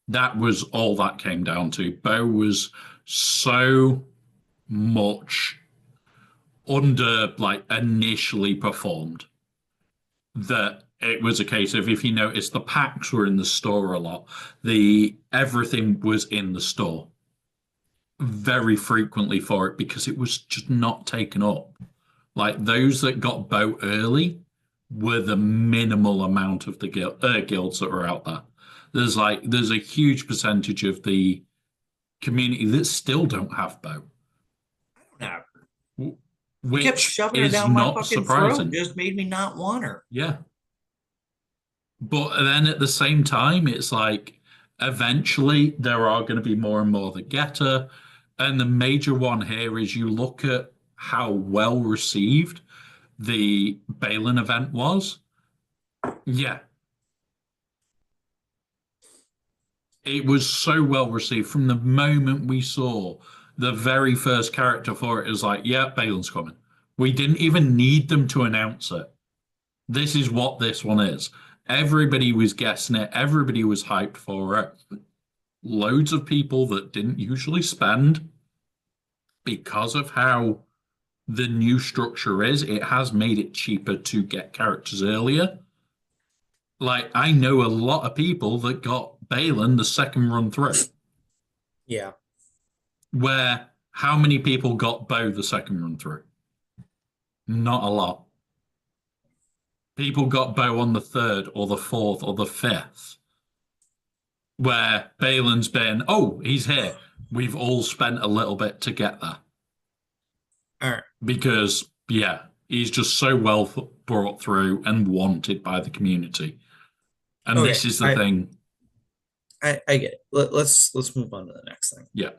That was all that came down to. Bo was so much under like initially performed that it was a case of, if you notice, the packs were in the store a lot. Everything was in the store very frequently for it because it was just not taken up. Like those that got Bo early were the minimal amount of the guilds that were out there. There's a huge percentage of the community that still don't have Bo, No. w- He kept which shoving her is down my not fucking surprising. throat. Just made me not want her. Yeah. But then at the same time, it's like eventually there are going to be more and more that get her. And the major one here is you look at how well received the Balin event was. Yeah. It was so well received from the moment we saw the very first character for it. Is like, yeah, Balin's coming. We didn't even need them to announce it. This is what this one is. Everybody was guessing it. Everybody was hyped for it. Loads of people that didn't usually spend, because of how the new structure is, it has made it cheaper to get characters earlier. Like, I know a lot of people that got Balin the second run through. Yeah. Where how many people got Bo the second run through? Not a lot. People got Bo on the third or the fourth or the fifth. Where Balin's been, oh, he's here. We've all spent a little bit to get there. All right. Because, yeah, he's just so well brought through and wanted by the community. And Okay, this is the thing. I get it. Let's move on to the next thing. Yeah.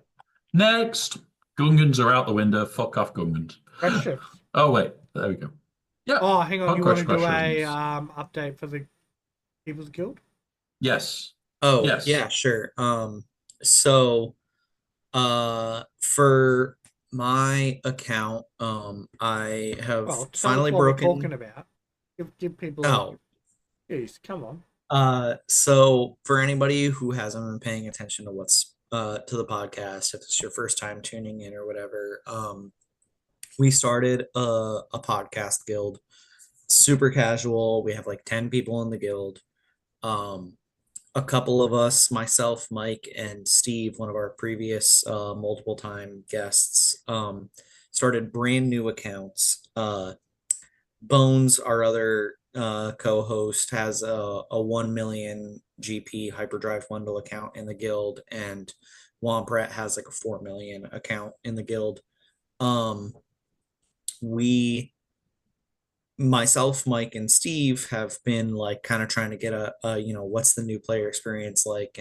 Next, Gungans are out the window. Fuck off, Gungans. Questions. Oh, wait. There we go. Yeah. Oh, hang on. You want to do questions. a update for the People's Guild? Yes. Oh, Yes. yeah, sure. So for my account, I have Well, tell finally us what broken. we're talking about. Give people. Oh, Jeez, come on. so for anybody who hasn't been paying attention to what's to the podcast, if it's your first time tuning in or whatever, we started a podcast guild, super casual. We have like 10 people in the guild. A couple of us, myself, Mike, and Steve, one of our previous multiple time guests, started brand new accounts. Bones, our other co-host, has a 1 million GP hyperdrive bundle account in the guild, and Womprat has like a 4 million account in the guild. We, myself, Mike, and Steve have been like kind of trying to get a what's the new player experience like,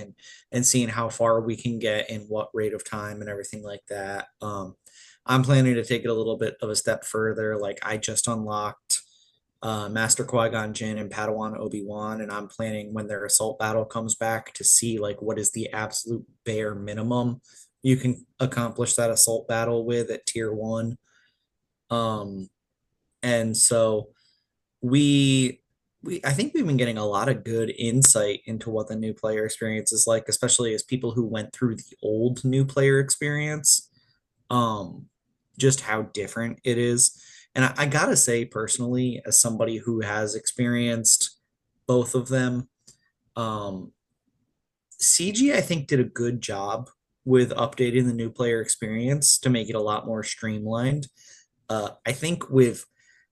and seeing how far we can get in what rate of time and everything like that. I'm planning to take it a little bit of a step further. Like I just unlocked Master Qui-Gon Jinn and Padawan Obi-Wan, and I'm planning when their assault battle comes back to see like what is the absolute bare minimum you can accomplish that assault battle with at tier 1. Um, and so we I think we've been getting a lot of good insight into what the new player experience is like, especially as people who went through the old new player experience. Um, just how different it is. And I gotta say, personally, as somebody who has experienced both of them, um, CG, I think, did a good job with updating the new player experience to make it a lot more streamlined. I think with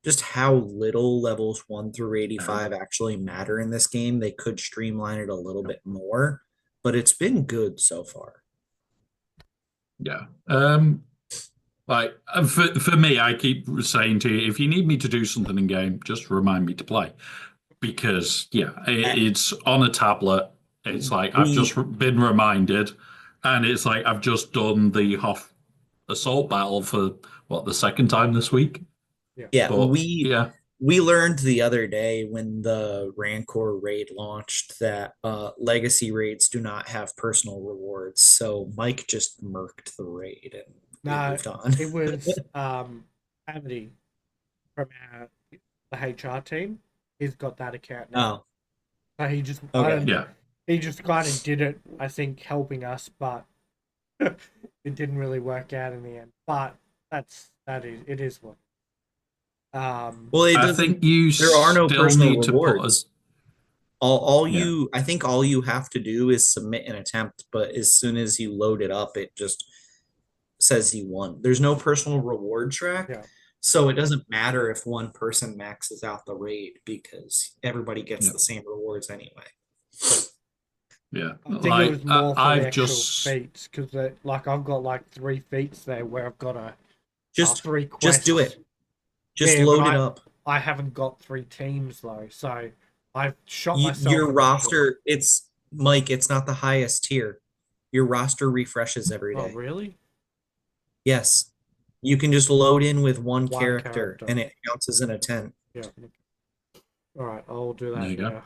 just how little levels 1 through 85 actually matter in this game, they could streamline it a little bit more, but it's been good so far. Yeah. Like for me, I keep saying to you, if you need me to do something in game, just remind me to play. Because it's on a tablet. It's like I've just been reminded, and it's like I've just done the Hoth assault battle for what, the second time this week. Yeah, But we learned the other day when the Rancor raid launched that legacy raids do not have personal rewards. So Mike just murked the raid and we No, moved on. it was Amity from the HR team. He's got that account now. Oh, So he just okay. yeah, he just kind of did it, I think, helping us, but it didn't really work out in the end. But it is what. Well, it I doesn't. think you There are no still personal need to put rewards. All yeah, you, I think, all you have to do is submit an attempt. But as soon as you load it up, it just says you won. There's no personal reward track. Yeah. So it doesn't matter if one person maxes out the raid because everybody gets the same rewards anyway. yeah. I think it was more for the I've actual just feats because, like, I've got like 3 feats there where I've got Just 3 quests. just do it. Just Yeah, load it up. I haven't got 3 teams though, so I've shot myself. Your roster, it's Mike, it's not the highest tier. Your roster refreshes every Oh, day. really? Yes. You can just load in with one One character character. and it counts as an attempt. Yeah. All right, I'll do there that you go. now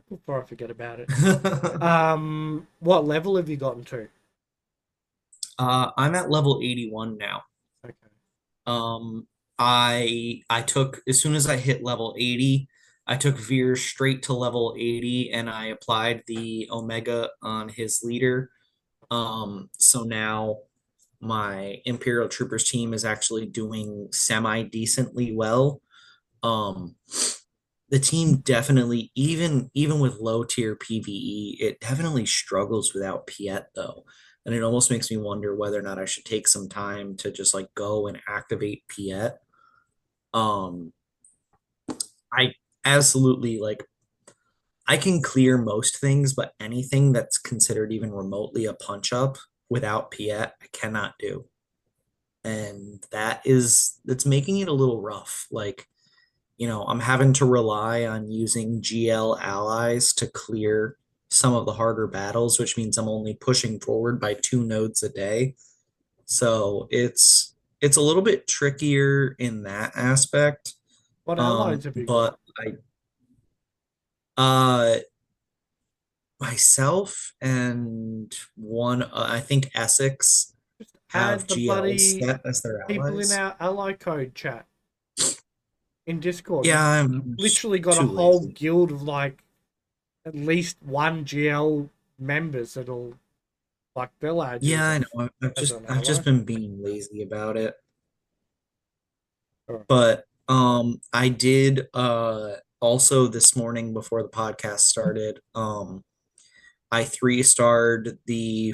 before I forget about it. What level have you gotten to? I'm at level 81 now. Okay. I took, as soon as I hit level 80, I took Veer straight to level 80 and I applied the Omega on his leader. So now my Imperial Troopers team is actually doing semi decently well. Um, the team definitely, even with low tier PVE, it definitely struggles without Piet though. And it almost makes me wonder whether or not I should take some time to just like go and activate Piet. I absolutely like, I can clear most things, but anything that's considered even remotely a punch up without Piet, I cannot do. And that's making it a little rough. Like, I'm having to rely on using GL allies to clear some of the harder battles, which means I'm only pushing forward by 2 nodes a day. So it's a little bit trickier in that aspect. What allies have you But got? uh myself and one, I think Essex have Add the GLs bloody set as their people in allies. our ally code chat in Discord. Yeah, We've I'm literally got a too whole lazy. guild of like at least 1 GL members that'll like they'll add you Yeah, I as, know. I've as just an I've ally. just been being lazy about it. Alright. But I did also this morning before the podcast started, I 3-starred the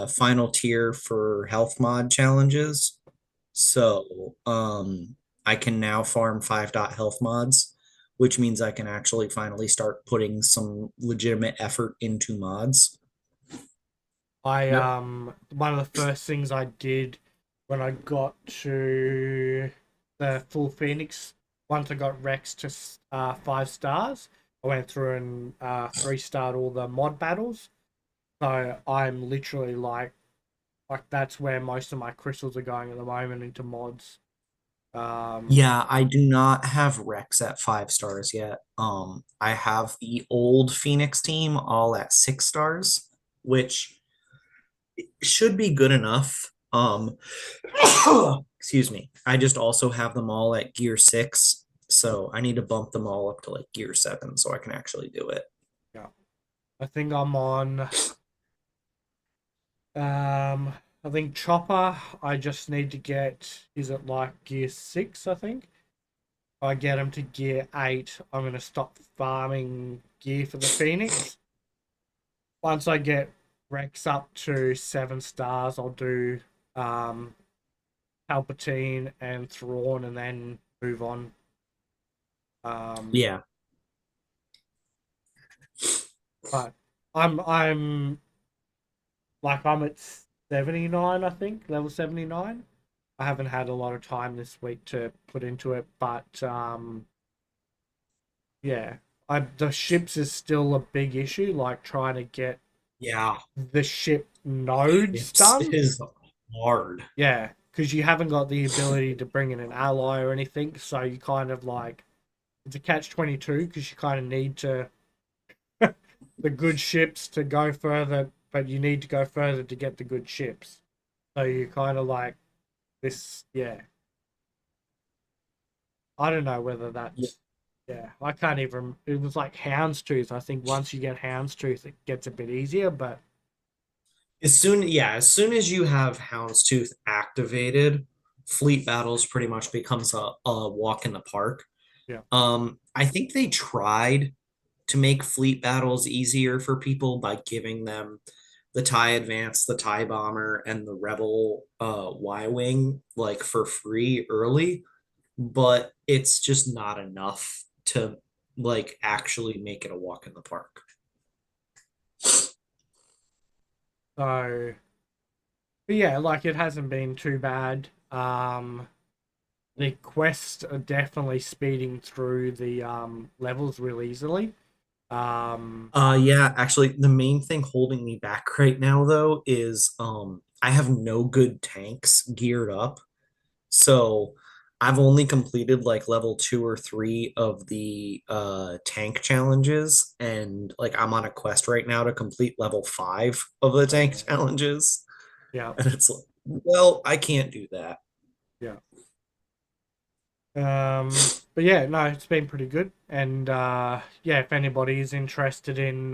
final tier for health mod challenges. So I can now farm 5 health mods, which means I can actually finally start putting some legitimate effort into mods. I one of the first things I did when I got to the full Phoenix, once I got Rex to 5 stars, I went through and 3-starred all the mod battles. So I'm literally like that's where most of my crystals are going at the moment, into mods. Yeah, I do not have Rex at 5 stars yet. I have the old Phoenix team all at 6 stars, which should be good enough. Excuse me. I just also have them all at gear 6, so I need to bump them all up to like gear 7 so I can actually do it. Yeah. I think I'm on I think Chopper, I just need to get, is it like gear 6, I think? If I get him to gear 8, I'm gonna stop farming gear for the Phoenix. Once I get Rex up to 7 stars, I'll do um Palpatine and Thrawn and then move on. Um Yeah. but I'm like I'm at 79, I think, level 79. I haven't had a lot of time this week to put into it, but yeah, the ships is still a big issue. Like trying to get Yeah. the ship nodes It's done. it is hard. Yeah, because you haven't got the ability to bring in an ally or anything, so you kind of like it's a catch 22 because you kind of need to the good ships to go further, but you need to go further to get the good ships. So you kind of like this, yeah. I don't know whether Yeah. that's yeah. I can't even. It was like Houndstooth. I think once you get Houndstooth, it gets a bit easier. But As soon as you have Houndstooth activated, fleet battles pretty much becomes a walk in the park. yeah, I think they tried to make fleet battles easier for people by giving them the TIE Advance, the TIE Bomber, and the Rebel Y Wing like for free early, but it's just not enough to like actually make it a walk in the park. so but yeah, like it hasn't been too bad. The quests are definitely speeding through the levels real easily. Um, Yeah, actually the main thing holding me back right now though is I have no good tanks geared up. So I've only completed like level 2 or 3 of the tank challenges, and like I'm on a quest right now to complete level 5 of the tank challenges. yeah, And it's like, well, I can't do that. yeah. But yeah, no, it's been pretty good. And yeah, if anybody is interested in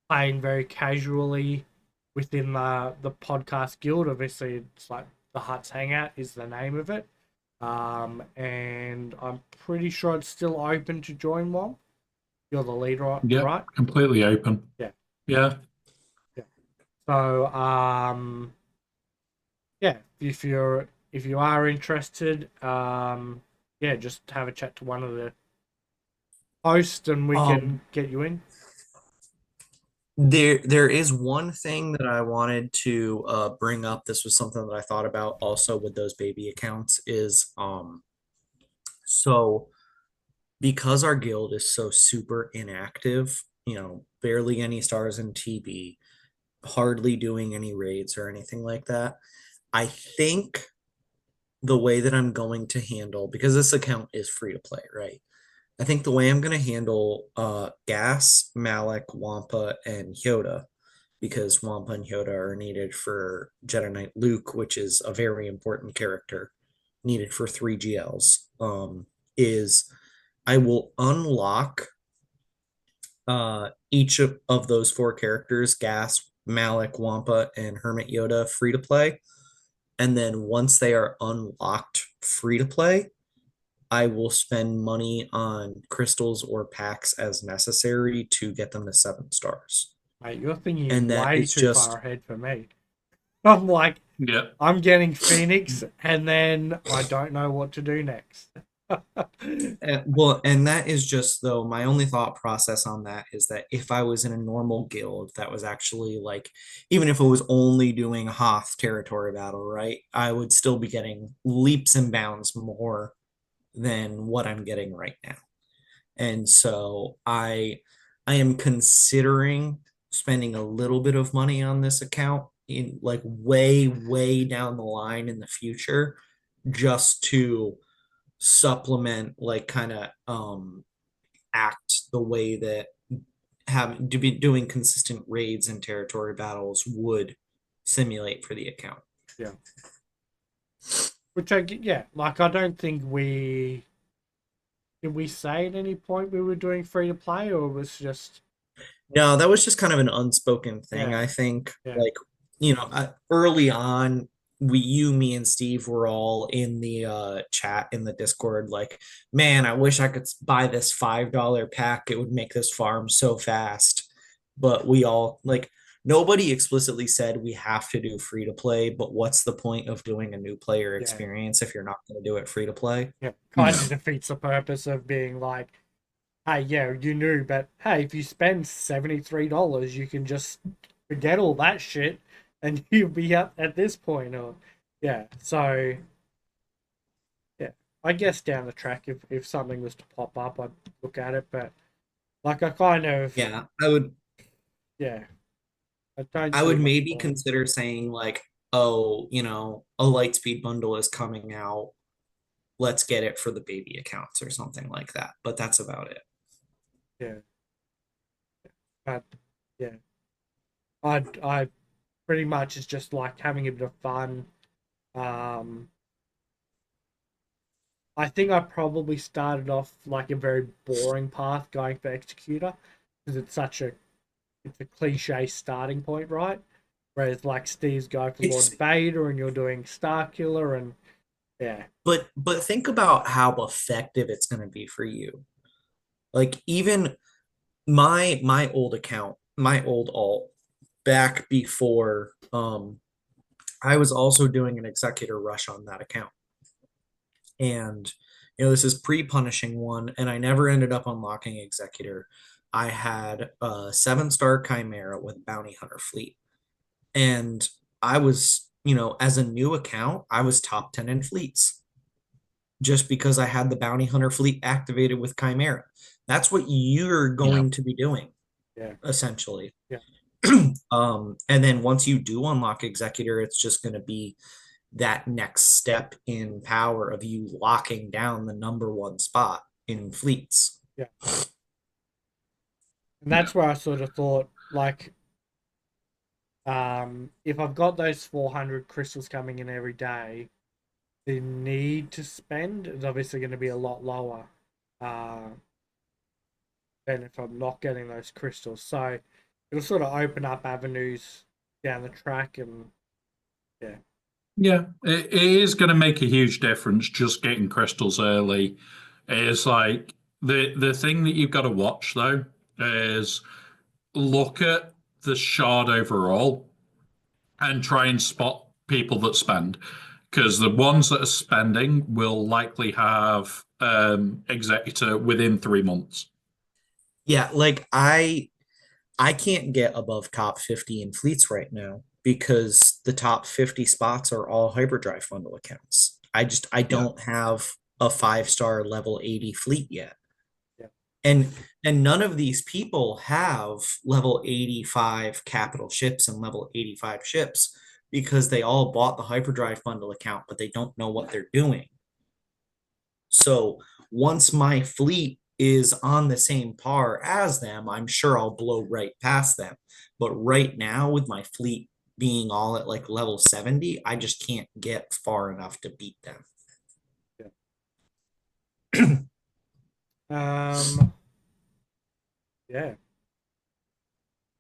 playing very casually within the podcast guild. Obviously, it's like the Huts Hangout is the name of it. And I'm pretty sure it's still open to join one. You're the leader, Yep, right? completely open. Yeah, Yeah. yeah. So, yeah, if you are interested, yeah, just have a chat to one of the hosts, and we Um, can get you in. there is one thing that I wanted to bring up. This was something that I thought about also with those baby accounts is so because our guild is so super inactive, barely any stars in TB, hardly doing any raids or anything like that. I think the way that I'm going to handle, because this account is free to play, right? I think the way I'm going to handle Gas, Malik, Wampa, and Yoda, because Wampa and Yoda are needed for Jedi Knight Luke, which is a very important character needed for 3GLs, is I will unlock each of those 4 characters, Gas, Malik, Wampa, and Hermit Yoda, free to play. And then once they are unlocked free to play, I will spend money on crystals or packs as necessary to get them to 7 stars. Mate, you're thinking And that way is too far just, ahead for me. I'm like, Yeah. I'm getting Phoenix, and then I don't know what to do next. and that is just though my only thought process on that is that if I was in a normal guild that was actually like, even if it was only doing Hoth territory battle, right, I would still be getting leaps and bounds more than what I'm getting right now. And so I am considering spending a little bit of money on this account in like way down the line in the future just to supplement like kind of act the way that having to be doing consistent raids and territory battles would simulate for the account. Yeah. Which I like I don't think did we say at any point we were doing free to play, or it was just No, that was just kind of an unspoken thing. yeah, I think, yeah, like, early on, me, and Steve were all in the chat in the Discord, like, man, I wish I could buy this $5 pack. It would make this farm so fast. But we all like nobody explicitly said we have to do free to play, but what's the point of doing a new player yeah, experience if you're not going to do it free to play? yeah. Yeah. Kind of defeats the purpose of being like, hey, yeah, you knew, but hey, if you spend $73, you can just forget all that shit, and you'll be up at this point, or yeah. So yeah, I guess down the track, if something was to pop up, I'd look at it, but like I kind of Yeah, I would yeah, I don't I see would much maybe point. consider saying like, oh, a Lightspeed bundle is coming out. Let's get it for the baby accounts or something like that. But that's about it. Yeah, but yeah, I pretty much is just like having a bit of fun. Um, I think I probably started off like a very boring path going for Executor because it's a cliche starting point, right? Whereas like Steve's going for Lord It's Vader and you're doing Starkiller and yeah, but think about how effective it's going to be for you. Like even my old account, my old alt back before I was also doing an executor rush on that account. And this is pre-punishing one, and I never ended up unlocking executor. I had a 7-star chimera with bounty hunter fleet. And I was, as a new account, I was top 10 in fleets just because I had the bounty hunter fleet activated with chimera. That's what you're Yeah. going to be doing, yeah, essentially. yeah, And then once you do unlock executor, it's just going to be that next step in power of you locking down the number one spot in fleets. yeah. And that's where I sort of thought like if I've got those 400 crystals coming in every day, the need to spend is obviously going to be a lot lower uh, than if I'm not getting those crystals. So it'll sort of open up avenues down the track, and yeah, Yeah, it is going to make a huge difference just getting crystals early. Is like the thing that you've got to watch though is look at the shard overall and try and spot people that spend because the ones that are spending will likely have executor within 3 months. Yeah, like I can't get above top 50 in fleets right now because the top 50 spots are all hyperdrive bundle accounts. I Yeah, don't have a 5-star level 80 fleet yet. yeah, And and none of these people have level 85 capital ships and level 85 ships because they all bought the hyperdrive bundle account, but they don't know what they're doing. So once my fleet is on the same par as them, I'm sure I'll blow right past them. But right now, with my fleet being all at like level 70, I just can't get far enough to beat them. yeah. Yeah.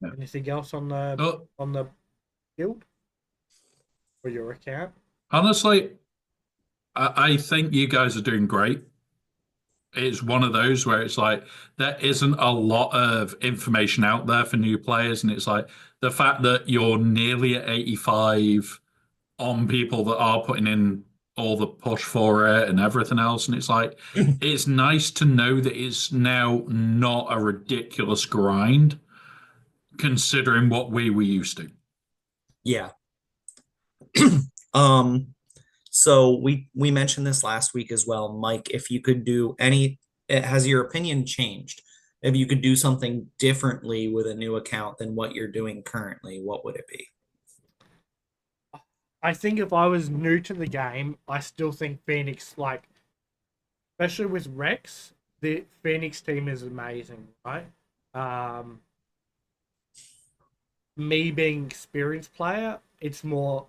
yeah. Anything else Oh, on the guild or your account? honestly, I think you guys are doing great. It's one of those where it's like there isn't a lot of information out there for new players, and it's like the fact that you're nearly at 85 on people that are putting in all the push for it and everything else, and it's like it's nice to know that it's now not a ridiculous grind considering what we were used to. Yeah. Um, so we mentioned this last week as well, Mike. If you could do has your opinion changed? If you could do something differently with a new account than what you're doing currently, what would it be? I think if I was new to the game, I still think Phoenix, like, especially with Rex, the Phoenix team is amazing, right? me being experienced player, it's more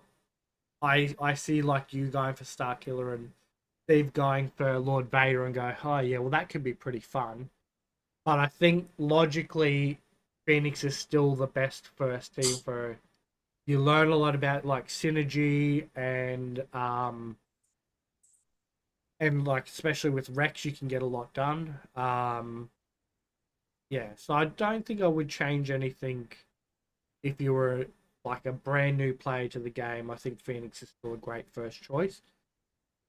I see like you going for Star Killer and Steve going for Lord Vader and go, oh yeah, well that could be pretty fun. But I think logically, Phoenix is still the best first team for. You learn a lot about like synergy and like especially with Rex, you can get a lot done. Yeah, so I don't think I would change anything if you were like a brand new player to the game. I think Phoenix is still a great first choice.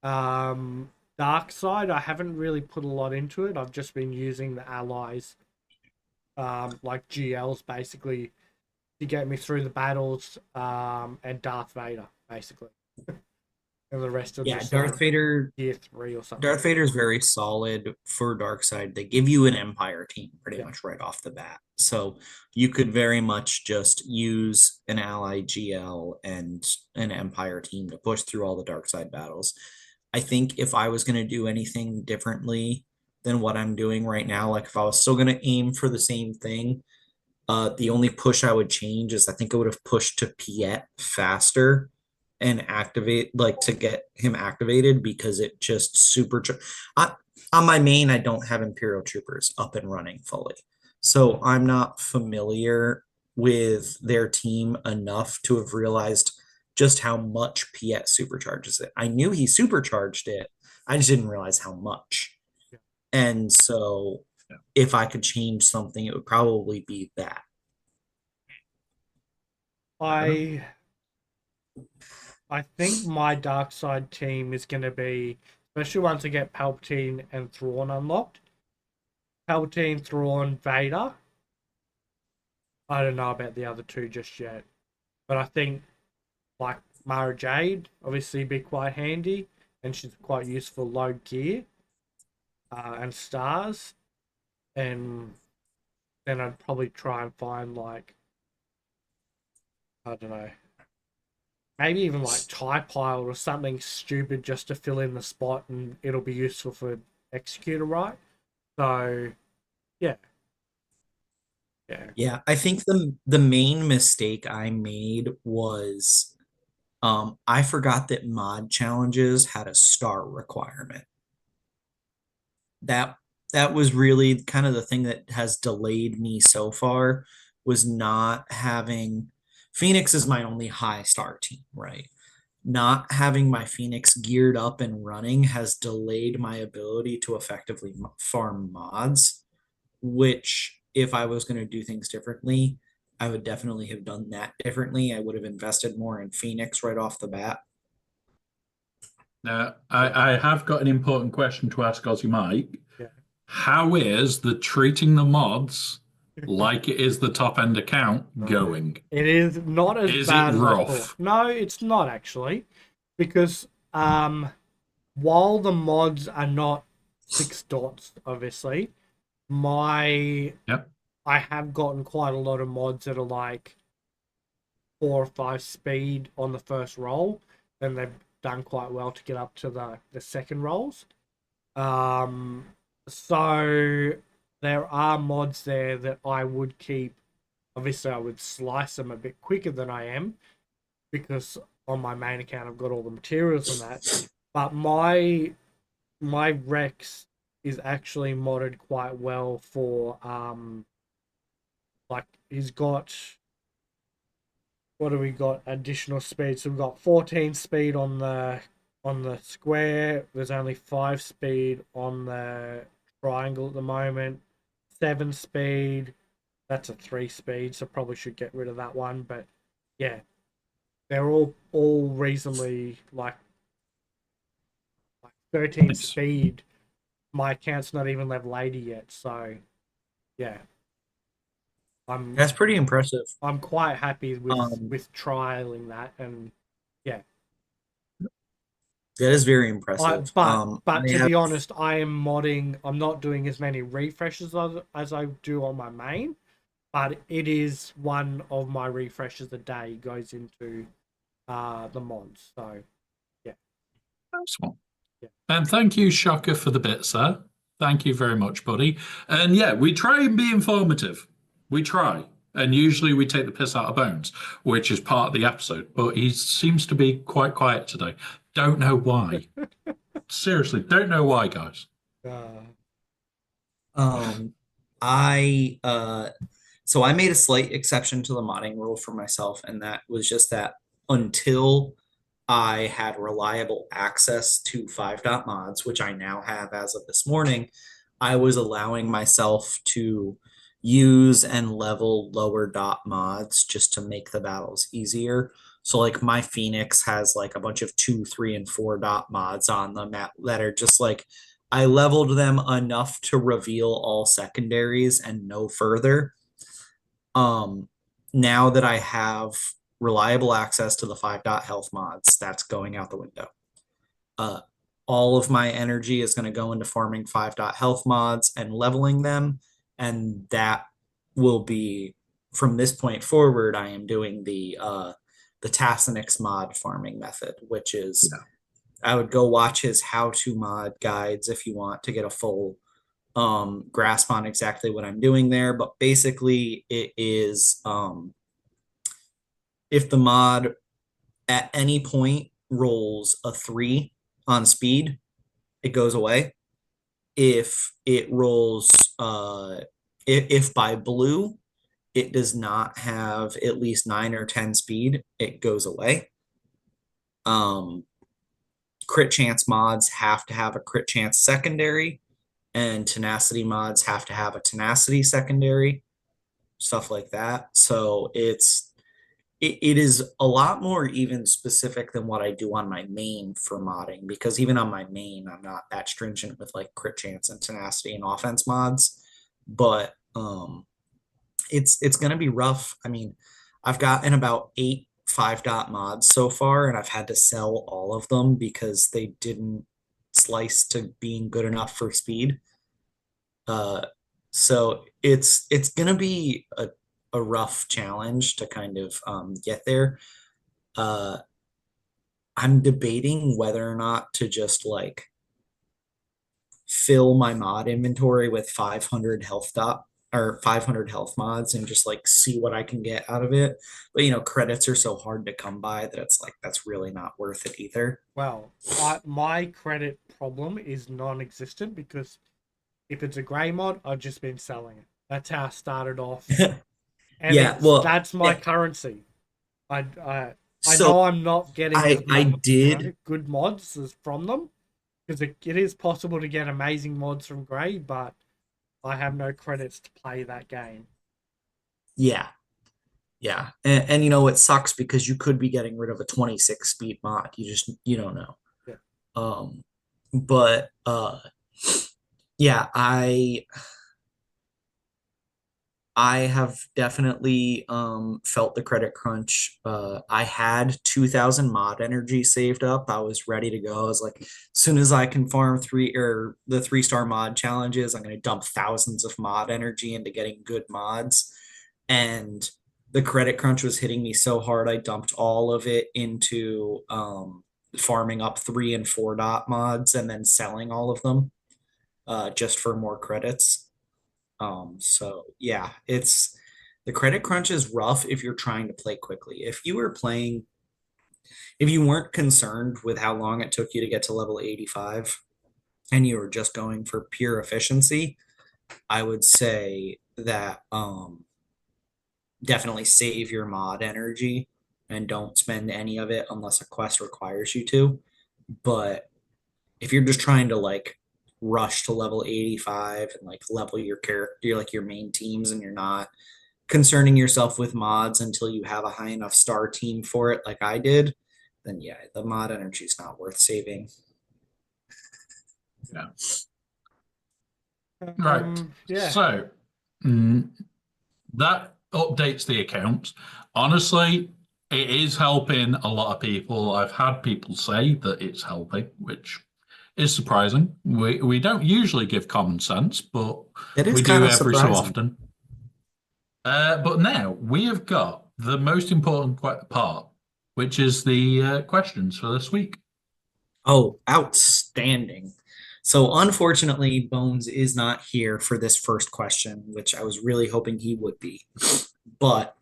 Dark side, I haven't really put a lot into it. I've just been using the allies, like GLs basically to get me through the battles, and Darth Vader basically, and the rest are Yeah, just Darth like Vader. tier 3 or something. Darth Vader is very solid for dark side. They give you an Empire team pretty Yeah. much right off the bat. So you could very much just use an ally GL and an Empire team to push through all the dark side battles. I think if I was going to do anything differently than what I'm doing right now, like if I was still going to aim for the same thing, the only push I would change is I think I would have pushed to Piet faster and activate, like to get him activated because it just super. On my main, I don't have Imperial Troopers up and running fully. So I'm not familiar with their team enough to have realized just how much Piet supercharges it. I knew he supercharged it, I just didn't realize how much. Yeah. And so if I could change something, it would probably be that. I think my dark side team is going to be, especially once I get Palpatine and Thrawn unlocked. Palpatine, Thrawn, Vader. I don't know about the other two just yet, but I think like Mara Jade obviously be quite handy, and she's quite useful low gear, and stars, and then I'd probably try and find like I don't know, maybe even like TIE Pilot or something stupid just to fill in the spot, and it'll be useful for Executor, right? So yeah, yeah, Yeah, I think the main mistake I made was I forgot that mod challenges had a star requirement. That that was really kind of the thing that has delayed me so far was not having Phoenix is my only high star team, right? Not having my Phoenix geared up and running has delayed my ability to effectively farm mods, which if I was going to do things differently, I would definitely have done that differently. I would have invested more in Phoenix right off the bat. Now, I have got an important question to ask Ozzy Mike. yeah. How is the treating the mods like it is the top end account going? It is not as Is it bad as I thought. rough? No, it's not actually, because while the mods are not 6 dots, obviously, my Yep. I have gotten quite a lot of mods that are like 4 or 5 speed on the first roll, and they've done quite well to get up to the second rolls. So there are mods there that I would keep. Obviously, I would slice them a bit quicker than I am because on my main account I've got all the materials and that. But my Rex is actually modded quite well for like he's got, what do we got, additional speed? So we've got 14 speed on the square. There's only 5 speed on the triangle at the moment. 7 speed. That's a 3 speed, so probably should get rid of that one. But yeah, they're all reasonably like 13 Nice. speed. My account's not even level 80 yet, so yeah. That's pretty impressive. I'm quite happy with Um, trialing that, and yeah. that is very I impressive. but I to have be honest, I am modding. I'm not doing as many refreshes as I do on my main, but it is one of my refreshes a day goes into the mods. So yeah, Nice one. yeah. And thank you, Shocker, for the bit, sir. Thank you very much, buddy. And yeah, we try and be informative. We try. And usually we take the piss out of Bones, which is part of the episode, but he seems to be quite quiet today. Don't know why. Seriously, don't know why, guys. Uh, Um, I so I made a slight exception to the modding rule for myself, and that was just that until I had reliable access to 5.mods, which I now have as of this morning, I was allowing myself to use and level lower dot mods just to make the battles easier. So like my Phoenix has like a bunch of 2, 3, and 4 dot mods on them that are just like I leveled them enough to reveal all secondaries and no further. Now that I have reliable access to the 5 dot health mods, that's going out the window. All of my energy is going to go into farming 5 dot health mods and leveling them, and that will be from this point forward. I am doing the Tassinix mod farming method, which is I would go watch his how to mod guides if you want to get a full grasp on exactly what I'm doing there. But basically, it is if the mod at any point rolls a 3 on speed, it goes away. If it rolls, if by blue it does not have at least 9 or 10 speed, it goes away. Crit chance mods have to have a crit chance secondary, and tenacity mods have to have a tenacity secondary, stuff like that. So it is a lot more even specific than what I do on my main for modding, because even on my main, I'm not that stringent with like crit chance and tenacity and offense mods. But it's gonna be rough. I mean, I've gotten about 8 5 dot mods so far, and I've had to sell all of them because they didn't slice to being good enough for speed. So it's gonna be a rough challenge to kind of get there. I'm debating whether or not to just like fill my mod inventory with 500 health dot or 500 health mods and just like see what I can get out of it. But you know, credits are so hard to come by that it's like that's really not worth it either. well, my credit problem is non-existent because if it's a grey mod, I've just been selling it. That's how I started off, and Yeah, well, that's my currency. I so know I'm not getting as I much, did good mods as from them, because it is possible to get amazing mods from Grey, but I have no credits to play that game. yeah. Yeah. And you know it sucks because you could be getting rid of a 26 speed mod. You don't know. Yeah. But yeah, I have definitely felt the credit crunch. I had 2,000 mod energy saved up. I was ready to go. I was like, as soon as I can farm the 3-star mod challenges, I'm going to dump thousands of mod energy into getting good mods. And the credit crunch was hitting me so hard, I dumped all of it into farming up 3 and 4 dot mods and then selling all of them just for more credits. So yeah, it's the credit crunch is rough if you're trying to play quickly. If you weren't concerned with how long it took you to get to level 85 and you were just going for pure efficiency, I would say that definitely save your mod energy and don't spend any of it unless a quest requires you to. But if you're just trying to like rush to level 85 and like level your character, like your main teams, and you're not concerning yourself with mods until you have a high enough star team for it, like I did, then yeah, the mod energy is not worth saving. Yeah. Right. Yeah. So that updates the account. Honestly, it is helping a lot of people. I've had people say that it's helping, which is surprising. We don't usually give common sense, but It is we kind do of every so surprising. often. But now we have got the most important part, which is the questions for this week. Oh, outstanding. So unfortunately, Bones is not here for this first question, which I was really hoping he would be. But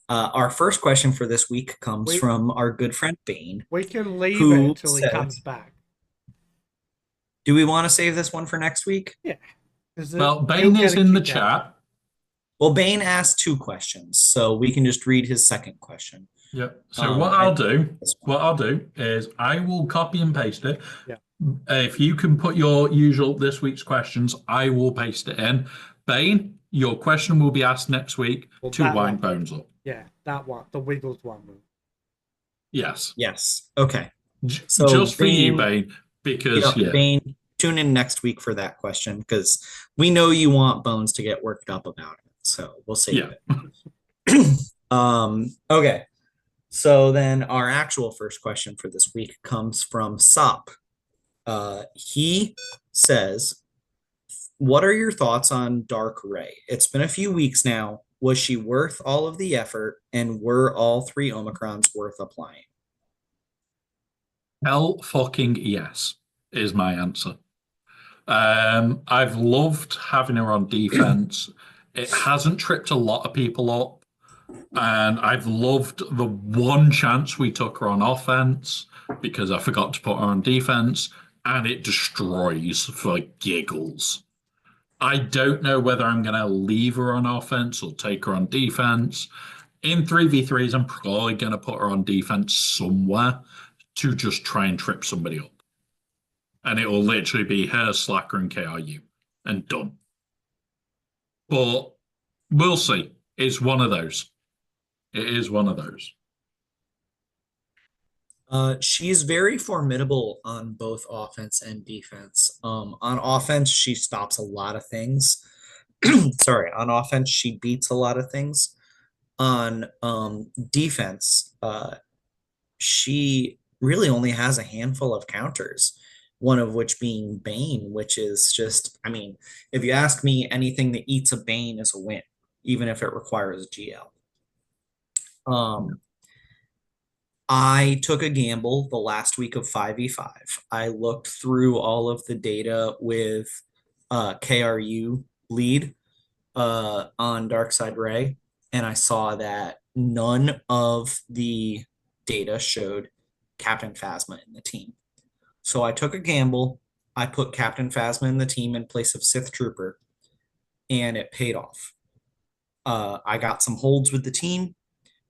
our first question for this week comes We from our good friend Bane, we can leave it who until he comes says, back. do we want to save this one for next week? Yeah, because Well, he'll Bane get is a in the kick out of it. chat. Well, Bane asked two questions, so we can just read his second question. Yep. So what I'll do is I will copy and paste it. Yeah. If you can put your usual this week's questions, I will paste it in. Bane, your question will be asked next week Well, to that wind one. Bones up. Yeah, that one, the Wiggles one. Yes. Yes. Okay. So Just for you, Bane, Bane, because Bane, tune in next week for that question because we know you want Bones to get worked up about it. So we'll save it. Okay. So then our actual first question for this week comes from Sop. He says, what are your thoughts on Dark Ray? It's been a few weeks now. Was she worth all of the effort? And were all three Omicrons worth applying? hell fucking yes is my answer. I've loved having her on defense. It hasn't tripped a lot of people up. And I've loved the one chance we took her on offense because I forgot to put her on defense, and it destroys for giggles. I don't know whether I'm going to leave her on offense or take her on defense. In 3v3s, I'm probably going to put her on defense somewhere to just try and trip somebody up. And it will literally be her, Slacker, and KRU, and done. But we'll see. It's one of those. It is one of those. She's very formidable on both offense and defense. On offense, she stops a lot of things. Sorry, on offense, she beats a lot of things. On defense, she really only has a handful of counters, one of which being Bane, which is just, I mean, if you ask me, anything that eats a Bane is a win, even if it requires a GL. I took a gamble the last week of 5v5. I looked through all of the data with KRU lead on Darkside Ray, and I saw that none of the data showed Captain Phasma in the team. So I took a gamble. I put Captain Phasma in the team in place of Sith Trooper, and it paid off. I got some holds with the team.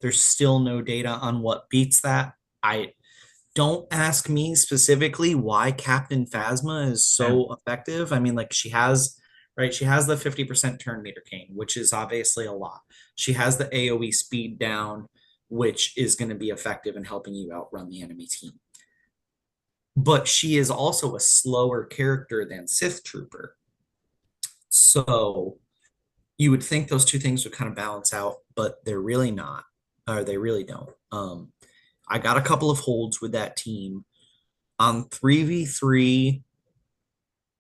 There's still no data on what beats that. I don't ask me specifically why Captain Phasma is so effective. I mean, like she has, right? She has the 50% turn meter cane, which is obviously a lot. She has the AoE speed down, which is going to be effective in helping you outrun the enemy team. But she is also a slower character than Sith Trooper. So you would think those two things would kind of balance out, but they're really not, or they really don't. I got a couple of holds with that team. On 3v3,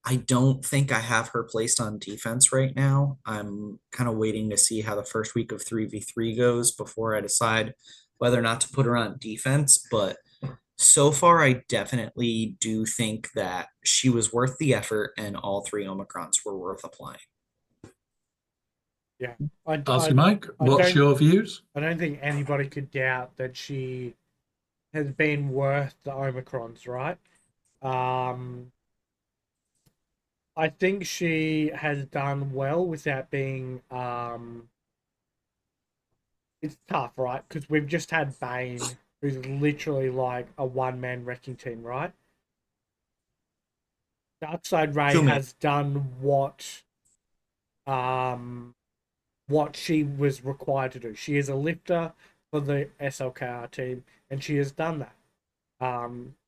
I don't think I have her placed on defense right now. I'm kind of waiting to see how the first week of 3v3 goes before I decide whether or not to put her on defense. But so far, I definitely do think that she was worth the effort and all three Omicrons were worth applying. Yeah, Darcy Mike, what's your views? I don't think anybody could doubt that she has been worth the Omicrons, right? I think she has done well without being it's tough, right? Because we've just had Bane, who's literally like a one-man wrecking team, right? Darkside Ray has done what she was required to do. She is a lifter for the SLKR team, and she has done that.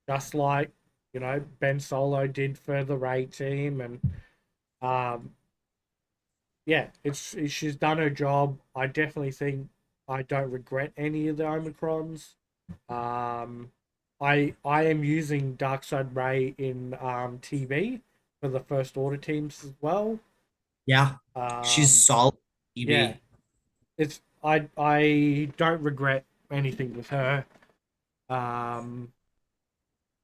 Just like, you know, Ben Solo did for the Ray team, and yeah, she's done her job. I definitely think I don't regret any of the Omicrons. I am using Darkside Ray in TV for the First Order teams as well. Yeah, she's solid. Yeah, I don't regret anything with her. But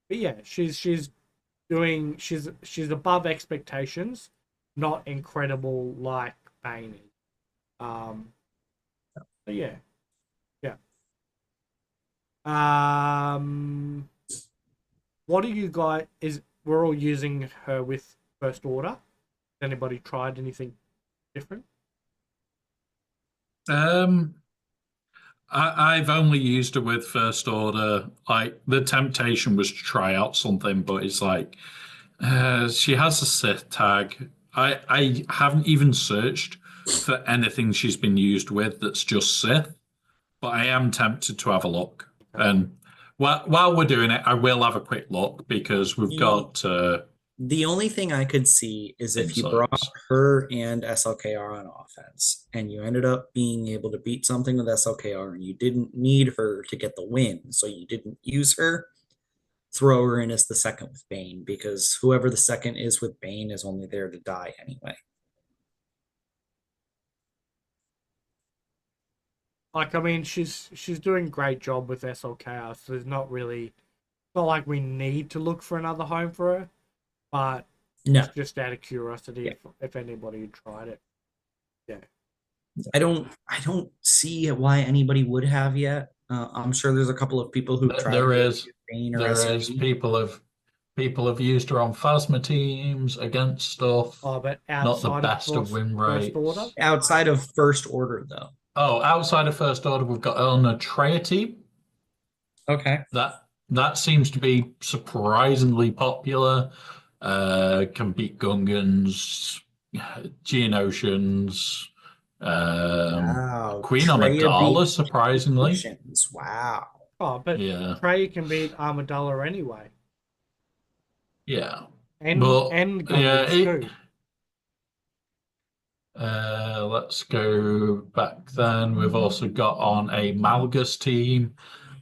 yeah, she's doing. She's above expectations, not incredible like Bane is. So yeah, yeah. What do you guys is? We're all using her with First Order. Has anybody tried anything different? Um, I've only used her with First Order. Like the temptation was to try out something, but it's like she has a Sith tag. I haven't even searched for anything she's been used with that's just Sith, but I am tempted to have a look. And while we're doing it, I will have a quick look because we've got The only thing I could see is if you brought insights. her and SLKR on offense and you ended up being able to beat something with SLKR and you didn't need her to get the win, so you didn't use her, throw her in as the second with Bane, because whoever the second is with Bane is only there to die anyway. Like, I mean, she's doing a great job with SLKR, so there's not really, it's not like we need to look for another home for her, but No, it's just out of curiosity Yeah. if anybody had tried it. Yeah. I don't see why anybody would have yet. I'm sure there's a couple of people who've tried There to is use Bane or there is SRE. people have used her on Phasma teams against stuff. Oh, but Not the outside of best of win First Order? rates. Outside of First Order, though. Oh, outside of First Order, we've got on a Treya team. Okay. That seems to be surprisingly popular. Can beat Gungans, Geonosians, Wow. Queen Treya Amidala, beat surprisingly. Geonosians. Wow. Oh, but Yeah, Trey can beat Armadillo anyway. yeah. And But yeah, Gungans too. let's go back then. We've also got on a Malgus team.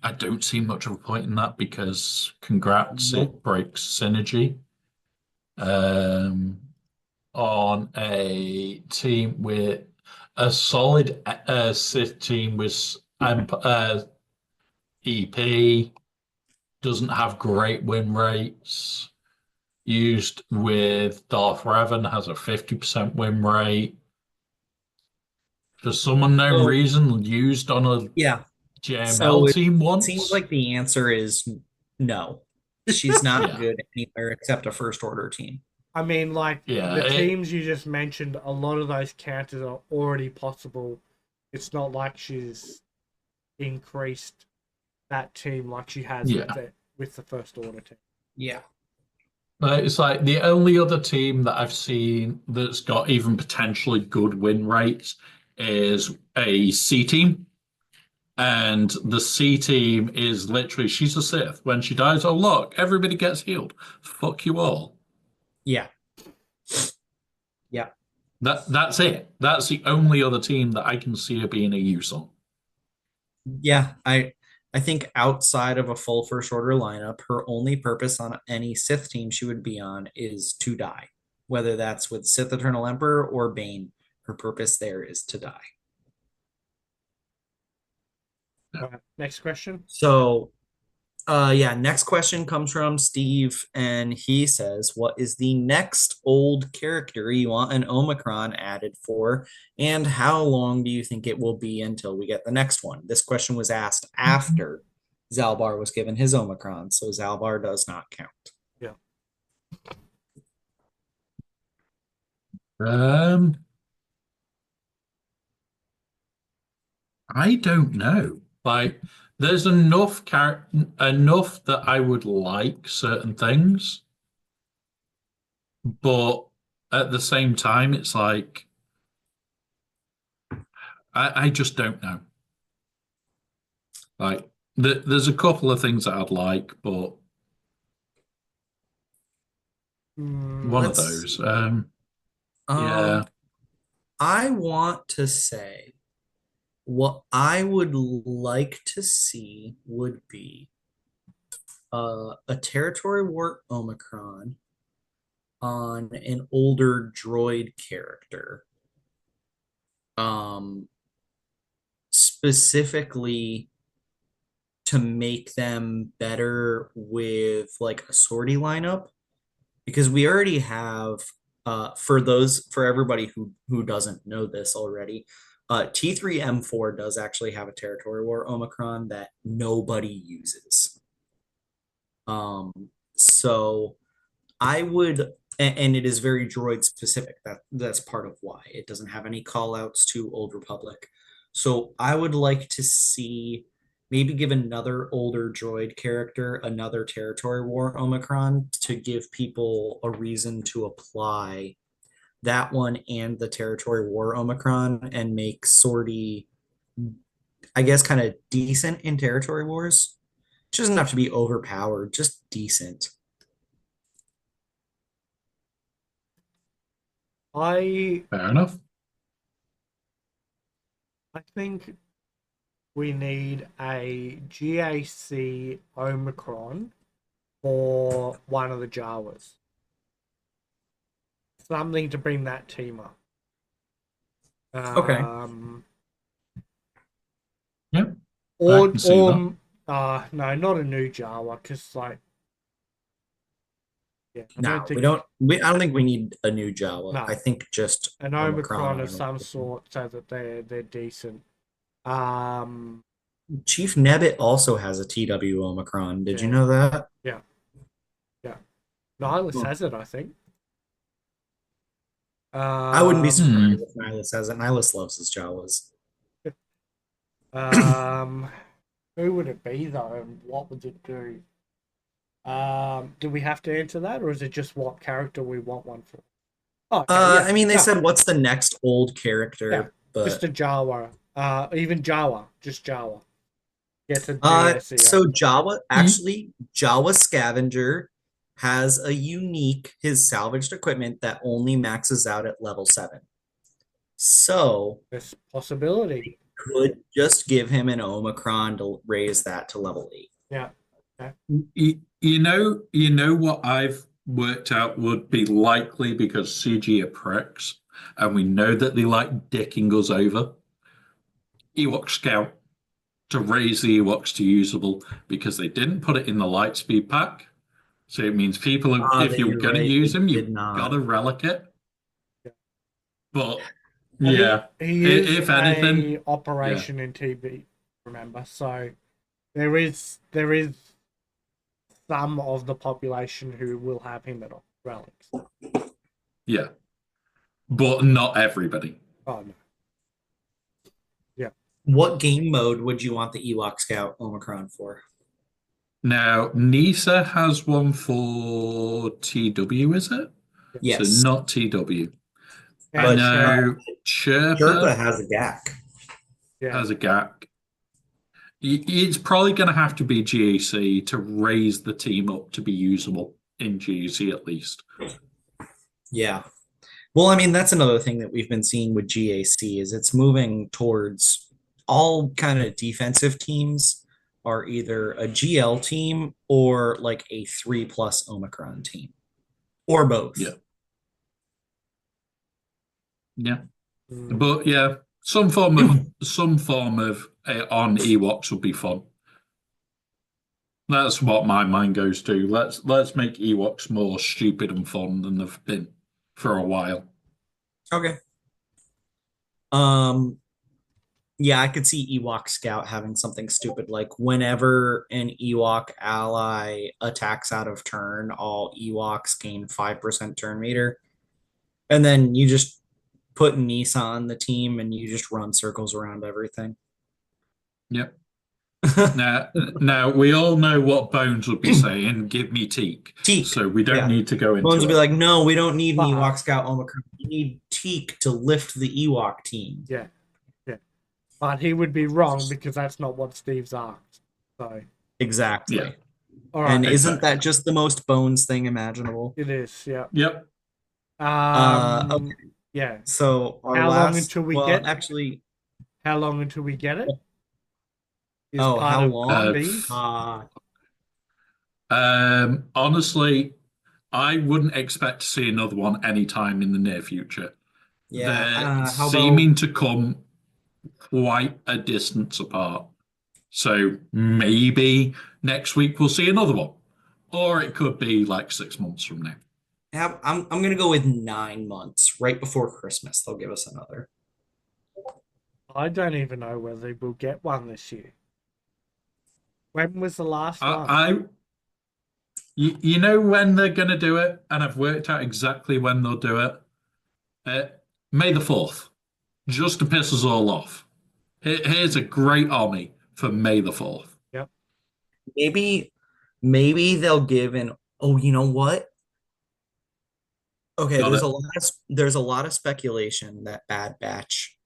I don't see much of a point in that because congrats, Nope. it breaks synergy. Um, on a team with a solid Sith team with EP, doesn't have great win rates. Used with Darth Revan has a 50% win rate. For some unknown So, reason, used on a yeah. JML So team it seems once. like the answer is no. She's not Yeah, good anywhere except a First Order team. I mean, like, yeah. the teams you just mentioned, a lot of those counters are already possible. It's not like she's increased that team like she has Yeah. with the First Order team. Yeah. But it's like the only other team that I've seen that's got even potentially good win rates is a C team. And the C team is literally, she's a Sith. When she dies, oh, look, everybody gets healed. Fuck you all. Yeah. Yeah. That's it. That's the only other team that I can see her being a use on. Yeah. I think outside of a full First Order lineup, her only purpose on any Sith team she would be on is to die. Whether that's with Sith Eternal Emperor or Bane, her purpose there is to die. All right, next question. So next question comes from Steve, and he says, what is the next old character you want an Omicron added for, and how long do you think it will be until we get the next one? This question was asked after Zalbaar was given his Omicron, so Zalbaar does not count. Yeah. I don't know. Like, there's enough that I would like certain things, but at the same time, it's like I just don't know. Like, there's a couple of things that I'd like, but one of Let's those. see. Yeah, I want to say what I would like to see would be a territory war Omicron on an older droid character. Specifically to make them better with like a sortie lineup because we already have for everybody who doesn't know this already, T3M4 does actually have a territory war Omicron that nobody uses. So I would, and it is very droid specific. That's part of why it doesn't have any call outs to Old Republic. So I would like to see maybe give another older droid character another territory war Omicron to give people a reason to apply that one and the territory war Omicron and make Sortie, I guess, kind of decent in territory wars. It doesn't have to be overpowered, just decent. I Fair enough. think we need a GAC Omicron for one of the Jawas. Something to bring that team up. Okay. Yep. I Or can see no, not a new Jawa, because like, yeah, I No, don't think I don't think we need a new Jawa. No. I think just an Omicron of on some sort so that they're decent. Um, Chief Nebbit also has a TW Omicron. Did you Yeah. know that? yeah. Nihilus Huh. has it, I think. I wouldn't be Um, surprised if Nihilus has it. Nihilus loves his Jawas. um, who would it be though, and what would it do? Do we have to answer that, or is it just what character we want one for? Oh, okay, yeah. I mean, they No, said what's the next old character, Yeah, just but a Jawa. Even Jawa, just Jawa. Gets a GAC. so Jawa Scavenger has a his salvaged equipment that only maxes out at level 7. So There's possibility. could just give him an Omicron to raise that to level 8. Yeah. You know what I've worked out would be likely because CG are pricks, and we know that they like dicking us over. Ewok Scout to raise the Ewoks to usable because they didn't put it in the Lightspeed pack. So it means people, if you're You're going to right, use they them, did you've not. got to relic it. Yeah. But And yeah, he is if anything, a operation in TB. Remember, so there is some of the population who will have him at relics. yeah, but not everybody. Oh no. Yeah. What game mode would you want the Ewok Scout Omicron for? Now, Nisa has one for TW, is it? Yes. So not TW. I And know Sherpa Chirpa has a GAC. yeah. has a GAC. It's probably going to have to be GAC to raise the team up to be usable in GAC at least. Yeah. Well, I mean, that's another thing that we've been seeing with GAC is it's moving towards all kind of defensive teams are either a GL team or like a 3+ Omicron team or both. Yeah. Yeah. Mm. But yeah, some form of on Ewoks would be fun. That's what my mind goes to. Let's make Ewoks more stupid and fun than they've been for a while. Okay. Yeah, I could see Ewok Scout having something stupid like whenever an Ewok ally attacks out of turn, all Ewoks gain 5% turn meter. And then you just put Nisa on the team and you just run circles around everything. Yep. Now we all know what Bones would be saying. Give me Teak. Teak. So we don't need to go into Bones would be it. like, no, we don't need an But- Ewok Scout Omicron. We need Teak to lift the Ewok team. Yeah. But he would be wrong because that's not what Steve's asked. So Exactly. Yeah. all right. And isn't exactly. that just the most Bones thing imaginable? It is, yeah. Yep. Okay. Yeah. So our How long last, until we well, get- actually, How long until we get it? Is oh, part how of long? Steve. Honestly, I wouldn't expect to see another one anytime in the near future. Yeah. They're How seeming about to come quite a distance apart. So maybe next week we'll see another one. Or it could be like 6 months from now. I'm gonna go with 9 months. Right before Christmas, they'll give us another. I don't even know whether we'll get one this year. When was the last one? You know when they're going to do it, and I've worked out exactly when they'll do it. Uh, May the 4th, just to piss us all off. Here's a great army for May the 4th. Yep. Maybe they'll give an. Oh, you know what? Okay, Got there's it. there's a lot of speculation that Bad Batch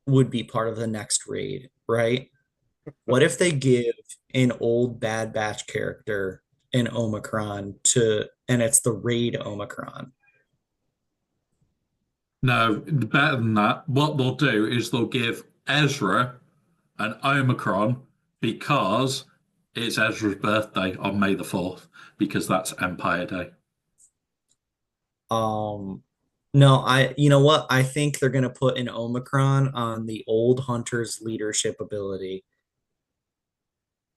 would be part of the next raid, right? What if they give an old Bad Batch character an Omicron and it's the raid Omicron? No, better than that. What they'll do is they'll give Ezra an Omicron because it's Ezra's birthday on May the 4th, because that's Empire Day. No, you know what? I think they're gonna put an Omicron on the old hunter's leadership ability.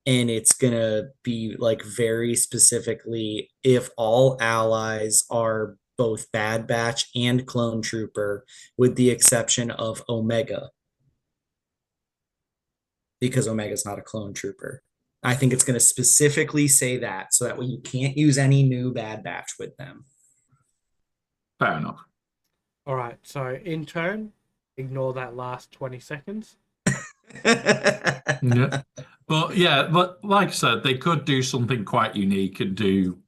And it's gonna be like very specifically if all allies are both Bad Batch and Clone Trooper, with the exception of Omega, because Omega's not a Clone Trooper. I think it's going to specifically say that so that way you can't use any new Bad Batch with them. Fair enough. All right. So in turn, ignore that last 20 seconds. Yeah. But yeah, but like I said, they could do something quite unique and do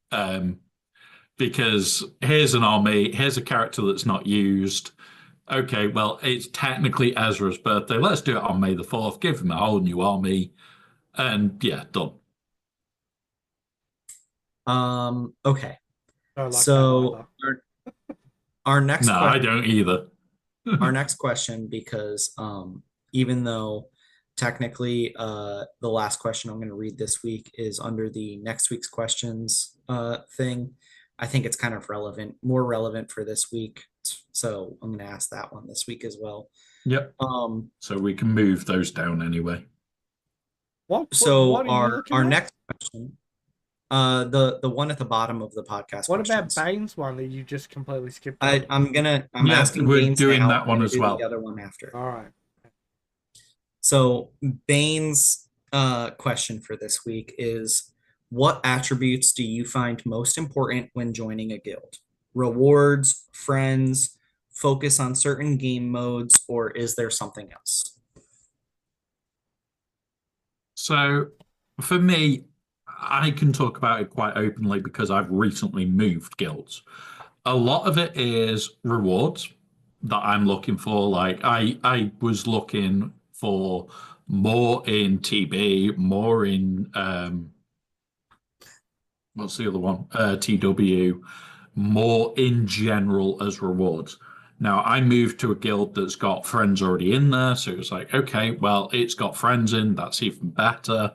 because here's an army, here's a character that's not used. Okay, well, it's technically Ezra's birthday. Let's do it on May the 4th. Give him a whole new army. And yeah, done. Okay. Don't like So that our next No, I don't either. our next question, because even though technically the last question I'm going to read this week is under the next week's questions thing, I think it's kind of more relevant for this week. So I'm going to ask that one this week as well. Yep. So we can move those down anyway. What So are you looking our at? next question, the one at the bottom of the podcast. What questions. about Bane's one that you just completely skipped? I'm Yeah, asking we're Bane's doing now. that I'm one gonna as do well. The other one after. All right. So Bane's question for this week is, what attributes do you find most important when joining a guild? Rewards, friends, focus on certain game modes, or is there something else? So for me, I can talk about it quite openly because I've recently moved guilds. A lot of it is rewards that I'm looking for. Like I was looking for more in TB, more in what's the other one? TW, more in general as rewards. Now I moved to a guild that's got friends already in there, so it was like, okay, well, it's got friends in, that's even better.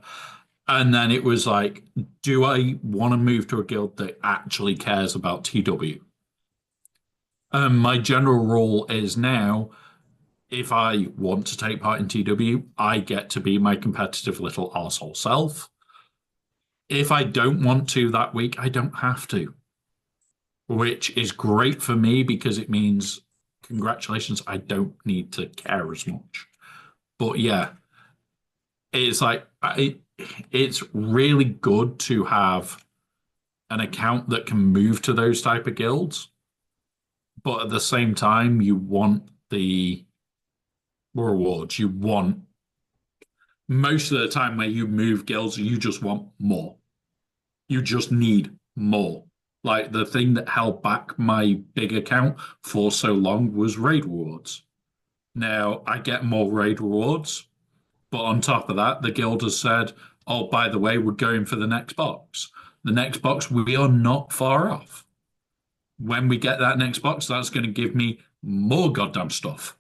And then it was like, do I want to move to a guild that actually cares about TW? My general rule is now, if I want to take part in TW, I get to be my competitive little arsehole self. If I don't want to that week, I don't have to, which is great for me because it means, congratulations, I don't need to care as much. But yeah, it's like, it's really good to have an account that can move to those type of guilds. But at the same time, you want the rewards. You want most of the time where you move guilds, you just want more. You just need more. Like the thing that held back my big account for so long was raid rewards. Now I get more raid rewards, but on top of that, the guild has said, oh, by the way, we're going for the next box. The next box, we are not far off. When we get that next box, that's going to give me more goddamn stuff.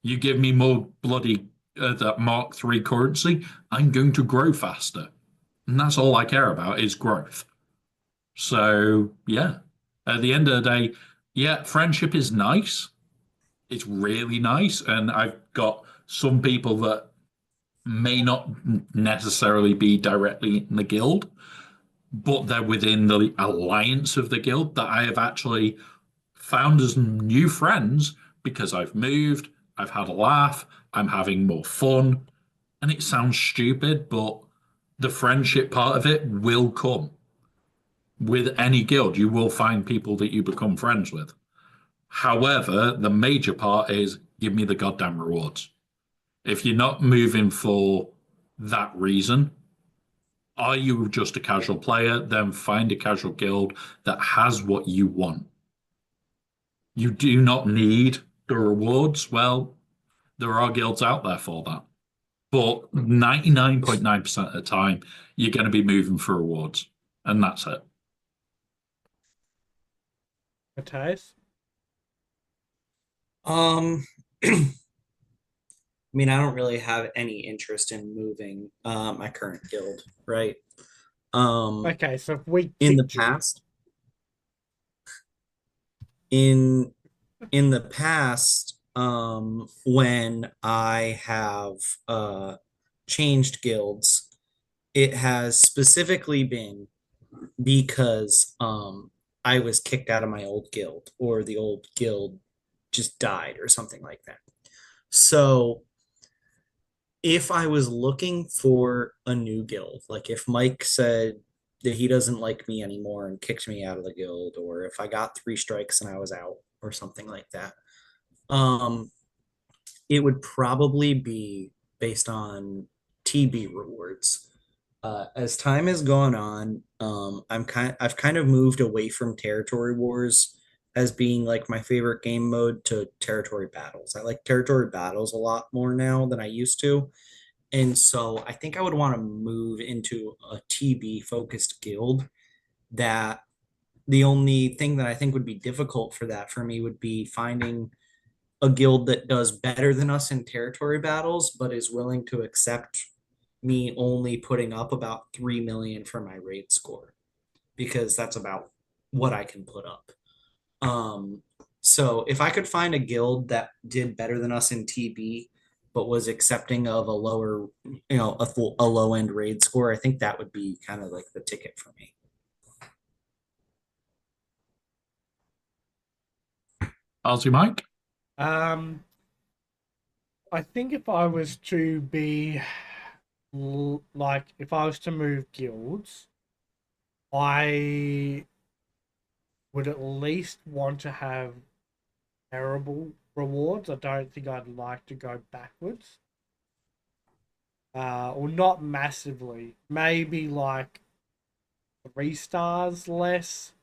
You give me more bloody that Mark III currency, I'm going to grow faster. And that's all I care about is growth. So, yeah, at the end of the day, yeah, friendship is nice. It's really nice. And I've got some people that may not necessarily be directly in the guild, but they're within the alliance of the guild that I have actually found as new friends because I've moved, I've had a laugh, I'm having more fun. And it sounds stupid, but the friendship part of it will come. With any guild, you will find people that you become friends with. However, the major part is give me the goddamn rewards. If you're not moving for that reason, are you just a casual player? Then find a casual guild that has what you want. You do not need the rewards. Well, there are guilds out there for that. But 99.9% of the time, you're going to be moving for rewards. And that's it. Matthias? I mean, I don't really have any interest in moving my current guild, right? Okay, so if we In the kicked you, past, in in the past, when I have changed guilds, it has specifically been because I was kicked out of my old guild or the old guild just died or something like that. So if I was looking for a new guild, like if Mike said that he doesn't like me anymore and kicked me out of the guild, or if I got three strikes and I was out or something like that, um, it would probably be based on TB rewards. As time has gone on, I've kind of moved away from territory wars as being like my favorite game mode to territory battles. I like territory battles a lot more now than I used to. And so I think I would want to move into a TB focused guild that the only thing that I think would be difficult for that for me would be finding a guild that does better than us in territory battles, but is willing to accept me only putting up about 3 million for my raid score because that's about what I can put up. Um, so if I could find a guild that did better than us in TB, but was accepting of a lower, a low end raid score, I think that would be kind of like the ticket for me. Aussie Mike? um, I think if I was to be like, if I was to move guilds, I would at least want to have terrible rewards. I don't think I'd like to go backwards. Or not massively. Maybe like 3 stars less,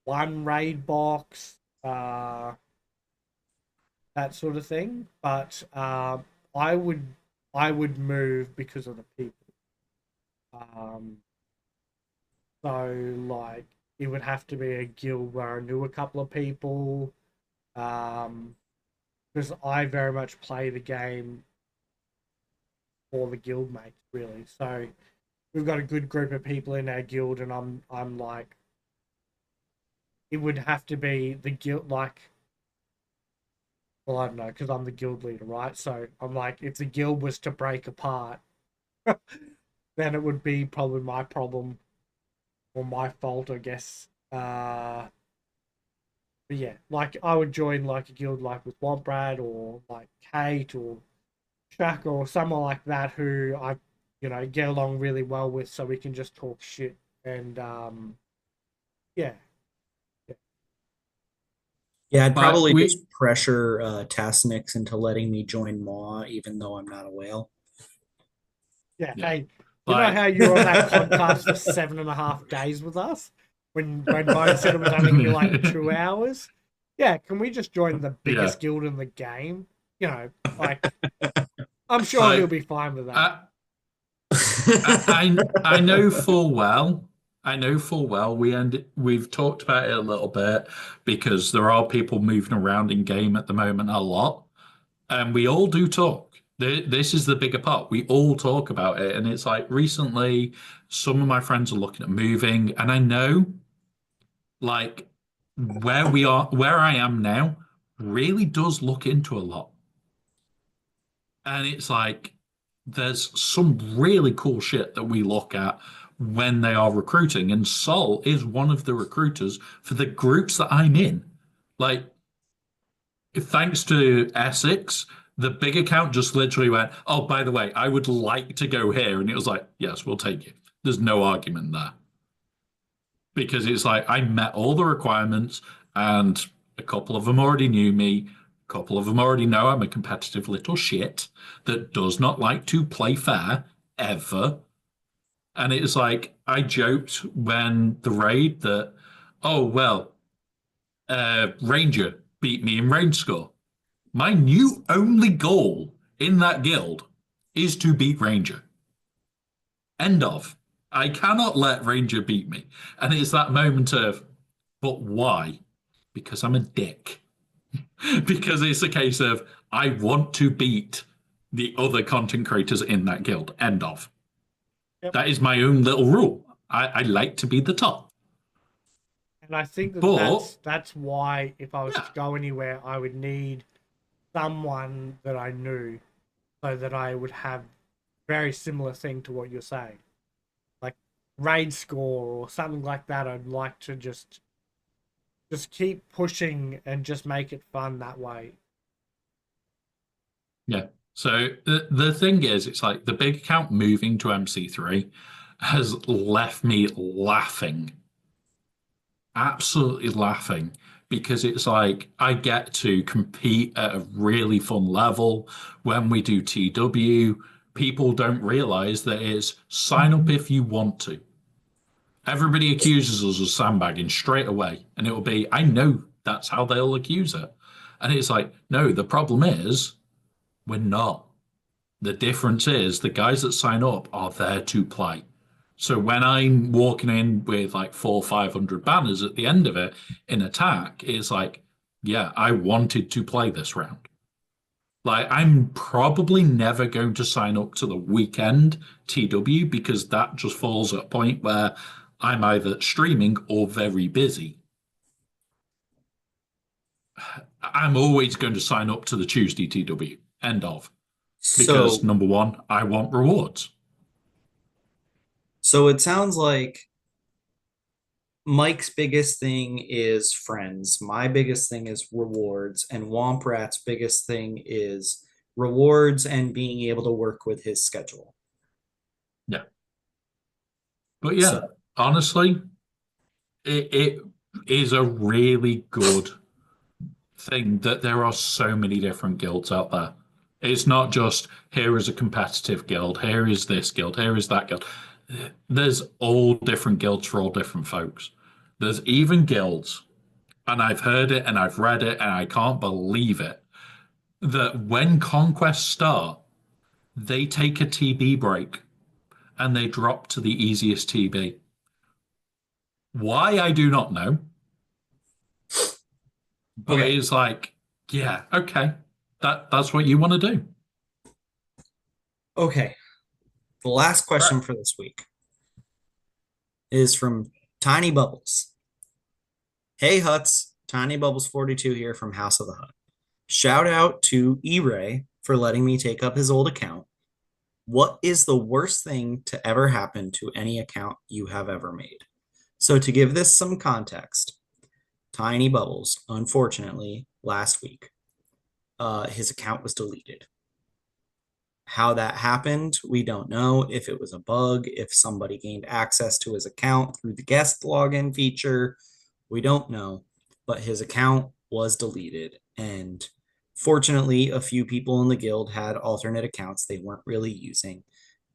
one raid box, that sort of thing. But I would I would move because of the people. Um, so like it would have to be a guild where I knew a couple of people. Because I very much play the game for the guild mates, really. So we've got a good group of people in our guild, and I'm like, it would have to be the guild, like, well, I don't know, because I'm the guild leader, right? So I'm like, if the guild was to break apart, then it would be probably my problem or my fault, I guess. But yeah, like I would join like a guild like with Wombrad or like Kate or Shaq or someone like that who I, get along really well with, so we can just talk shit and yeah, yeah, Yeah, I'd Like probably we just pressure Tasnix into letting me join Maw, even though I'm not a whale. yeah. yeah. Hey, you know Like how you were on that podcast for 7.5 days with us when Bone said it was only gonna be like 2 hours? Yeah, can we just join the yeah. biggest guild in the game? Like I'm sure he'll Like be fine with that. I, I know full well. I know full well we've talked about it a little bit because there are people moving around in game at the moment a lot, and we all do talk. This is the bigger part. We all talk about it, and it's like recently, some of my friends are looking at moving, and I know like where I am now, really does look into a lot, and it's like there's some really cool shit that we look at when they are recruiting, and Sol is one of the recruiters for the groups that I'm in. Like, thanks to Essex, the big account just literally went, "Oh, by the way, I would like to go here," and it was like, "Yes, we'll take you." There's no argument there because it's like I met all the requirements, and a couple of them already knew me. A couple of them already know I'm a competitive little shit that does not like to play fair ever. And it's like I joked when the raid that, oh well, Ranger beat me in range score. My new only goal in that guild is to beat Ranger. End of. I cannot let Ranger beat me. And it's that moment of, but why? Because I'm a dick. Because it's a case of I want to beat the other content creators in that guild. End of. Yep. That is my own little rule. I like to be the top. And I think that But that's why if I was yeah, to go anywhere, I would need someone that I knew, so that I would have very similar thing to what you're saying, like raid score or something like that. I'd like to just keep pushing and just make it fun that way. yeah. So the thing is, it's like the big account moving to MC3 has left me laughing, absolutely laughing, because it's like I get to compete at a really fun level. When we do TW, people don't realize that it's sign up if you want to. Everybody accuses us of sandbagging straight away, and it will be, I know that's how they'll accuse it. And it's like, no, the problem is we're not. The difference is the guys that sign up are there to play. So when I'm walking in with like 400, 500 banners at the end of it in attack, it's like, yeah, I wanted to play this round. Like I'm probably never going to sign up to the weekend TW because that just falls at a point where I'm either streaming or very busy. I'm always going to sign up to the Tuesday TW. End of. Because So, number one, I want rewards. so it sounds like Mike's biggest thing is friends. My biggest thing is rewards, and Womp Rat's biggest thing is rewards and being able to work with his schedule. Yeah. But yeah, So, honestly, it is a really good thing that there are so many different guilds out there. It's not just here is a competitive guild, here is this guild, here is that guild. There's all different guilds for all different folks. There's even guilds, and I've heard it and I've read it and I can't believe it, that when Conquest start, they take a TB break and they drop to the easiest TB. Why, I do not know. But okay, it's like, yeah, okay. That's what you want to do. okay. The last Right. question for this week is from Tiny Bubbles. Hey Huts, Tiny Bubbles 42 here from House of the Hut. Shout out to E-Ray for letting me take up his old account. What is the worst thing to ever happen to any account you have ever made? So, to give this some context, Tiny Bubbles, unfortunately, last week, his account was deleted. How that happened, we don't know. If it was a bug, if somebody gained access to his account through the guest login feature, we don't know. But his account was deleted. And fortunately, a few people in the guild had alternate accounts they weren't really using.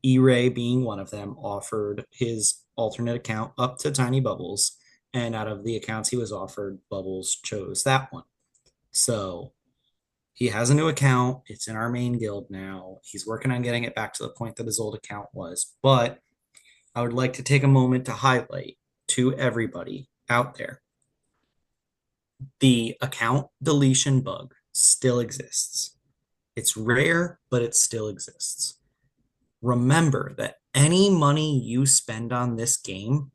E-Ray, being one of them, offered his alternate account up to Tiny Bubbles. And out of the accounts he was offered, Bubbles chose that one. So he has a new account. It's in our main guild now. He's working on getting it back to the point that his old account was. But I would like to take a moment to highlight to everybody out there, the account deletion bug still exists. It's rare, but it still exists. Remember that any money you spend on this game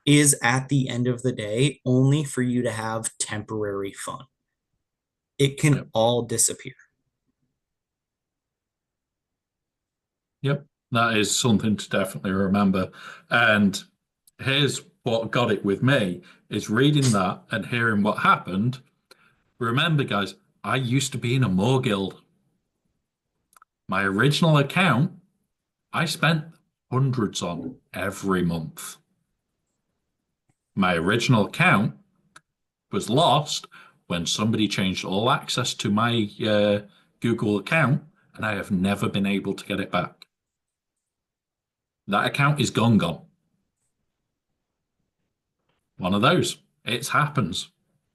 is at the end of the day only for you to have temporary fun. It can Yep. all disappear. Yep. That is something to definitely remember. And here's what got it with me is reading that and hearing what happened. Remember, guys, I used to be in a Moor guild. My original account, I spent hundreds on every month. My original account was lost when somebody changed all access to my Google account, and I have never been able to get it back. That account is gone. One of those. It happens.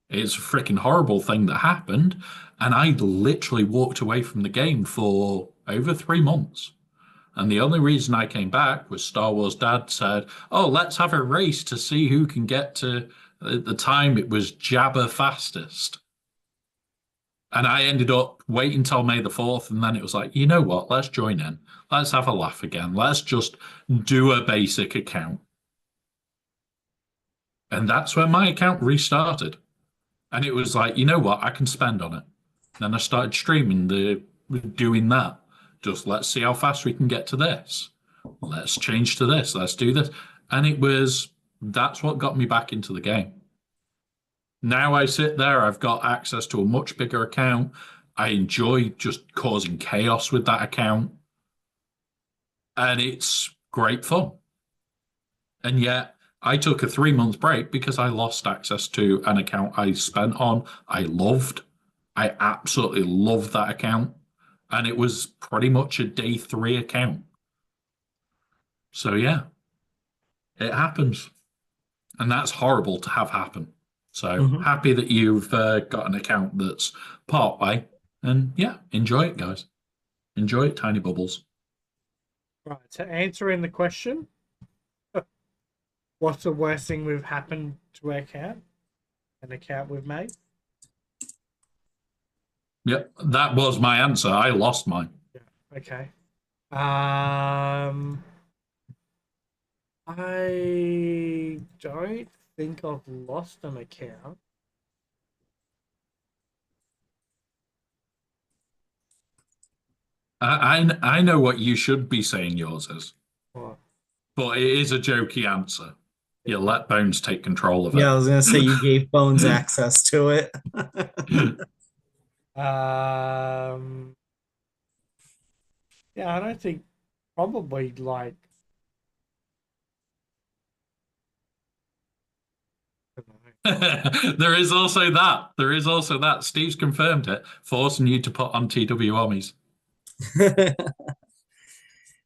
It's a freaking horrible thing that happened. And I literally walked away from the game for over 3 months. And the only reason I came back was Star Wars Dad said, "Oh, let's have a race to see who can get to." At the time, it was Jabba fastest. And I ended up waiting till May the 4th. And then it was like, you know what? Let's join in. Let's have a laugh again. Let's just do a basic account. And that's when my account restarted. And it was like, you know what? I can spend on it. Then I started streaming doing that. Just let's see how fast we can get to this. Let's change to this. Let's do this. And that's what got me back into the game. Now I sit there, I've got access to a much bigger account. I enjoy just causing chaos with that account. And it's great fun. And yet I took a 3 month break because I lost access to an account I spent on. I loved. I absolutely loved that account. And it was pretty much a day 3 account. So yeah, it happens. And that's horrible to have happen. So happy that you've got an account that's part way. And yeah, enjoy it, guys. Enjoy it, Tiny Bubbles. Right, so answering the question, what's the worst thing we've happened to our account? An account we've made? Yep, that was my answer. I lost mine. Yeah, okay. I don't think I've lost an account. I know what you should be saying yours is, What? but it is a jokey answer. You let Bones take control of it. Yeah, I was gonna say you gave Bones access to it. Yeah, I don't think probably like There is also that. There is also that. Steve's confirmed it, forcing you to put on TW Ommies.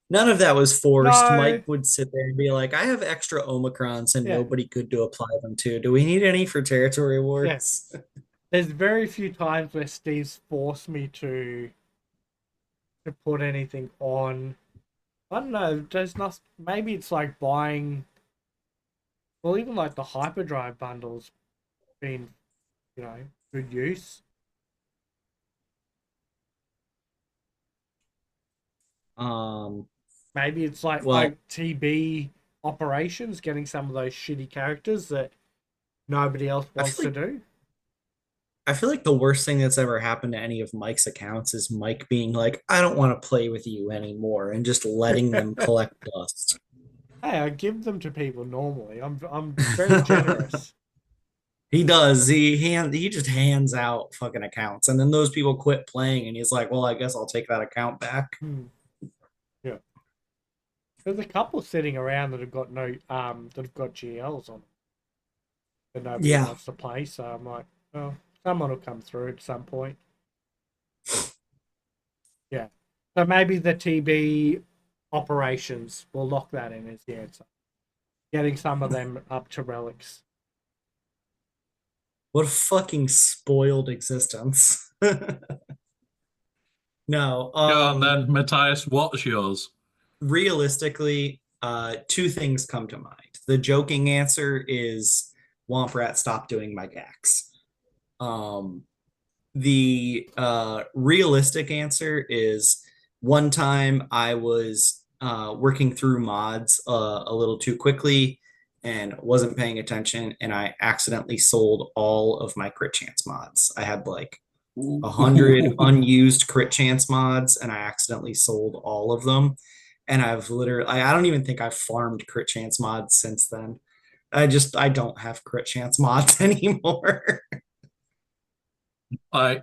None of that was forced. No. Mike would sit there and be like, I have extra omicrons and Yeah. nobody could to apply them to. Do we need any for territory awards? There's very few times where Steve's forced me to put anything on. I don't know, there's not, maybe it's like buying, well, even like the hyperdrive bundles been, good use. Maybe it's like TB operations, getting some of those shitty characters that nobody else wants to do. I feel like the worst thing that's ever happened to any of Mike's accounts is Mike being like, I don't want to play with you anymore, and just letting them collect dust. Hey, I give them to people normally. I'm very generous. He does. He just hands out fucking accounts, and then those people quit playing, and he's like, well, I guess I'll take that account back. Yeah. There's a couple sitting around that have got GLs on that nobody wants to play, so I'm like, oh, someone will come through at some point. Yeah. So maybe the TB operations, we'll lock that in as the answer. Getting some of them up to relics. What a fucking spoiled existence. No. Go on then, Matthias, what's yours? Realistically, two things come to mind. The joking answer is Womp Rat, stop doing my gags. The realistic answer is one time I was working through mods a little too quickly and wasn't paying attention, and I accidentally sold all of my crit chance mods. I had like 100 unused crit chance mods, and I accidentally sold all of them. and I've literally I don't even think I've farmed crit chance mods since then. I don't have crit chance mods anymore. I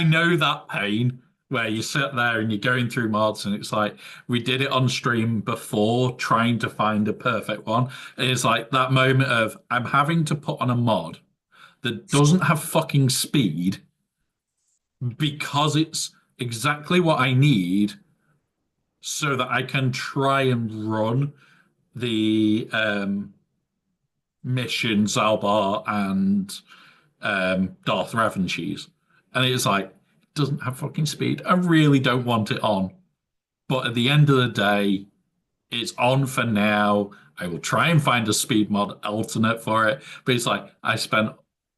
know that pain where you sit there and you're going through mods and it's like we did it on stream before trying to find a perfect one. And it's like that moment of I'm having to put on a mod that doesn't have fucking speed because it's exactly what I need so that I can try and run the mission Zalbaar and Darth Revancheese. And it's like, it doesn't have fucking speed. I really don't want it on. But at the end of the day, it's on for now. I will try and find a speed mod alternate for it. But it's like, I spent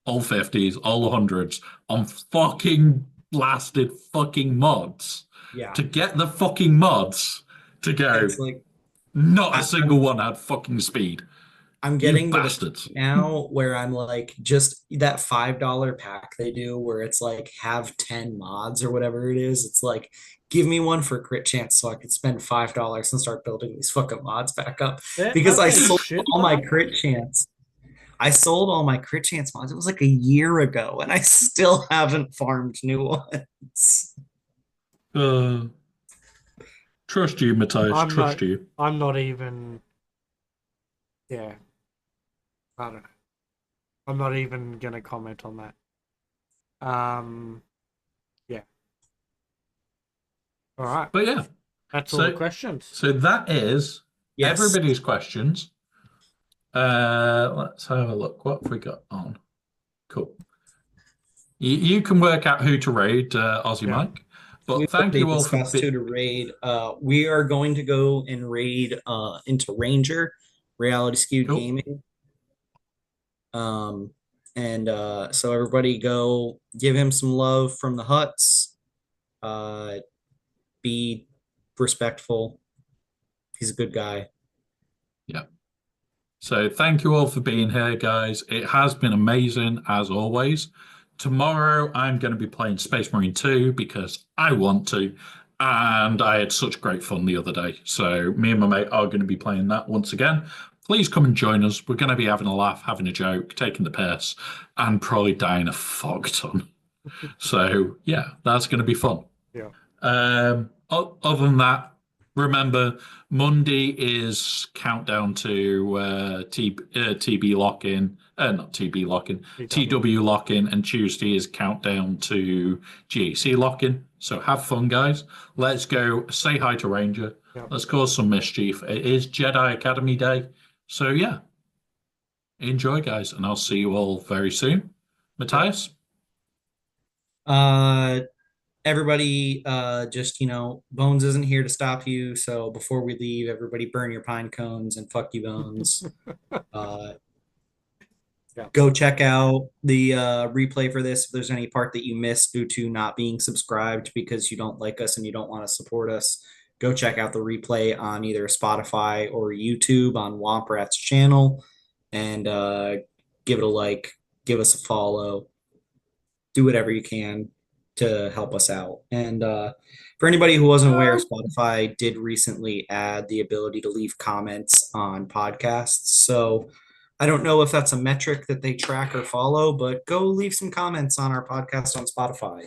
all 50s, all 100s on fucking blasted fucking mods Yeah. to get the fucking mods to go. It's like Not a single one had fucking speed. I'm getting You to the bastards. point now where I'm like just that $5 pack they do where it's like have 10 mods or whatever it is. It's like give me one for crit chance so I could spend $5 and start building these fucking mods back up. Because I sold all my crit chance. I sold all my crit chance mods. It was like a year ago and I still haven't farmed new ones. Trust you, Matthias. Trust you. I'm not even. Yeah. I don't know. I'm not even gonna comment on that. Yeah. All right. But yeah, That's all the questions. So that is Yes. everybody's questions. Let's have a look. What have we got on? Cool. You can work out who to raid, Aussie Mike. But thank you all for who to raid. We are going to go and raid into Ranger, Reality Skewed Gaming. And so everybody go give him some love from the huts. Be respectful. He's a good guy. Yeah. So thank you all for being here, guys. It has been amazing as always. Tomorrow I'm going to be playing Space Marine 2 because I want to, and I had such great fun the other day. So me and my mate are going to be playing that once again. Please come and join us. We're going to be having a laugh, having a joke, taking the piss, and probably dying a fuck ton. So yeah, that's going to be fun. Yeah. Other than that, remember Monday is countdown to TB lock-in, not TB lock-in, TW lock-in, and Tuesday is countdown to GAC lock-in. So have fun, guys. Let's go say hi to Ranger. Yep. Let's cause some mischief. It is Jedi Academy Day. So yeah, enjoy, guys, and I'll see you all very soon. Matthias? Everybody, just, Bones isn't here to stop you. So before we leave, everybody burn your pine cones and fuck you, Bones. Go check out the replay for this. If there's any part that you missed due to not being subscribed because you don't like us and you don't want to support us, go check out the replay on either Spotify or YouTube on Womp Rat's channel and give it a like, give us a follow, do whatever you can to help us out. And for anybody who wasn't aware, Spotify did recently add the ability to leave comments on podcasts. So I don't know if that's a metric that they track or follow, but go leave some comments on our podcast on Spotify.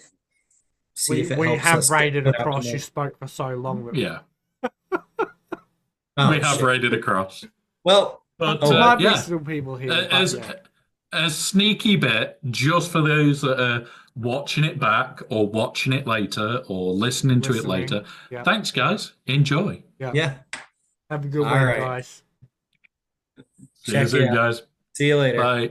See if it we helps have us rated get across. out You spoke for so long. That Yeah. Oh, we have shit. rated across. Well, But there might be yeah, still people here. a sneaky bit just for those that are watching it back or watching it later or listening to it later. Yeah. Thanks, guys. Enjoy. yeah. Have a good All one, right. guys. See you soon, guys. See you later. Bye.